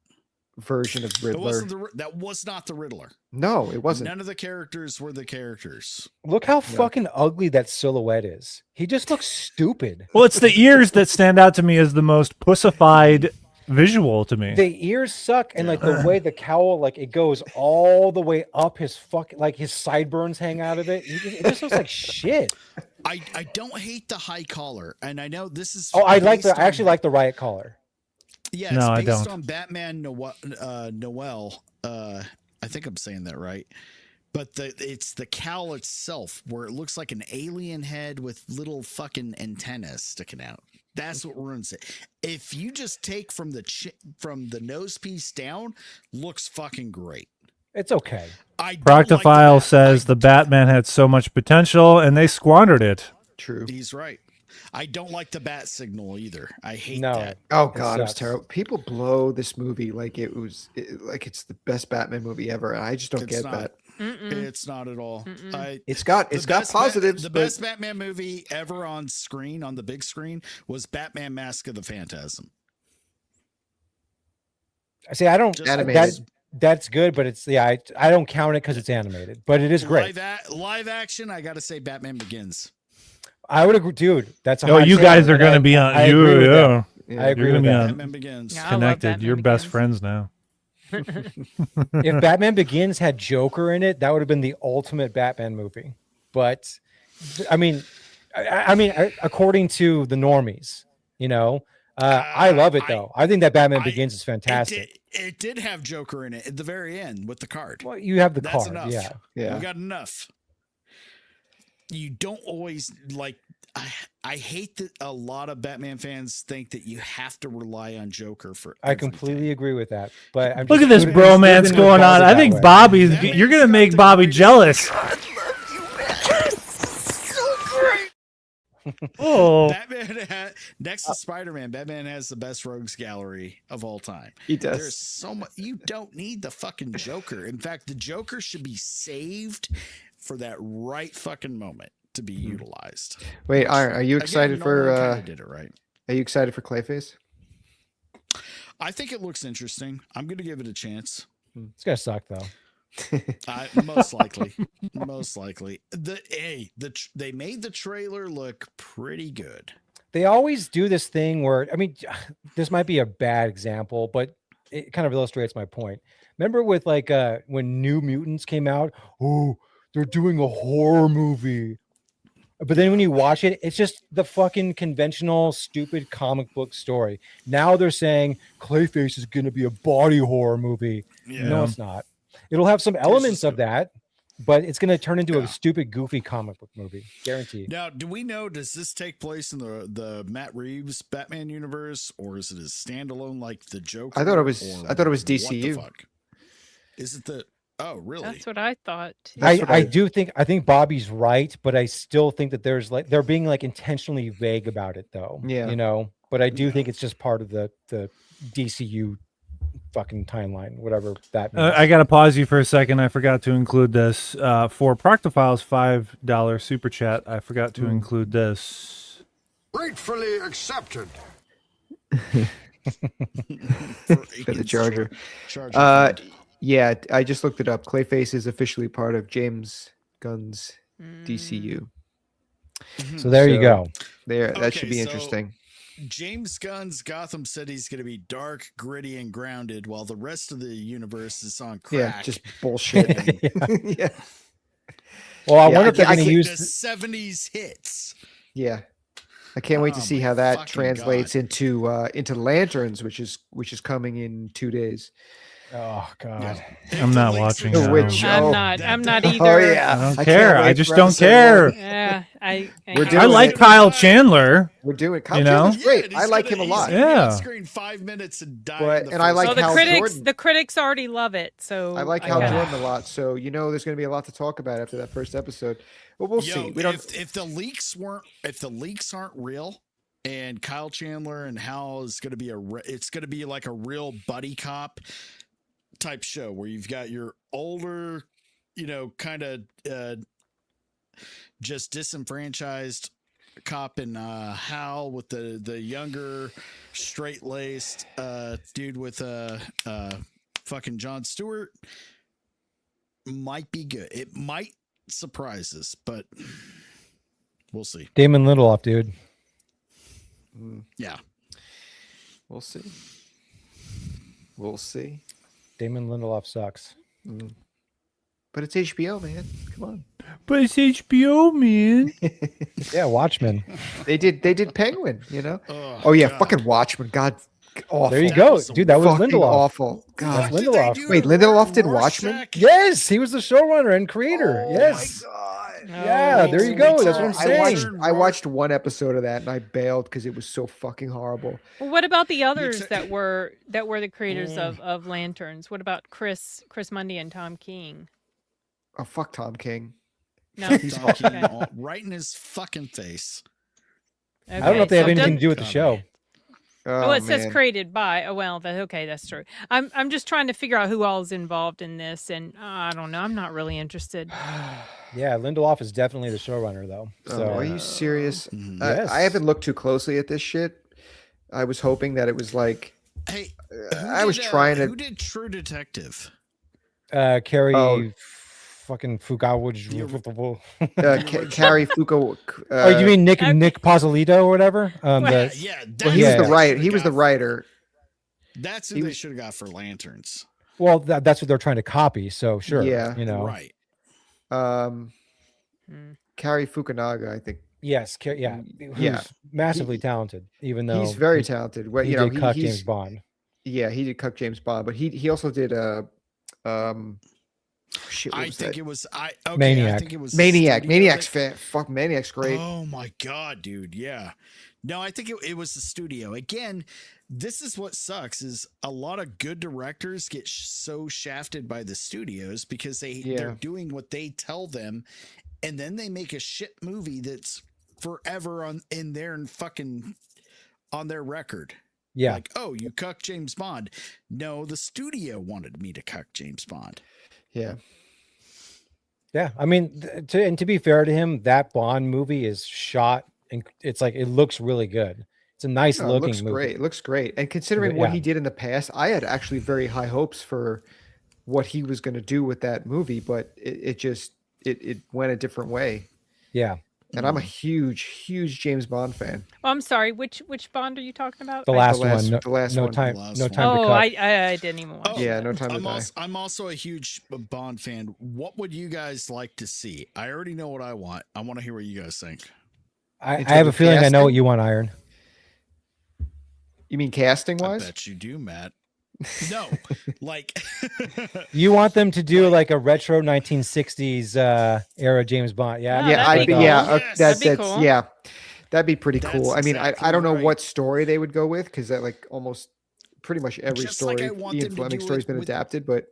Version of Riddler. That was not the Riddler. No, it wasn't. None of the characters were the characters. Look how fucking ugly that silhouette is. He just looks stupid. Well, it's the ears that stand out to me as the most pussified visual to me. The ears suck, and like the way the cowl, like it goes all the way up his like his sideburns hang out of it. It just looks like shit. I don't hate the high collar, and I know this is. I actually like the riot collar. Yeah, no, it's I based don't. on Batman Noel. I think I'm saying that right. But it's the cowl itself where it looks like an alien head with little fucking antennas sticking out. That's what ruins it. If you just take from the nose piece down, looks fucking great. It's okay. Proctophile says the Batman had so much potential and they squandered it. True. He's right. I don't like the bat signal either. I hate No. that. Oh god, it was terrible. People blow this movie like like it's the best Batman movie ever, and I just don't get that. It's not at all. It's got positives. The best Batman movie ever on screen, on the big screen, was Batman: Mask of the Phantasm. See, I don't. Animated. That's good, but it's I don't count it because it's animated, but it is great. Live action, I got to say, Batman Begins. I would agree, dude. That's a Oh, hot you take, guys are but going to be on. I agree with that. Yeah. I agree You're with gonna that. be Batman Begins. Yeah, I love connected. Batman You're best Begins. friends now. If Batman Begins had Joker in it, that would have been the ultimate Batman movie. But I mean, according to the normies, you know, I love it though. I think that Batman Begins is fantastic. It did have Joker in it at the very end with the card. Well, you have the That's card, enough. yeah. You got enough. You don't always like. I hate that a lot of Batman fans think that you have to rely on Joker for. I completely agree with that. But I'm Look at just this putting bromance it going on. I that think way. Bobby's. You're going to make Bobby jealous. Oh, Batman next to Spider-Man, Batman has the best rogues gallery of all time. He does. There's so much. You don't need the fucking Joker. In fact, the Joker should be saved for that right fucking moment to be utilized. Wait, are you excited Nolan for? kinda did it right. Are you excited for Clayface? I think it looks interesting. I'm going to give it a chance. It's gonna suck though. Most likely. They made the trailer look pretty good. They always do this thing where, I mean, this might be a bad example, but it kind of illustrates my point. Remember with like when New Mutants came out? Oh, they're doing a horror movie. But then when you watch it, it's just the fucking conventional, stupid comic book story. Now they're saying Clayface is going to be a body horror movie. Yeah. No, it's not. It'll have some elements of that, but it's going to turn into a stupid, goofy comic book movie. Guaranteed. Now, do we know, does this take place in the Matt Reeves Batman universe, or is it a standalone like the Joker? I thought it was or what the DCU. fuck? Is it the Oh, really? That's what I thought. too. I think Bobby's right, but I still think that there's like they're being like intentionally vague about it though. Yeah. You know, but I do think it's just part of the DCU fucking timeline, whatever that means. I got to pause you for a second. I forgot to include this for Proctophile's $5 super chat. I forgot to include this. Gratefully accepted. For the Charger. Yeah, I just looked it up. Clayface is officially part of James Gunn's DCU. So there you go. There, that should Okay, be so interesting. James Gunn's Gotham City is going to be dark, gritty, and grounded, while the rest of the universe is on crack. Yeah, just bullshit. Yeah. Well, I Yeah, wonder if they're I going to can't- the use 70s hits. Yeah, I can't wait to see how that fucking translates into Lanterns, which is coming in 2 days. Oh God, I'm not watching that. Which, I'm not either. Oh yeah, I don't can't care. I wait just for don't episode care. one. Yeah, I I like Kyle Chandler. We're doing Kyle You know? Chandler's great. I like him a lot. Yeah. Screen 5 minutes and die. But and I like So the Hal critics, Jordan. the critics already love it. So I like Hal gotta- Jordan a lot. So there's going to be a lot to talk about after that first episode. But we'll see. We don't. If the leaks aren't real, and Kyle Chandler and Hal is going to be it's going to be like a real buddy cop type show where you've got your older, kind of just disenfranchised cop and Hal with the younger, straight laced dude with fucking Jon Stewart. Might be good. It might surprise us, but we'll see. Damon Lindelof, dude. Yeah, We'll see. We'll see. Damon Lindelof sucks. But it's HBO, man. Come on. But it's HBO, man. Yeah, Watchmen. They did Penguin. Oh yeah, fucking Watchmen. God, awful. There you go, dude. That was Fucking Lindelof. Awful. That's God. Lindelof. Wait, Lindelof did Watchmen? Yes, he was the showrunner and creator. Yes. Yeah, there you go. That's what I'm saying. I watched one episode of that and I bailed because it was so fucking horrible. Well, what about the others that were the creators of Lanterns? What about Chris Mundy and Tom King? Oh fuck Tom King. No, He's Tom King okay. right in his fucking face. I don't know if they have so anything does- to do with the show. Oh, it says man. created by. Oh, well, that's true. I'm just trying to figure out who all is involved in this, and I don't know. I'm not really interested. Yeah, Lindelof is definitely the showrunner, though. So, Are you serious? yes. I haven't looked too closely at this shit. I was hoping that it was like. Hey, I was trying to. Who did True Detective? Carrie Oh. fucking Fukawa. Carrie Fuko. Oh, you mean Nick Pozzolito or whatever? Well, he was the writer. He was the writer. That's who they should have got for Lanterns. Well, that's what they're trying to copy. So sure, Yeah. Right. Carrie Fukunaga, I think. Yes, yeah, who's Yeah. massively talented. Even though He's very talented. Well, he you know, did cut he's James Bond. Yeah, he did cut James Bond, but he also did shit. What I was think that? it was I Maniac. think it was Maniac. Studio Maniac's that- fuck. Maniac's great. Oh my god, dude. Yeah. No, I think it was the studio. Again, this is what sucks is a lot of good directors get so shafted by the studios because they're doing what they tell them, and then they make a shit movie that's forever on their record. Yeah. Like, oh, you cucked James Bond. No, the studio wanted me to cuck James Bond. Yeah. Yeah, I mean, to be fair to him, that Bond movie is shot and it's like it looks really good. It's a nice No, it looking looks movie. great. It looks great. And considering what Yeah. he did in the past, I had actually very high hopes for what he was going to do with that movie, but it just went a different way. Yeah. And I'm a huge James Bond fan. Oh, I'm sorry. Which Bond are you talking about? The last one. The last no one. time. The last No one. time to Oh, cut. I didn't even watch. Yeah, it. no time to I'm die. I'm also a huge Bond fan. What would you guys like to see? I already know what I want. I want to hear what you guys think. I In have a terms of feeling I know casting? what you want, Iron. You mean casting I wise? bet you do, Matt. No, like You want them to do like a retro 1960s era James Bond? Yeah. Yeah, that'd I'd be be. Yeah, cool. That'd be cool. yeah, that'd be pretty cool. That's I mean, exactly I don't know right. what story they would go with because that like almost pretty much every Just like story I want Ian them to Fleming do story's it been with- adapted, but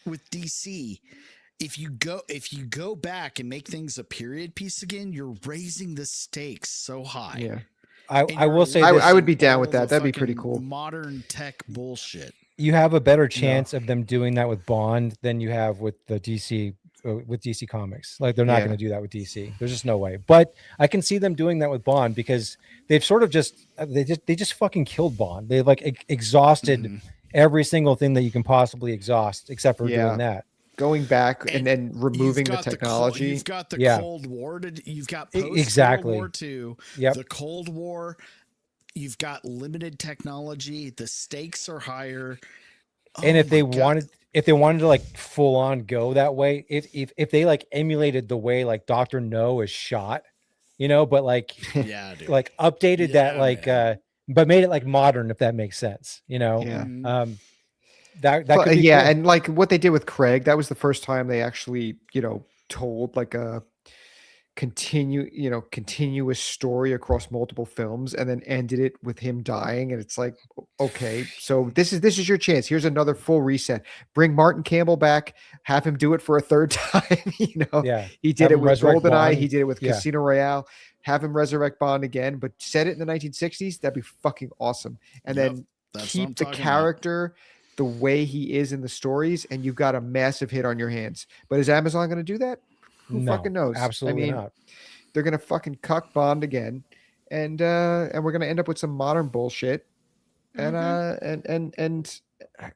with DC. If you go back and make things a period piece again, you're raising the stakes so high. Yeah. I will say I would be eliminating down with all that. the That'd be pretty fucking cool. Modern tech bullshit. You have a better chance of them doing that with Bond than you have with the DC with DC Comics. Like they're not Yeah. going to do that with DC. There's just no way. But I can see them doing that with Bond because they've sort of they just fucking killed Bond. They like exhausted every single thing that you can possibly exhaust except for doing that. Going back and then removing the technology. You've got the Cold War. You've got post exactly. World War II. Yep. The Cold War. You've got limited technology. The stakes are higher. And if they wanted to like full on go that way, if they like emulated the way like Dr. No is shot, you know, but like dude. like updated that like but made it like modern, if that makes sense, you know. That could be cool. And like what they did with Craig, that was the first time they actually, you know, told like a continuous story across multiple films and then ended it with him dying. And it's like, okay, so this is your chance. Here's another full reset. Bring Martin Campbell back, have him do it for a third time. You know, he did it with GoldenEye, he did it with Casino Royale. Have him resurrect Bond again, but set it in the 1960s. That'd be fucking awesome. And then keep the character the way he is in the stories, and you've got a massive hit on your hands. But is Amazon going to do that? Who fucking knows? Absolutely not. They're going to fucking cuck Bond again, and we're going to end up with some modern bullshit. And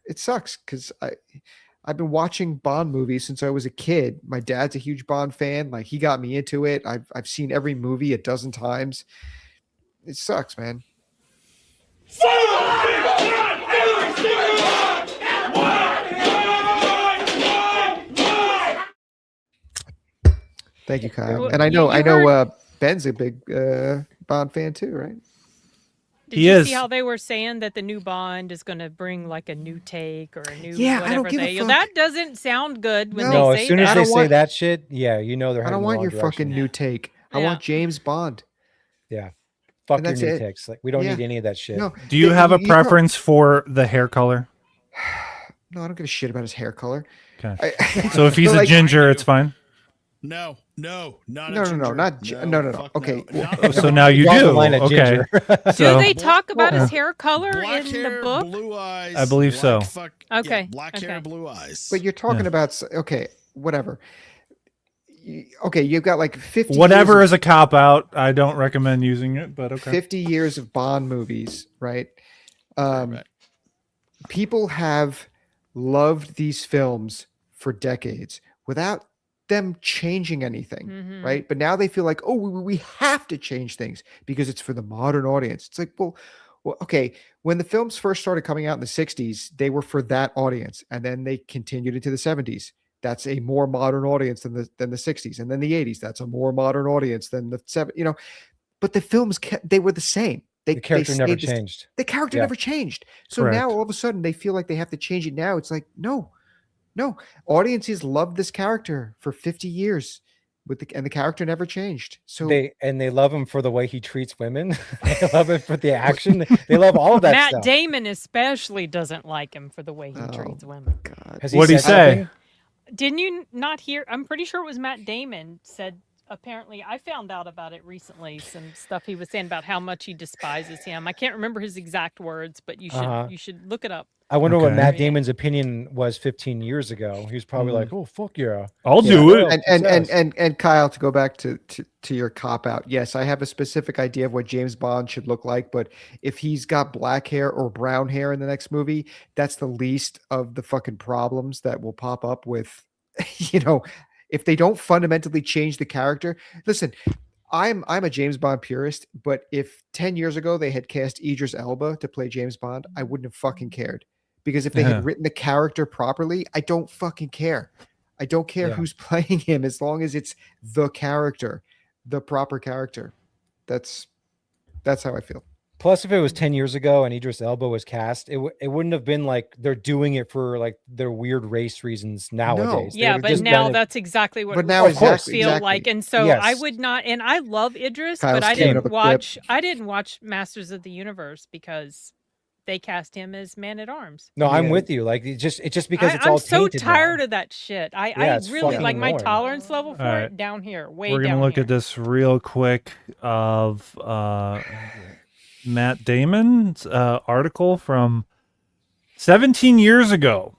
it sucks because I've been watching Bond movies since I was a kid. My dad's a huge Bond fan. Like he got me into it. I've seen every movie a dozen times. It sucks, man. Thank you, Kyle. And I know Ben's a big Bond fan too, right? Did you see how they were saying that the new Bond is going to bring like a new take or a new whatever I don't give a fuck. That doesn't sound good when No, they say as soon that. as they say that shit, you know they're. I don't want your fucking new take. I want James Bond. Yeah, fuck And your that's new it. takes. Like we don't need any of that shit. No. Do you have a preference for the hair color? No, I don't give a shit about his hair color. Okay. So if he's a ginger, it's fine. No, not Okay. So now you do. Okay. Do they talk about his hair color in the book? Blue eyes. I believe so. Okay. Black hair, blue eyes. But you're talking about whatever. Okay, you've got like 50. Whatever is a cop out. I don't recommend using it, but okay. 50 years of Bond movies, right? People have loved these films for decades without them changing anything, right? But now they feel like, oh, we have to change things because it's for the modern audience. It's like, well, okay. When the films first started coming out in the 60s, they were for that audience, and then they continued into the 70s. That's a more modern audience than the 60s, and then the 80s. That's a more modern audience than the 70s. You know, but the films they were the same. The character never changed. The character never changed. So now all of a sudden they feel like they have to change it now. It's like, no. Audiences loved this character for 50 years and the character never changed. So they love him for the way he treats women. They love him for the action. They love all of that Matt stuff. Damon especially doesn't like him for the way he treats women. God. What'd he say? Didn't you not hear? I'm pretty sure it was Matt Damon said. Apparently, I found out about it recently. Some stuff he was saying about how much he despises him. I can't remember his exact words, but you should look it up. I wonder what Matt Damon's opinion was 15 years ago. He was probably like, "Oh fuck yeah, I'll do it." And Kyle, to go back to your cop out, yes, I have a specific idea of what James Bond should look like. But if he's got black hair or brown hair in the next movie, that's the least of the fucking problems that will pop up with, if they don't fundamentally change the character. Listen, I'm a James Bond purist, but if 10 years ago they had cast Idris Elba to play James Bond, I wouldn't have fucking cared. Because if they had written the character properly, I don't fucking care. I don't care who's playing him as long as it's the character, the proper character. That's how I feel. Plus, if it was 10 years ago and Idris Elba was cast, it wouldn't have been like they're doing it for like their weird race reasons nowadays. Yeah, but now that's exactly what folks feel like. And so I would not, and I love Idris, but I didn't watch Masters of the Universe because they cast him as Man-at-Arms. No, I'm Yeah. with you. Like it's just because it's I'm all so tainted tired now. of that shit. I it's really fucking like my annoying. tolerance level for All right. it down here, way We're down gonna look here. at this real quick of Matt Damon's article from 17 years ago.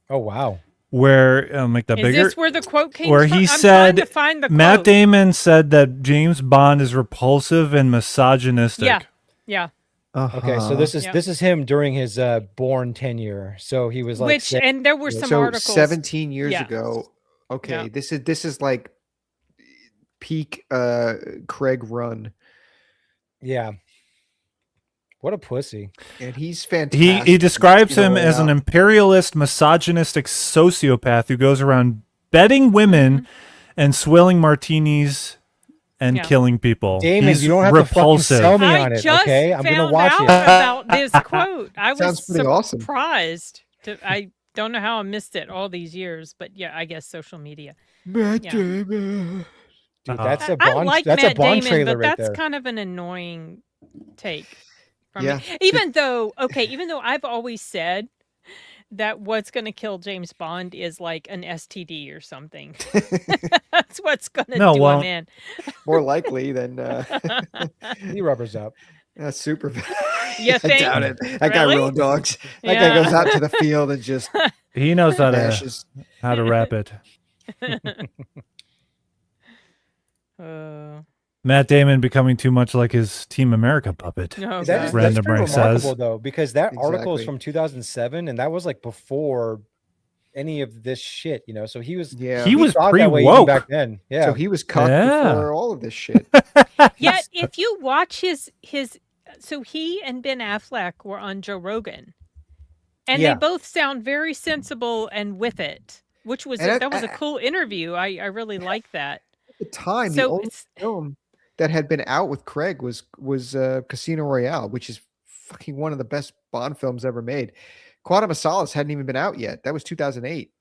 Oh wow. Where make that Is bigger? this where the quote came where from? he I'm trying said to find the Matt quote. Damon said that James Bond is repulsive and misogynistic. Yeah, yeah. Okay, so this is him during his Bourne tenure. So he was like, And there were some so articles 17 years yeah. ago. Okay, Yeah. this is like peak Craig run. yeah. What a pussy. And he's fantastic. He describes Casino him as an Royale. imperialist, misogynistic sociopath who goes around betting women and swilling martinis and killing people. Damon, He's you don't have repulsive. to fucking sell me on I it, just okay? I'm gonna found watch out it. about this quote. I was Sounds pretty awesome. surprised. I don't know how I missed it all these years, but yeah, I guess social media. Matt Yeah. Damon. Dude, that's a I Bond. like That's Matt a Bond Damon, trailer but right that's there. kind of an annoying take. From Yeah. me. Even though I've always said that what's going to kill James Bond is like an STD or something. That's what's going to do him in. More likely than He rubbers up. that's super. You I think? doubt it. That guy Really? road dogs. That Yeah. guy goes out to the field and just He knows how mashes. to wrap it. Matt Damon becoming too much like his Team America puppet. Oh, That's Random pretty Brain remarkable says. though, because that article is Exactly. from 2007, and that was like before any of this shit, you know. So he was He was thought that way even pre-woke. back then. Yeah. So he was cut Yeah. before all of this shit. Yet if you watch his so he and Ben Affleck were on Joe Rogan. And Yeah. they both sound very sensible and with it, which was And that was a cool interview. I really like that. At the time, the So only it's film that had been out with Craig was Casino Royale, which is fucking one of the best Bond films ever made. Quantum of Solace hadn't even been out yet. That was 2008.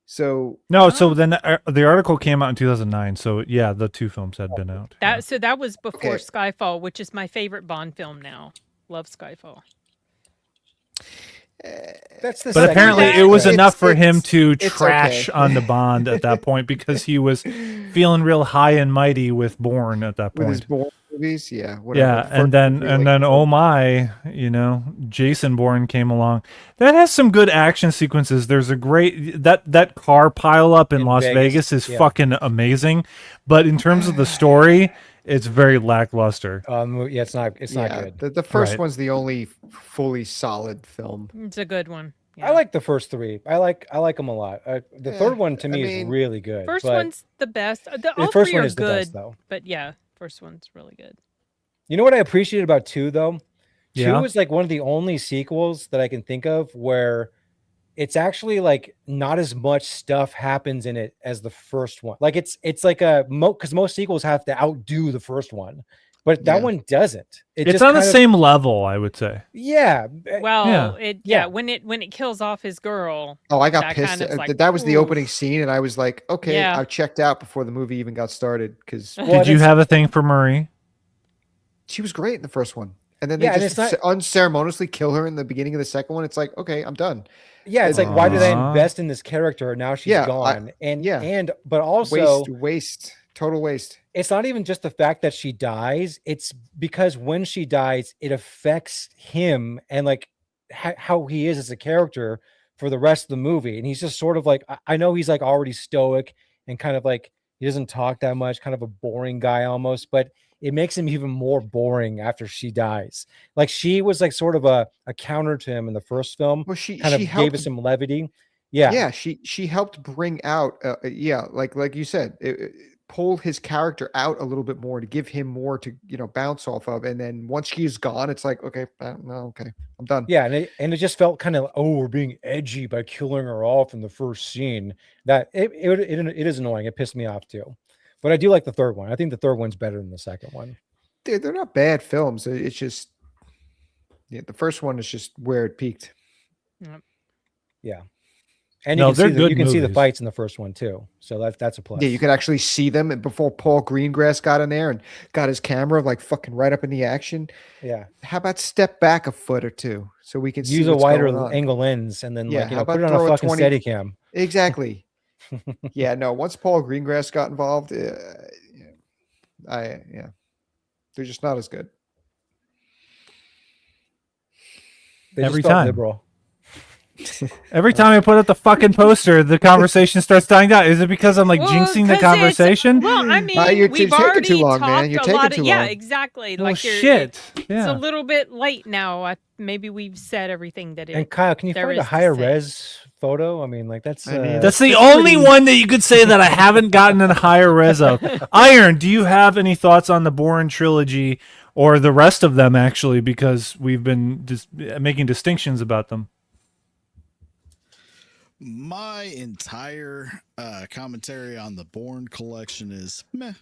So No, so then the article came out in 2009. So yeah, the two films had been out. that was before Okay. Skyfall, which is my favorite Bond film now. Love Skyfall. That's the But second apparently best, it was right? enough for him to it's trash okay. on the Bond at that point because he was feeling real high and mighty with Bourne at that with his point. Bourne movies, yeah, whatever. Yeah, First and then movie, oh my, Jason Bourne came along. That has some good action sequences. There's a great that car pile up in Las Vegas is yeah. fucking amazing, but in terms of the story, it's very lackluster. Yeah, it's not yeah, good. The first Right. one's the only fully solid film. It's a good one. I like the first three. I like them a lot. The third one to me mean, is really good. First but one's the best. All first three one are is the good, best, though. but yeah, first one's really good. You know what I appreciate about two though? Yeah. Two is like one of the only sequels that I can think of where it's actually like not as much stuff happens in it as the first one. Like it's like because most sequels have to outdo the first one, but that Yeah. one doesn't. It's just on the kind of- same level, I would say. Yeah. Well, Yeah. when it kills off his girl. Oh, I got that pissed. kind of like, That was the oof. opening scene, and I was like, okay, Yeah. I checked out before the movie even got started because Did you have a thing for Marie? she was great in the first one. And then Yeah, and they it's just not- unceremoniously kill her in the beginning of the second one. It's like, okay, I'm done. Yeah, it's like why did I Uh-huh. invest in this character? Now she's Yeah, gone. And but also total waste. it's not even just the fact that she dies, it's because when she dies it affects him and like how he is as a character for the rest of the movie. And he's just sort of like, I know he's like already stoic and kind of like he doesn't talk that much, kind of a boring guy almost, but it makes him even more boring after she dies. Like she was like sort of a counter to him in the first film. Well, she kind of helped, gave us some levity. Yeah. she helped bring out like you said, pull his character out a little bit more to give him more to bounce off of. And then once she's gone, it's like, okay, okay, I'm done. Yeah, and it just felt kind of we're being edgy by killing her off in the first scene. That it is annoying. It pissed me off too. But I do like the third one. I think the third one's better than the second one. They're not bad films. It's just the first one is just where it peaked. Yep. Yeah. And you No, can see they're good you can see the movies. fights in the first one too. So that's a plus. Yeah, you could actually see them before Paul Greengrass got in there and got his camera like fucking right up in the action. Yeah. How about step back a foot or two so we can see Use a what's going wider on? angle lens and then Yeah, like how put it about on a throw a fucking 20 steady cam. Exactly. Yeah, no. Once Paul Greengrass got involved, they're just not as good. They just Every felt time. liberal. Every time I put up the fucking poster, the conversation starts dying down. Is it because I'm like jinxing the 'cause conversation? Well, I mean, you're we've taking already too long, talked man. You're a taking lot too of, yeah, long. exactly. Well, Like shit. It's Yeah. a little bit late now. Maybe we've said everything that And Kyle, can you there find a is to higher say. res photo? I mean, like that's That's the only one that you could say that I haven't gotten a higher res of. Iron, do you have any thoughts on the Bourne trilogy or the rest of them, actually, because we've been making distinctions about them? My entire commentary on the Bourne collection is meh.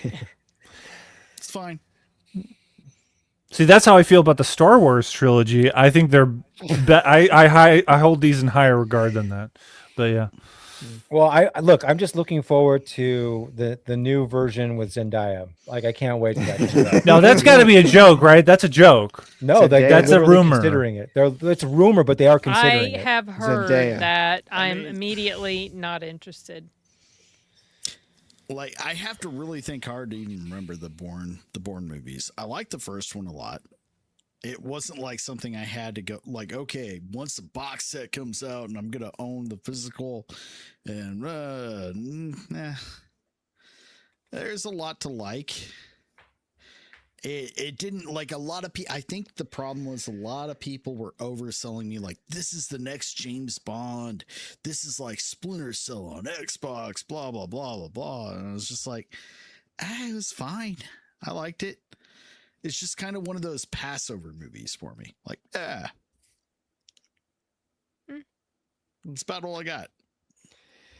It's fine. See, that's how I feel about the Star Wars trilogy. I think they're I hold these in higher regard than that. But yeah. Well, I'm just looking forward to the new version with Zendaya. Like I can't wait for that. No, that's got to be a joke, right? That's a joke. No, that's a rumor. Considering it, it's a rumor, but they are considering I it. have heard Zendaya. that I'm immediately not interested. Like I have to really think hard to even remember the Bourne movies. I like the first one a lot. It wasn't like something I had to go like, okay, once the box set comes out and I'm gonna own the physical, and there's a lot to like. It didn't like a lot of people. I think the problem was a lot of people were overselling me like this is the next James Bond. This is like Splinter Cell on Xbox, blah blah blah blah blah. And I was just like, it was fine. I liked it. It's just kind of one of those Passover movies for me. Like, that's about all I got.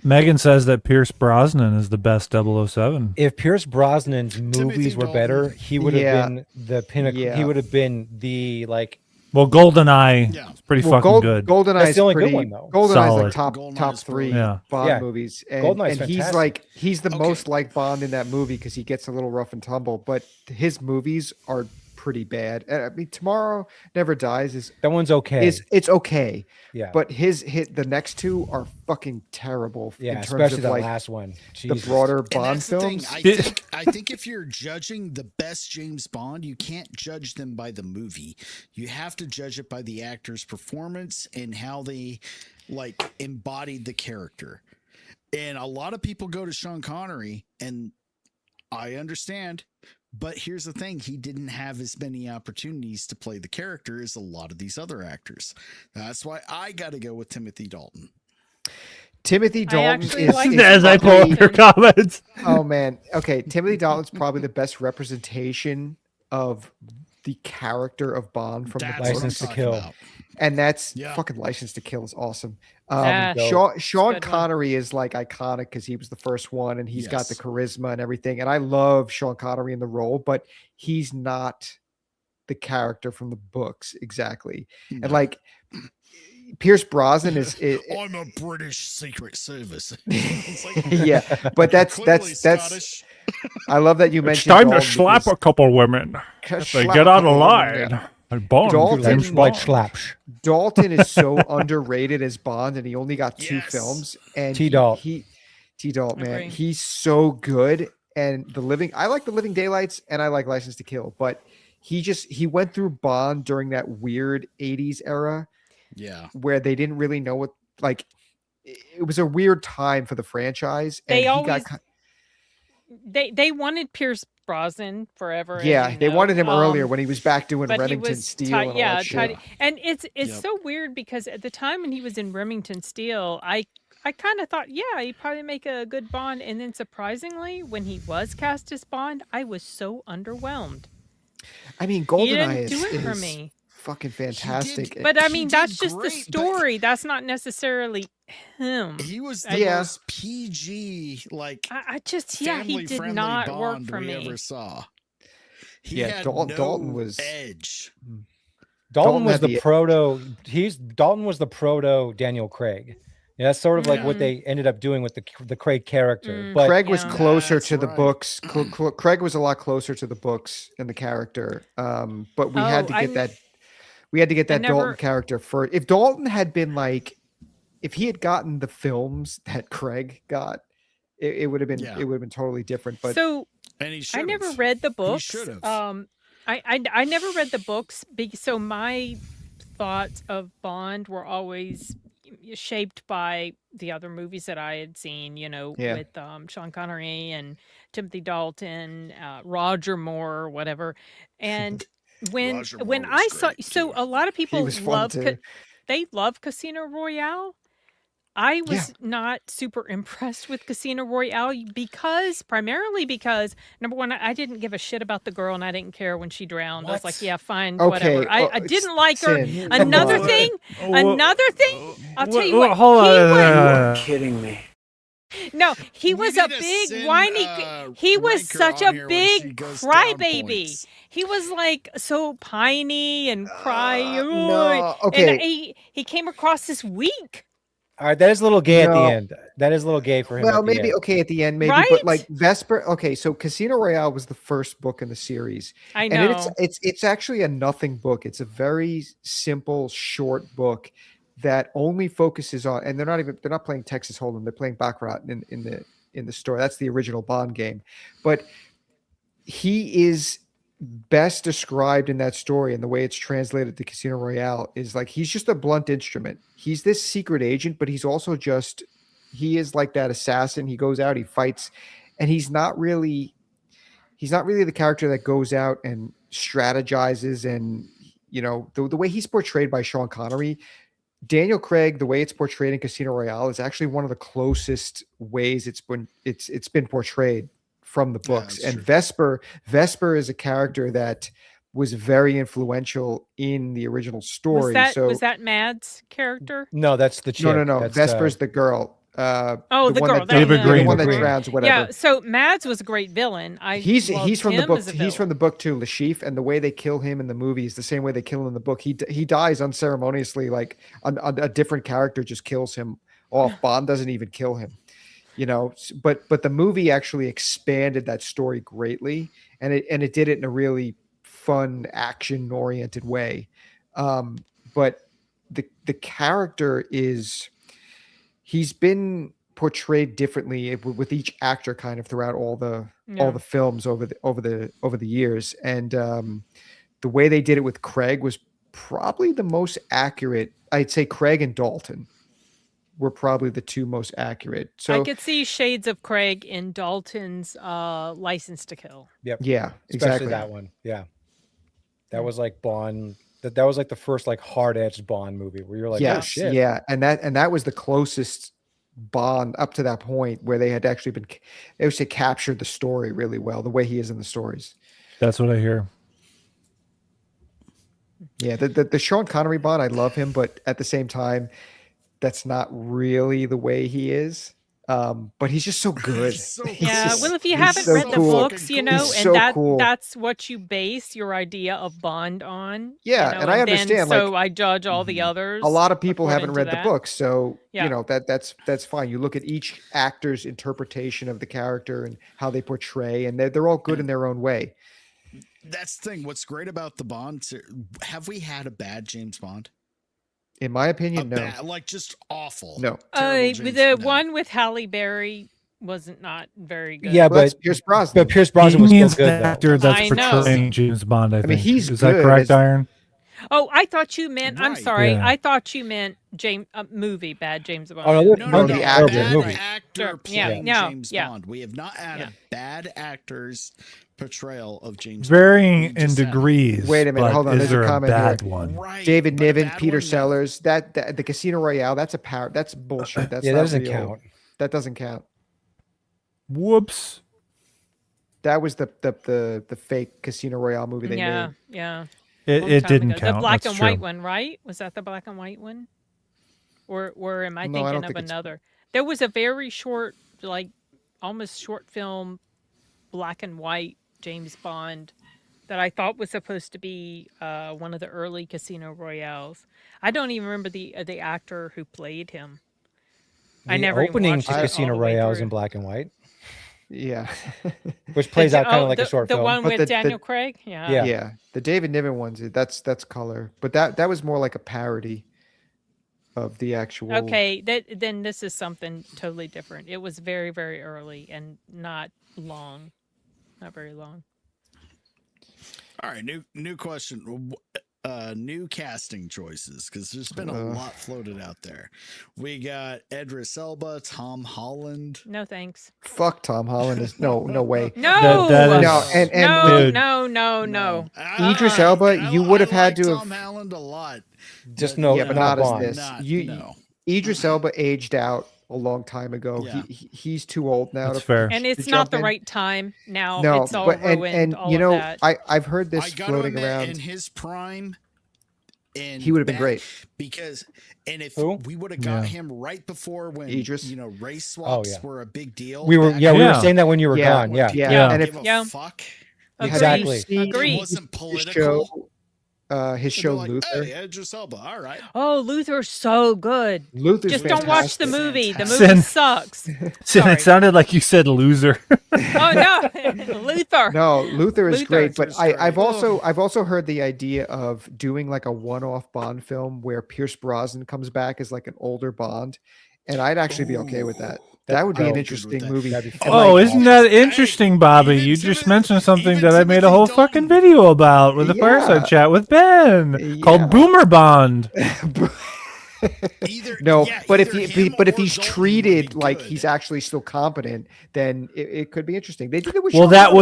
Megan says that Pierce Brosnan is the best 007. If Pierce Brosnan's movies were better, he would have been the pinnacle. Yeah. He would have been the like. Well, GoldenEye is pretty fucking good. GoldenEye is the only pretty, good one, though. GoldenEye's Solid. like top three Yeah. Bond Yeah. movies, and GoldenEye's he's fantastic. like he's the most like Bond in that movie because he gets a little rough and tumble, but his movies are pretty bad. I mean, Tomorrow Never Dies is That one's okay. it's okay, Yeah. but the next two are fucking terrible. Yeah, in terms especially of that like last one. the Jesus. broader And Bond that's the thing. films. I think if you're judging the best James Bond, you can't judge them by the movie. You have to judge it by the actor's performance and how they like embodied the character. And a lot of people go to Sean Connery, and I understand. But here's the thing, he didn't have as many opportunities to play the character as a lot of these other actors. That's why I got to go with Timothy Dalton. Timothy Dalton actually is, like is As I pull up your comments. Oh man. Okay. Timothy Dalton's probably the best representation of the character of Bond from That's the what I'm License to talking Kill. about. and that's Yeah. fucking License to Kill is awesome. That's Sean good one. Connery is like iconic because he was the first one and he's got the Yes. charisma and everything. And I love Sean Connery in the role, but he's not the character from the books exactly. No. And like Pierce Brosnan is I'm a British Secret Service. It's like, yeah, but that's clearly that's I love that you It's mentioned time to Dalton slap because- a couple women. They slap get a out of couple line. women, yeah. And Bond, Dalton- James Like Bond. slaps. Dalton is so underrated as Bond, and he only got 2 Yes. films. And T-Dalt. T-Dalt, man, Agree. he's so good. And I like The Living Daylights, and I like License to Kill, but he went through Bond during that weird 80s era yeah. where they didn't really know what, like, it was a weird time for the franchise. And They he always got, they wanted Pierce Brosnan forever. yeah, as you they know. wanted him earlier when he was back doing but he Remington was Steel ti- and all yeah, that shit. tidy. And it's Yep. so weird because at the time when he was in Remington Steel, I kind of thought, yeah, he'd probably make a good Bond. And then surprisingly, when he was cast as Bond, I was so underwhelmed. I mean, He GoldenEye didn't do it for is me. fucking fantastic. But I he mean, did that's just the great, but- story. That's not necessarily him. He was the Yeah. most PG, like I just, yeah, he did family-friendly not work Bond for we me. ever saw. He Yeah, had Dalton no was- edge. Dalton was had the proto. Dalton was the proto Daniel Craig. Yeah, that's sort of like what they ended up doing with the Craig character. But Craig was closer to the books. Craig was a lot closer to the books and the character. But we had to get that. We had to get that Dalton character first. If Dalton had been like, if he had gotten the films that Craig got, it would have been it would have been totally different. But so I never read the books. I never read the books. So my thoughts of Bond were always shaped by the other movies that I had seen, with Sean Connery and Timothy Dalton, Roger Moore, whatever. And when I saw, so a lot of people love Casino Royale. I was not super impressed with Casino Royale primarily because number one, I didn't give a shit about the girl and I didn't care when she drowned. I was like, yeah, fine, whatever. I didn't like her. Another thing, I'll tell you what. Hold on. You're kidding me. No, he was a big whiny. He was such a big crybaby. He was like so piney and crying. And he came across this weak. All right, that is a little gay at the end. That is a little gay for him. Well, maybe okay at the end, maybe, but like Vesper. Okay, so Casino Royale was the first book in the series. I know. And it's actually a nothing book. It's a very simple, short book that only focuses on, and they're not playing Texas Hold'em. They're playing Baccarat in the story. That's the original Bond game, but he is best described in that story, and the way it's translated to Casino Royale is like he's just a blunt instrument. He's this secret agent, but he's also he is like that assassin. He goes out, he fights, and he's not really the character that goes out and strategizes. And the way he's portrayed by Sean Connery, Daniel Craig, the way it's portrayed in Casino Royale is actually one of the closest ways it's been portrayed from the books. And Vesper is a character that was very influential in the original story. Was that Mads' character? No, that's the chick. No. That's, Vesper's the girl. The girl. David Green. The one that drowns, whatever. Yeah, so Mads was a great villain. He's from the book. He's from the book too, Lashif, and the way they kill him in the movie is the same way they kill him in the book. He dies unceremoniously, like a different character just kills him off. Bond doesn't even kill him. But the movie actually expanded that story greatly, and it did it in a really fun, action-oriented way. But the character he's been portrayed differently with each actor kind of throughout all the films over the years, and the way they did it with Craig was probably the most accurate. I'd say Craig and Dalton were probably the two most accurate. So I could see shades of Craig in Dalton's License to Kill. Yep. Yeah, especially exactly. that one. Yeah. That was like Bond. That was like the first like hard-edged Bond movie where you're like, oh shit. Yeah. And that was the closest Bond up to that point where they had actually captured the story really well, the way he is in the stories. That's what I hear. Yeah. The Sean Connery Bond, I love him, but at the same time, that's not really the way he is. But he's just so good. Well, if you haven't read the books, that's what you base your idea of Bond on. Yeah, and I understand. So I judge all the others. A lot of people haven't read the books, so Yeah. that's fine. You look at each actor's interpretation of the character and how they portray, and they're all good in their own way. That's the thing. What's great about the Bond series, have we had a bad James Bond? In my opinion, no. Like just awful. No. The one with Halle Berry wasn't not very good. Yeah, Well, but Pierce Brosnan. But Pierce Brosnan was He still means good. the actor that's I know. portraying James Bond. I think he's is that good correct, as- Iron? Oh, I thought you meant. I'm sorry. Yeah. I thought you meant movie bad James Bond. Oh, no, No, the actor. Bad movie. actor Sure. playing Yeah. James Yeah. Bond. We have not had a bad actor's portrayal of James Varying Bond. in degrees. Wait a minute, but hold on. Is There's there a comment bad here. one? Right. David but a Niven, bad Peter one, Sellers. That the Casino Royale. That's bullshit. That's Yeah, not that doesn't real. count. That doesn't count. Whoops. That was the fake Casino Royale movie they Yeah, made. yeah. It Long time didn't ago. count. The black That's and true. white one, right? Was that the black and white one? Or am I No, I thinking don't of think it's- another? There was a very short, like almost short film, black and white James Bond that I thought was supposed to be one of the early Casino Royales. I don't even remember the actor who played him. I The never even opening watched to it all Casino the way Royale is through. in black and white, Yeah. which plays out kind of like a the, short the film. one But with Daniel Craig. Yeah. Yeah. The David Niven ones, that's color. But that was more like a parody of the actual. Okay, then this is something totally different. It was very, very early and not long, not very long. All right, new question. New casting choices, because there's been a lot floated out there. We got Idris Elba, Tom Holland. No thanks. Fuck Tom Holland is no way. No, no. Idris Elba, you would have had to have. Tom Holland a lot. Just no, Yeah, but not as Bond. this. Idris Elba aged out a long time ago. Yeah. He's too old now. That's fair. And it's to not jump the in. right time now. No, It's all but ruined. and all you know, of that. I've heard this I gotta floating admit, around. in his prime. And He would have been great. Because, and if Who? we would have got him right before when Idris. race swaps yeah. were a big deal. We were back we were Yeah. saying that when you were gone. Yeah. Yeah. And if give a Yeah. fuck. Exactly. Agreed. It wasn't his political. show Like, Luther. hey, Idris Elba. All right. Oh, Luther's so good. Luther's Just don't watch the fantastic. movie. The Sin. movie sucks. Sin, Sorry. it sounded like you said loser. Oh no, Luther. No, Luther is Luther. great, but Luther's great. I've also heard the idea of doing like a one-off Bond film where Pierce Brosnan comes back as like an older Bond, and I'd actually be okay with that. That would be an I'm good interesting with that. movie. That'd be And, Oh, like, isn't that interesting, Bobby? You just mentioned something that I made a whole fucking video about with a fireside chat with Ben called Boomer Bond. No, but either if him but if or he's Dalton treated would be like good. he's actually still competent, then it could be interesting. They did it with Well, Sean that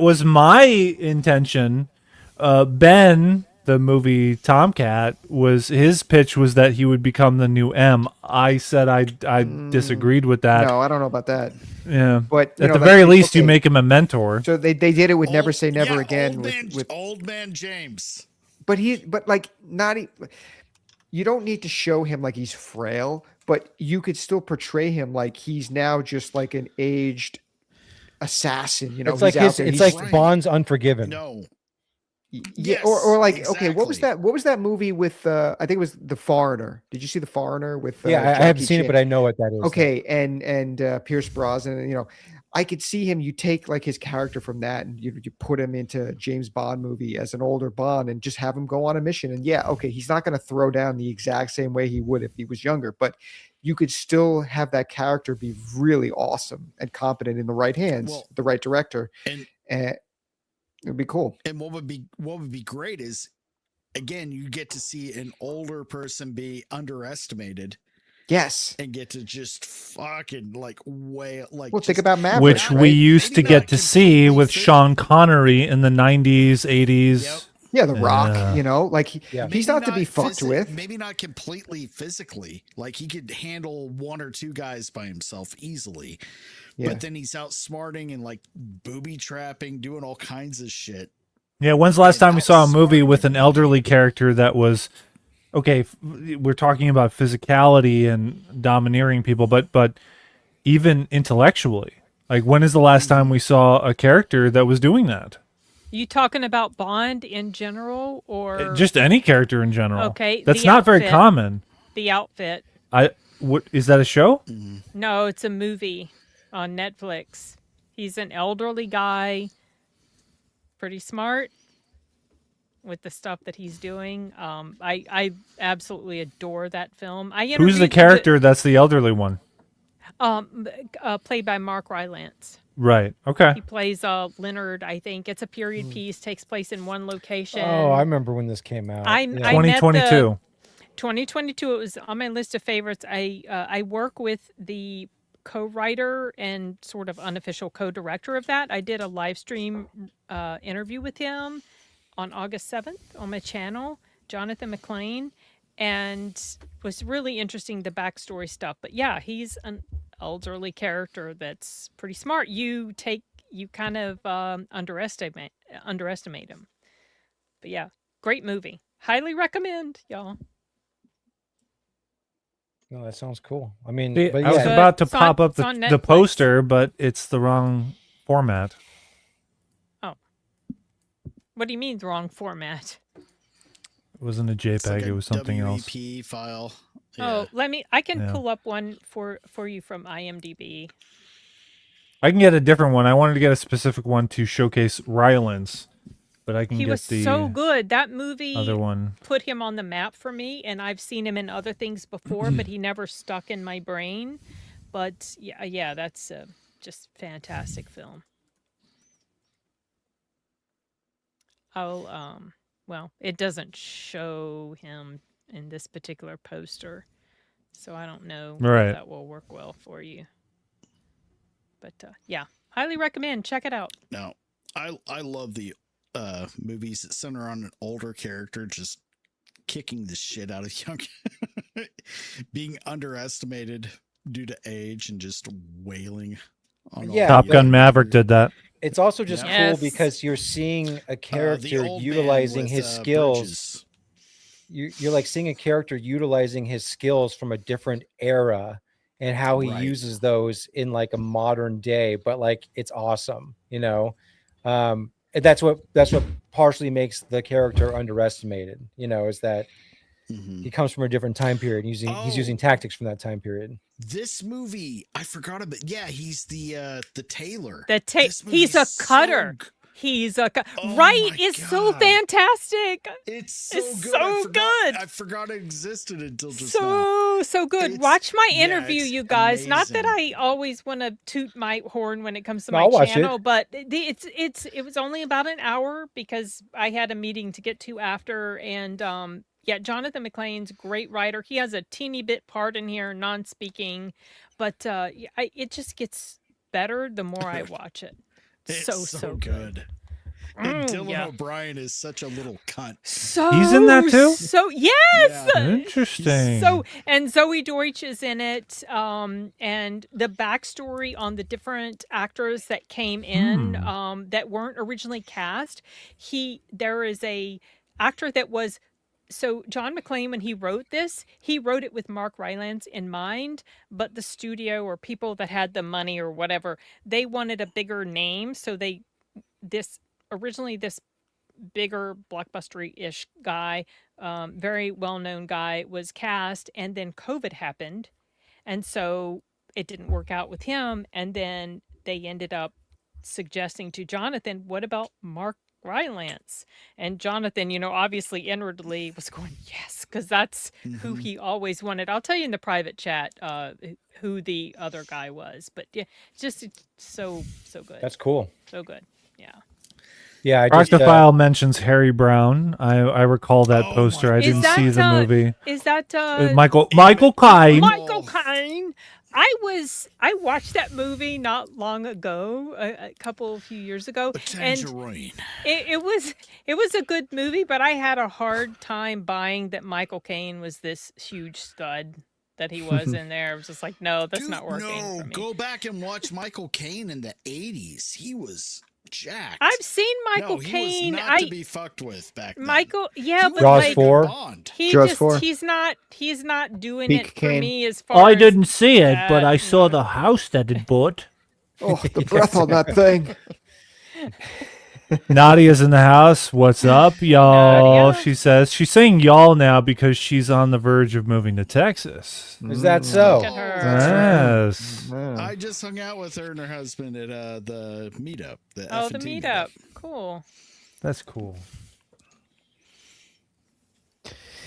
was Connery. my intention. Ben, the movie Tomcat, his pitch was that he would become the new M. I said I disagreed with that. No, I don't know about that. Yeah, But you at know, the that's- very least, you okay. make him a mentor. So they did it with Never Say Never Yeah, Again old with old man James. but like not you don't need to show him like he's frail, but you could still portray him like he's now just like an aged assassin. You know, It's like he's out his. there, It's he's- like Bond's Unforgiven. No. yeah, Yes, or like okay, what was exactly. that movie with I think it was The Foreigner. Did you see The Foreigner with Yeah, I Jackie haven't seen it, Chan? but I know what that is. Okay, and Pierce Brosnan, you know, I could see him. You take like his character from that, and you put him into a James Bond movie as an older Bond, and just have him go on a mission. And yeah, okay, he's not going to throw down the exact same way he would if he was younger, but you could still have that character be really awesome and competent in the right hands, Well, the right director, and it would be cool. And what would be great is, again, you get to see an older person be underestimated. Yes. And get to just fucking like way like. Well, think just- about Maverick, Which we used to get to see with Sean Connery in the 90s, 80s. Yeah, The Rock, Yeah. you know, like he's Maybe not to be fucked physi- with. Maybe not completely physically. Like he could handle one or two guys by himself easily. Yeah. But then he's outsmarting and like booby trapping, doing all kinds of shit. Yeah, when's the last time we saw a movie with an elderly character that was okay? We're talking about physicality and domineering people, but even intellectually, like when is the last time we saw a character that was doing that? You talking about Bond in general, or Just any character in general. Okay, that's the not very outfit. common. The outfit. What is that a show? No, it's a movie on Netflix. He's an elderly guy, pretty smart with the stuff that he's doing. I absolutely adore that film. I Who's the interviewed character that's the elderly one? played by Mark Rylance. Right. Okay. He plays Leonard, I think. It's a period piece, takes place in one location. Oh, I remember when this came out. I Yeah. met the- 2022. 2022. It was on my list of favorites. I work with the co-writer and sort of unofficial co-director of that. I did a live stream interview with him on August 7th on my channel, Jonathan McLean, and was really interesting, the backstory stuff. But yeah, he's an elderly character that's pretty smart. You kind of underestimate him. But yeah, great movie. Highly recommend, y'all. No, that sounds cool. I mean, See, but I was yeah, about to It's on- pop up it's on the Netflix. poster, but it's the wrong format. Oh. What do you mean the wrong format? It wasn't a JPEG. Like a it was something else. WEP file. Oh, I can Yeah. pull up one for you from IMDb. I can get a different one. I wanted to get a specific one to showcase Rylance, but I can He get was the so good. That movie other one. put him on the map for me, and I've seen him in other things before, but he never stuck in my brain. But yeah, that's just fantastic film. Well, it doesn't show him in this particular poster, so I don't know Right. if that will work well for you. But yeah, highly recommend. Check it out. No, I love the movies that center on an older character just kicking the shit out of young, being underestimated due to age and just wailing on. Yeah, Top Gun Maverick did that. It's also just Yes. cool because you're seeing a character old man utilizing with, his skills. bridges. You're like seeing a character utilizing his skills from a different era and how he Right. uses those in like a modern day, but like it's awesome, you know. And that's what partially makes the character underestimated, you know, is that he comes from a different time period. He's using tactics from that time period. This movie, I forgot about. Yeah, he's the tailor. He's a movie's cutter. He's a right my is so God. fantastic. It's so It's good. so good. I forgot it existed until just now. So good. It's- Watch my yeah, interview, it's you guys. Not that amazing. I always want to toot my horn when it comes to No, my I'll watch it. channel, but it was only about an hour because I had a meeting to get to after. And yeah, Jonathan McClane's a great writer. He has a teeny bit part in here, non-speaking, but it just gets better the more I watch it. It's so good. And Dylan yeah. O'Brien is such a little cunt. So He's in that too? So yes. Interesting. So and Zoe Deutsch is in it, and the backstory on the different actors that came in that weren't originally cast. There is a actor that was. So John McClane, when he wrote this, he wrote it with Mark Rylance in mind, but the studio or people that had the money or whatever, they wanted a bigger name, so originally this bigger blockbuster-ish guy, very well-known guy, was cast, and then COVID happened, and so it didn't work out with him, and then they ended up suggesting to Jonathan, what about Mark Rylance? And Jonathan, obviously inwardly was going, yes, because that's who he always wanted. I'll tell you in the private chat who the other guy was, but yeah, just so good. That's cool. So good. Yeah. Yeah, I just Arctophile mentions Harry Brown. I recall that poster. I didn't see the movie. Is that Michael Caine? Michael Caine. I watched that movie not long ago, a few years ago, and it was a good movie, but I had a hard time buying that Michael Caine was this huge stud that he was in there. I was just like, no, that's not working for me. Go back and watch Michael Caine in the 80s. He was jacked. I've seen Michael he Caine. was not to be fucked with back then. Michael, yeah, but Jaws like 4. he's not doing Peak it for Caine. me as far. I as didn't see it, but that, I saw the house that it bought. Oh, the breath on that thing. Nadia's in the house. What's up, y'all? Nadia? She says she's saying y'all now because she's on the verge of moving to Texas. Is that so? Look at her. Yes. I just hung out with her and her husband at the meetup. The Oh, the F&T meetup. Cool. That's cool.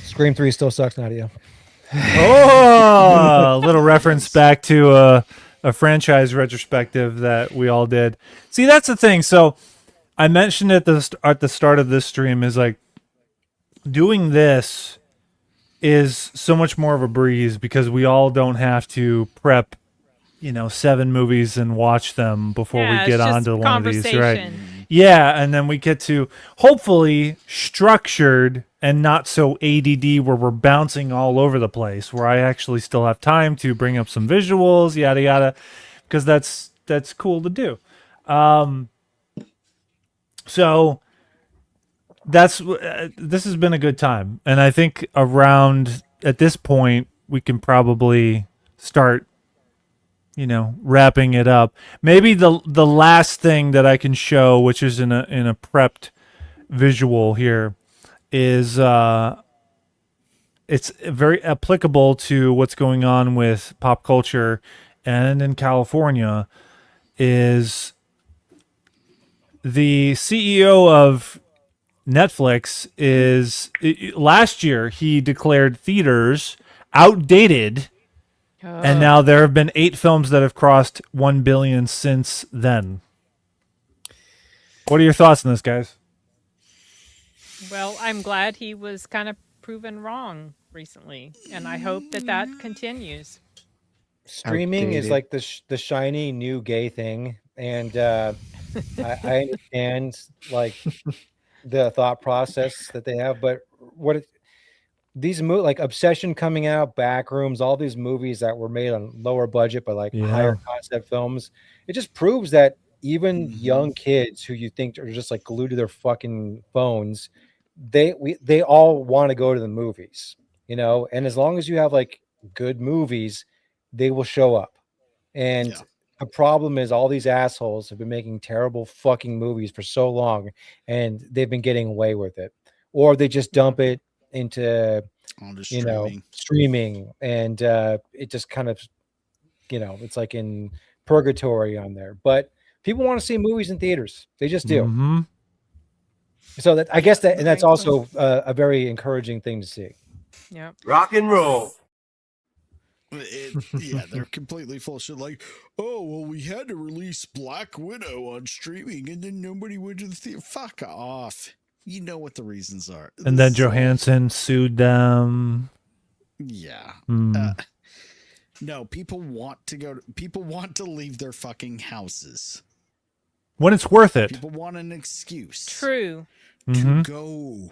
Scream 3 still sucks, Nadia. Oh, a little reference back to a franchise retrospective that we all did. See, that's the thing. So I mentioned at the start of this stream is like doing this is so much more of a breeze because we all don't have to prep, 7 movies and watch them before Yeah, we get it's just onto one of these, right? conversation. Yeah, and then we get to hopefully structured and not so ADD where we're bouncing all over the place, where I actually still have time to bring up some visuals, yada yada, because that's cool to do. So this has been a good time, and I think around at this point we can probably start wrapping it up. Maybe the last thing that I can show, which is in a prepped visual here is it's very applicable to what's going on with pop culture and in California. Is the CEO of Netflix last year he declared theaters outdated, and now there have been 8 films that have crossed 1 billion since then. What are your thoughts on this, guys? Well, I'm glad he was kind of proven wrong recently, and I hope that continues. Streaming is Outdated. like the shiny new gay thing, and I understand like the thought process that they have, but these like Obsession coming out, Backrooms, all these movies that were made on lower budget but like higher concept films, it just proves that even young kids who you think are just like glued to their fucking phones, they all want to go to the movies, you know. And as long as you have like good movies, they will show up. And the problem is all these assholes have been making terrible fucking movies for so long, and they've been getting away with it, or they just dump it into streaming, and it just kind of, you know, it's like in purgatory on there. But people want to see movies in theaters; they just do. Mm-hmm. So that I guess that, and that's also a very encouraging thing to see. Yeah, rock and roll. Yeah, they're completely full of shit. Like, oh well, we had to release Black Widow on streaming, and then nobody went to the theater. Fuck off. You know what the reasons are. And then Johansson sued them. Yeah. Mm. No, people want to go. People want to leave their fucking houses when it's worth it. People want an excuse. True. To go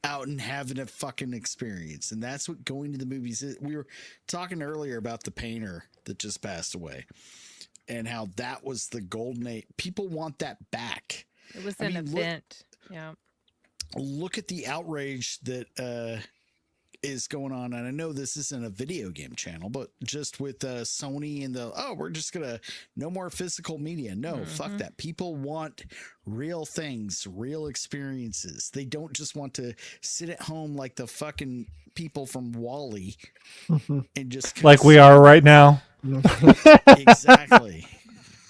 out and having a fucking experience, and that's what going to the movies is. We were talking earlier about The Painter that just passed away, and how that was the golden age. People want that back. It was an event. Look at the outrage that is going on, and I know this isn't a video game channel, but just with Sony and we're just gonna no more physical media. No, fuck that. People want real things, real experiences. They don't just want to sit at home like the fucking people from WALL-E and just like we are right now. Exactly.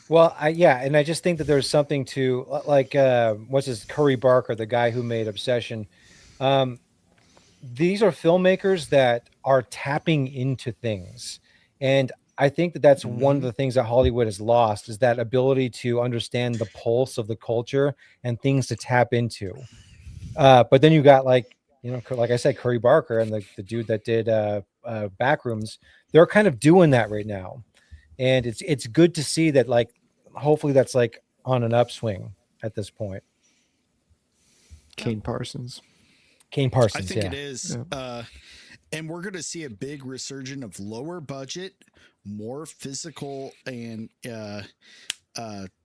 Well, and I just think that there's something to like what's his Curry Barker, the guy who made Obsession. These are filmmakers that are tapping into things, and I think that that's one of the things that Hollywood has lost, is that ability to understand the pulse of the culture and things to tap into. But then you got like I said, Curry Barker and the dude that did Backrooms. They're kind of doing that right now. And it's good to see that, like, hopefully that's like on an upswing at this point. Kane Parsons. I think it is. Yeah. And we're going to see a big resurgence of lower budget, more physical and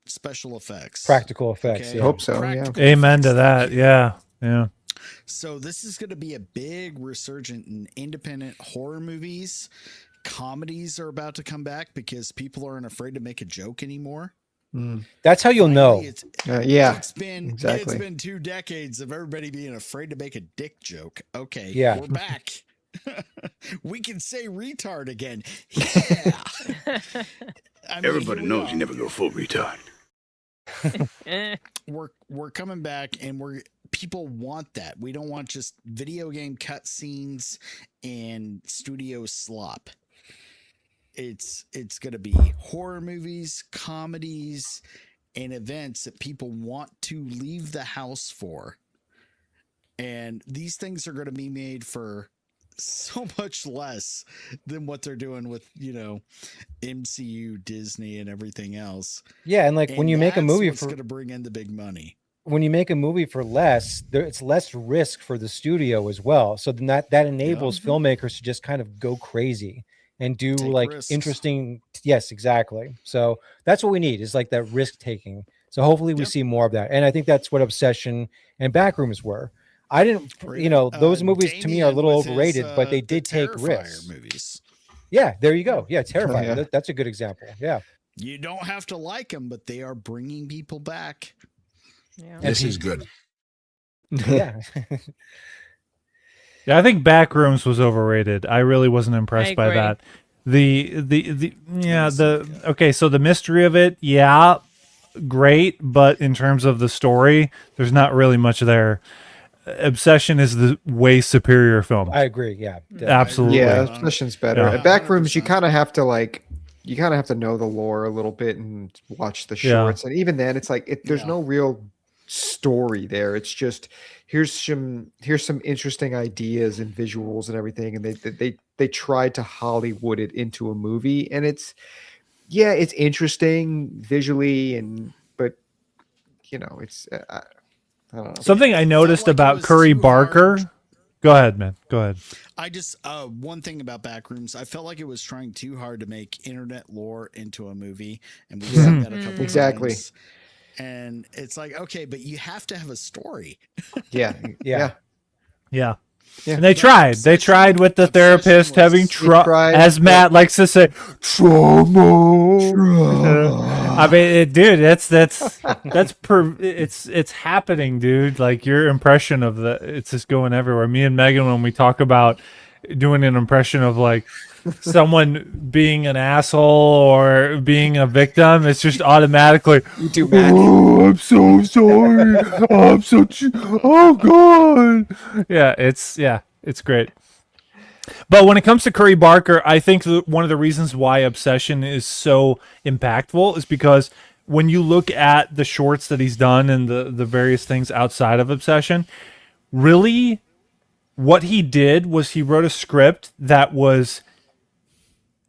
special effects. Practical effects. Okay? Yeah. I hope so. Practical Amen to effects. that. Yeah. Yeah. So this is going to be a big resurgence in independent horror movies. Comedies are about to come back because people aren't afraid to make a joke anymore. That's how you'll know. It's been 2 decades of everybody being afraid to make a dick joke. Okay, we're back. We can say retard again. Yeah. Everybody knows you never go full retard. We're coming back, and people want that. We don't want just video game cutscenes and studio slop. It's going to be horror movies, comedies, and events that people want to leave the house for. And these things are going to be made for so much less than what they're doing with, MCU, Disney, and everything else. Yeah, and like when you make a movie it's going to bring in the big money. When you make a movie for less, it's less risk for the studio as well. So then that enables filmmakers to just kind of go crazy and do like risks. Interesting. Yes, exactly. So that's what we need, is like that risk taking. So hopefully we see more of that. And I think that's what Obsession and Backrooms were. I didn't, those movies to me are a little overrated, but they did take risks. Movies. Yeah, there you go. Yeah, Terrifier. Yeah. That's a good example. Yeah. You don't have to like them, but they are bringing people back. Yeah. This is good. Yeah. Yeah, I think Backrooms was overrated. I really wasn't impressed by agree. that. Okay, so the mystery of it, yeah, great, but in terms of the story, there's not really much there. Obsession is the way superior film. I agree. Yeah. definitely. Absolutely. Yeah, Obsession's better. Yeah. At Backrooms, you kind of have to know the lore a little bit and watch the Yeah. shorts. And even then, it's like there's no real story there. It's just here's some interesting ideas and visuals and everything, and they tried to Hollywood it into a movie, and it's interesting visually, but it's I don't know. Something I noticed about Curry Barker. Go ahead, man. Go ahead. I just one thing about Backrooms, I felt like it was trying too hard to make internet lore into a movie, and we've seen that a couple Exactly. times. And it's like, okay, but you have to have a story. Yeah. Yeah. And they tried. They tried with the therapist having tried, as Matt likes to say, trauma. I mean, dude, it's happening, dude. Like your impression of it's just going everywhere. Me and Megan, when we talk about doing an impression of like someone being an asshole or being a victim, it's just automatically, oh, I'm so sorry. Oh God. Yeah, it's great. But when it comes to Curry Barker, I think one of the reasons why Obsession is so impactful is because when you look at the shorts that he's done and the various things outside of Obsession, really what he did was he wrote a script that was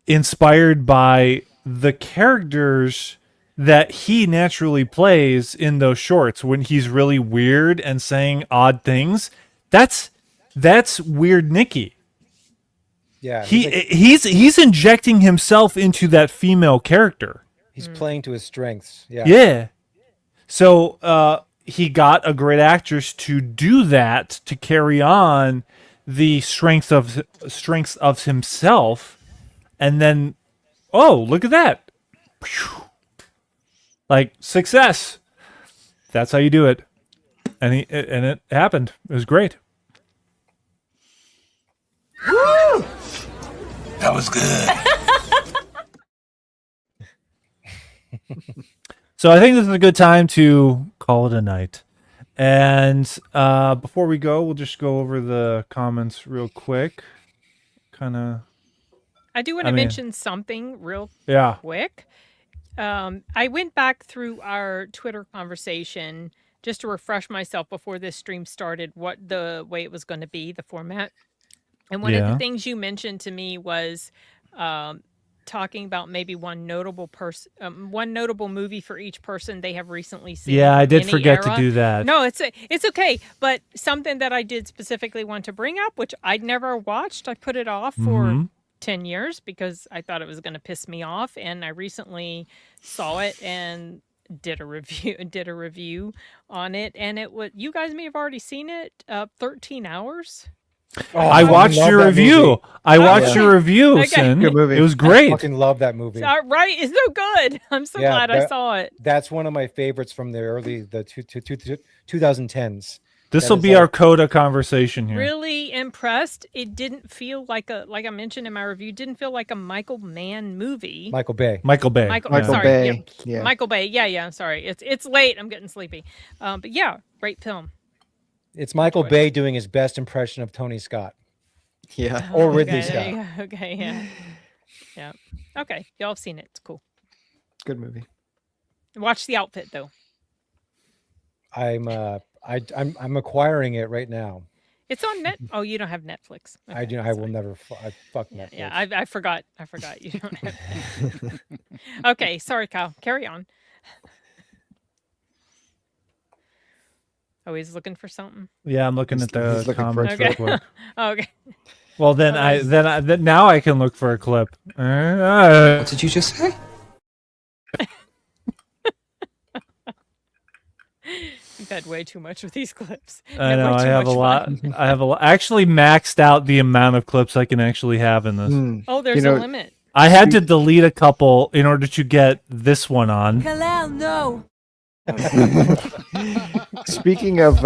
inspired by the characters that he naturally plays in those shorts when he's really weird and saying odd things. That's Weird Nicky. Yeah. He's injecting himself into that female character. He's playing to his strengths. Yeah. Yeah. So he got a great actress to do that, to carry on the strengths of himself, and then, oh, look at that. Like success. That's how you do it. And it happened. It was great. Woo! That was good. So I think this is a good time to call it a night. And before we go, we'll just go over the comments real quick. I do want to mention something real quick. I went back through our Twitter conversation just to refresh myself before this stream started, what the way it was going to be, the format. And one of the things you mentioned to me was talking about maybe one notable movie for each person they have recently seen. Yeah, I did any forget era. to do that. No, it's okay. But something that I did specifically want to bring up, which I'd never watched, I put it off for 10 years because I thought it was going to piss me off, and I recently saw it and did a review on it, and you guys may have already seen it. 13 Hours. I watched your review. I watched your review, Sin. Good movie. It was great. I fucking love that movie. Right? It's so good. I'm so glad I saw it. That's one of my favorites from the 2010s. This will be our coda conversation here. Really impressed. It didn't feel like I mentioned in my review, didn't feel like a Michael Mann movie. Michael Bay. Michael Bay. Bay. Yeah. Michael Bay. Yeah. I'm sorry. It's late. I'm getting sleepy. But yeah, great film. It's Michael Bay doing his best impression of Tony Scott. Yeah. Or Ridley Scott. Okay. Yeah. Yeah. Okay. Y'all have seen it. It's cool. Good movie. Watch The Outfit though. I'm acquiring it right now. It's on net. Oh, you don't have Netflix. Okay, I do. I will never. Fuck Netflix. Yeah, I forgot. You don't have Netflix. Okay, sorry, Kyle. Carry on. Oh, he's looking for something. Yeah, I'm looking at the comments real quick. Okay. Well, then now I can look for a clip. What did you just say? You've had way too much with these clips. I know. I have a lot. I actually maxed out the amount of clips I can actually have in this. Oh, there's a limit. I had to delete a couple in order to get this one on. Kalel, no. Speaking of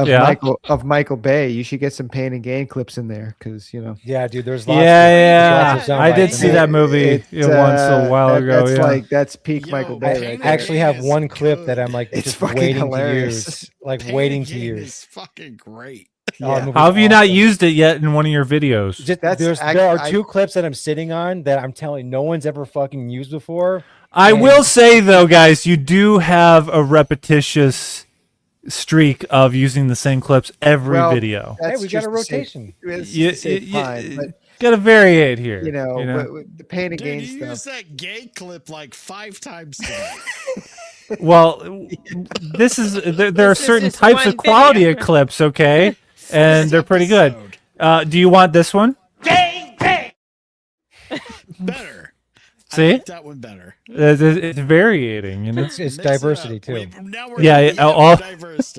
Yeah. Michael Bay, you should get some Pain and Gain clips in there because Yeah, dude. There's Yeah, lots. yeah. Lots of I did soundbites see in that there. movie once a while ago. Yeah. That's peak Michael Bay. I actually have one clip that I'm like It's just fucking waiting hilarious. to use, like Pain waiting and to Gain use. is fucking great. Oh, the movie's How have you not awesome. used it yet in one of your videos? There are two clips that I'm sitting on that I'm telling no one's ever fucking used before. I And- will say though, guys, you do have a repetitious streak of using the same clips every video. Hey, we got a just to rotation. Gotta variate here. You know, but the Pain and Dude, Gain you stuff. used that gay clip like 5 times today. Well, this is there are This is certain just types one of quality video. of clips, okay, and they're pretty good. Do you want this one? Better. See, I like that one better. It's varying, you know. It's diversity too. Yeah, all diverse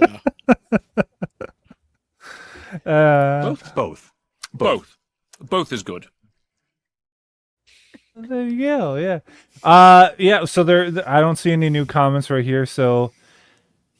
Both is good. There you go. Yeah. Yeah. So I don't see any new comments right here. So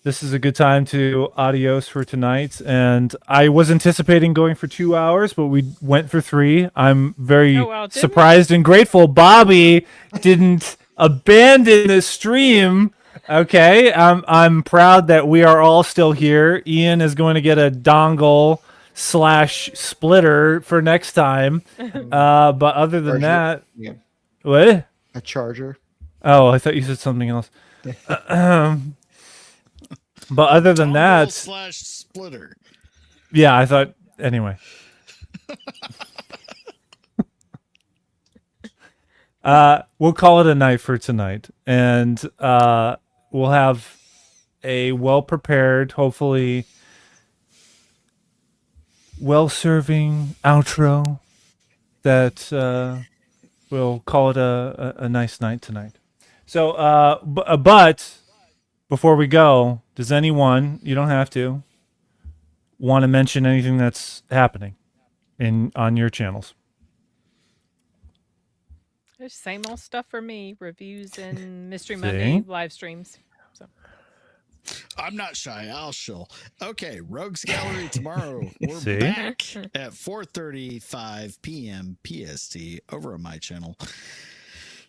this is a good time to adios for tonight. And I was anticipating going for 2 hours, but we went for 3. I'm very surprised and grateful Bobby didn't abandon the stream. Okay. I'm proud that we are all still here. Ian is going to get a dongle / splitter for next time. But other than that, Yeah. what? A charger. Oh, I thought you said something else. But other than that, / splitter. yeah, I thought anyway. We'll call it a night for tonight, and we'll have a well-prepared, hopefully well-serving outro that we'll call it a nice night tonight. So, but before we go, does anyone, you don't have to, want to mention anything that's happening on your channels? There's same old stuff for me. Reviews and Mystery See? Monday live streams. So. I'm not shy. I'll shill. Okay, Rogues Gallery tomorrow. We're See? back at 4:35 p.m. PST over on my channel.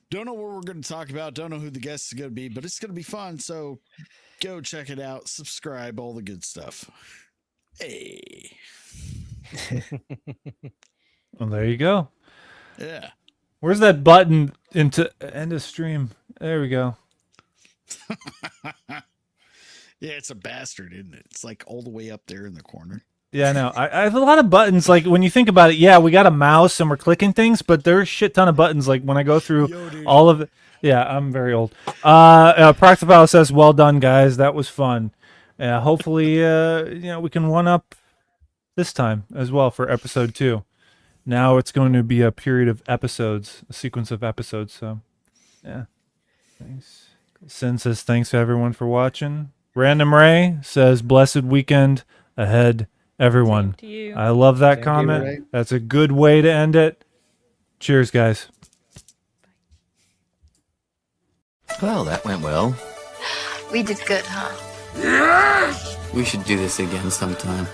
Don't know what we're going to talk about. Don't know who the guest is going to be, but it's going to be fun. So go check it out. Subscribe. All the good stuff. Hey. Well, there you go. Yeah. Where's that button into end of stream? There we go. Yeah, it's a bastard, isn't it? It's like all the way up there in the corner. Yeah, I know. I have a lot of buttons. Like when you think about it, yeah, we got a mouse and we're clicking things, but there's a shit ton of buttons. Like when I go through all of it. Yeah, I'm very old. Proctopile says, "Well done, guys. That was fun. Hopefully, we can one up this time as well for episode 2. Now it's going to be a period of episodes, a sequence of episodes. So, yeah. Thanks. Sin says, thanks to everyone for watching. Random Ray says, blessed weekend ahead, everyone. Same to you. I love that Same to you, comment. Ray. That's a good way to end it. Cheers, guys. Well, that went well. We did good, huh? We should do this again sometime.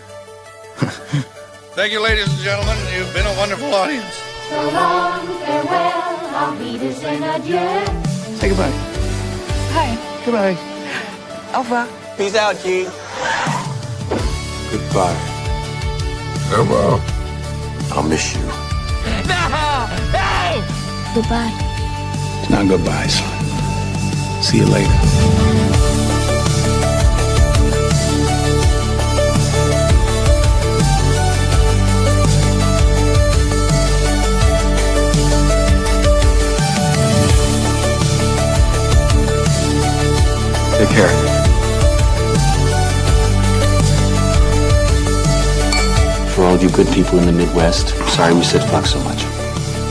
Thank you, ladies and gentlemen. You've been a wonderful audience. So long, farewell, auf Wiedersehen, adieu. Say goodbye. Hi. Goodbye. Au revoir. Peace out, Key. Goodbye. Farewell. I'll miss you. Goodbye. It's not goodbye, son. See you later. Take care. For all you good people in the Midwest, sorry we said fuck so much.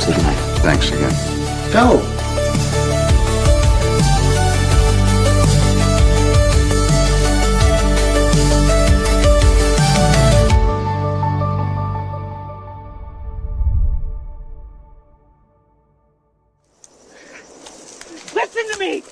Say goodnight. Thanks again. Go! Listen to me!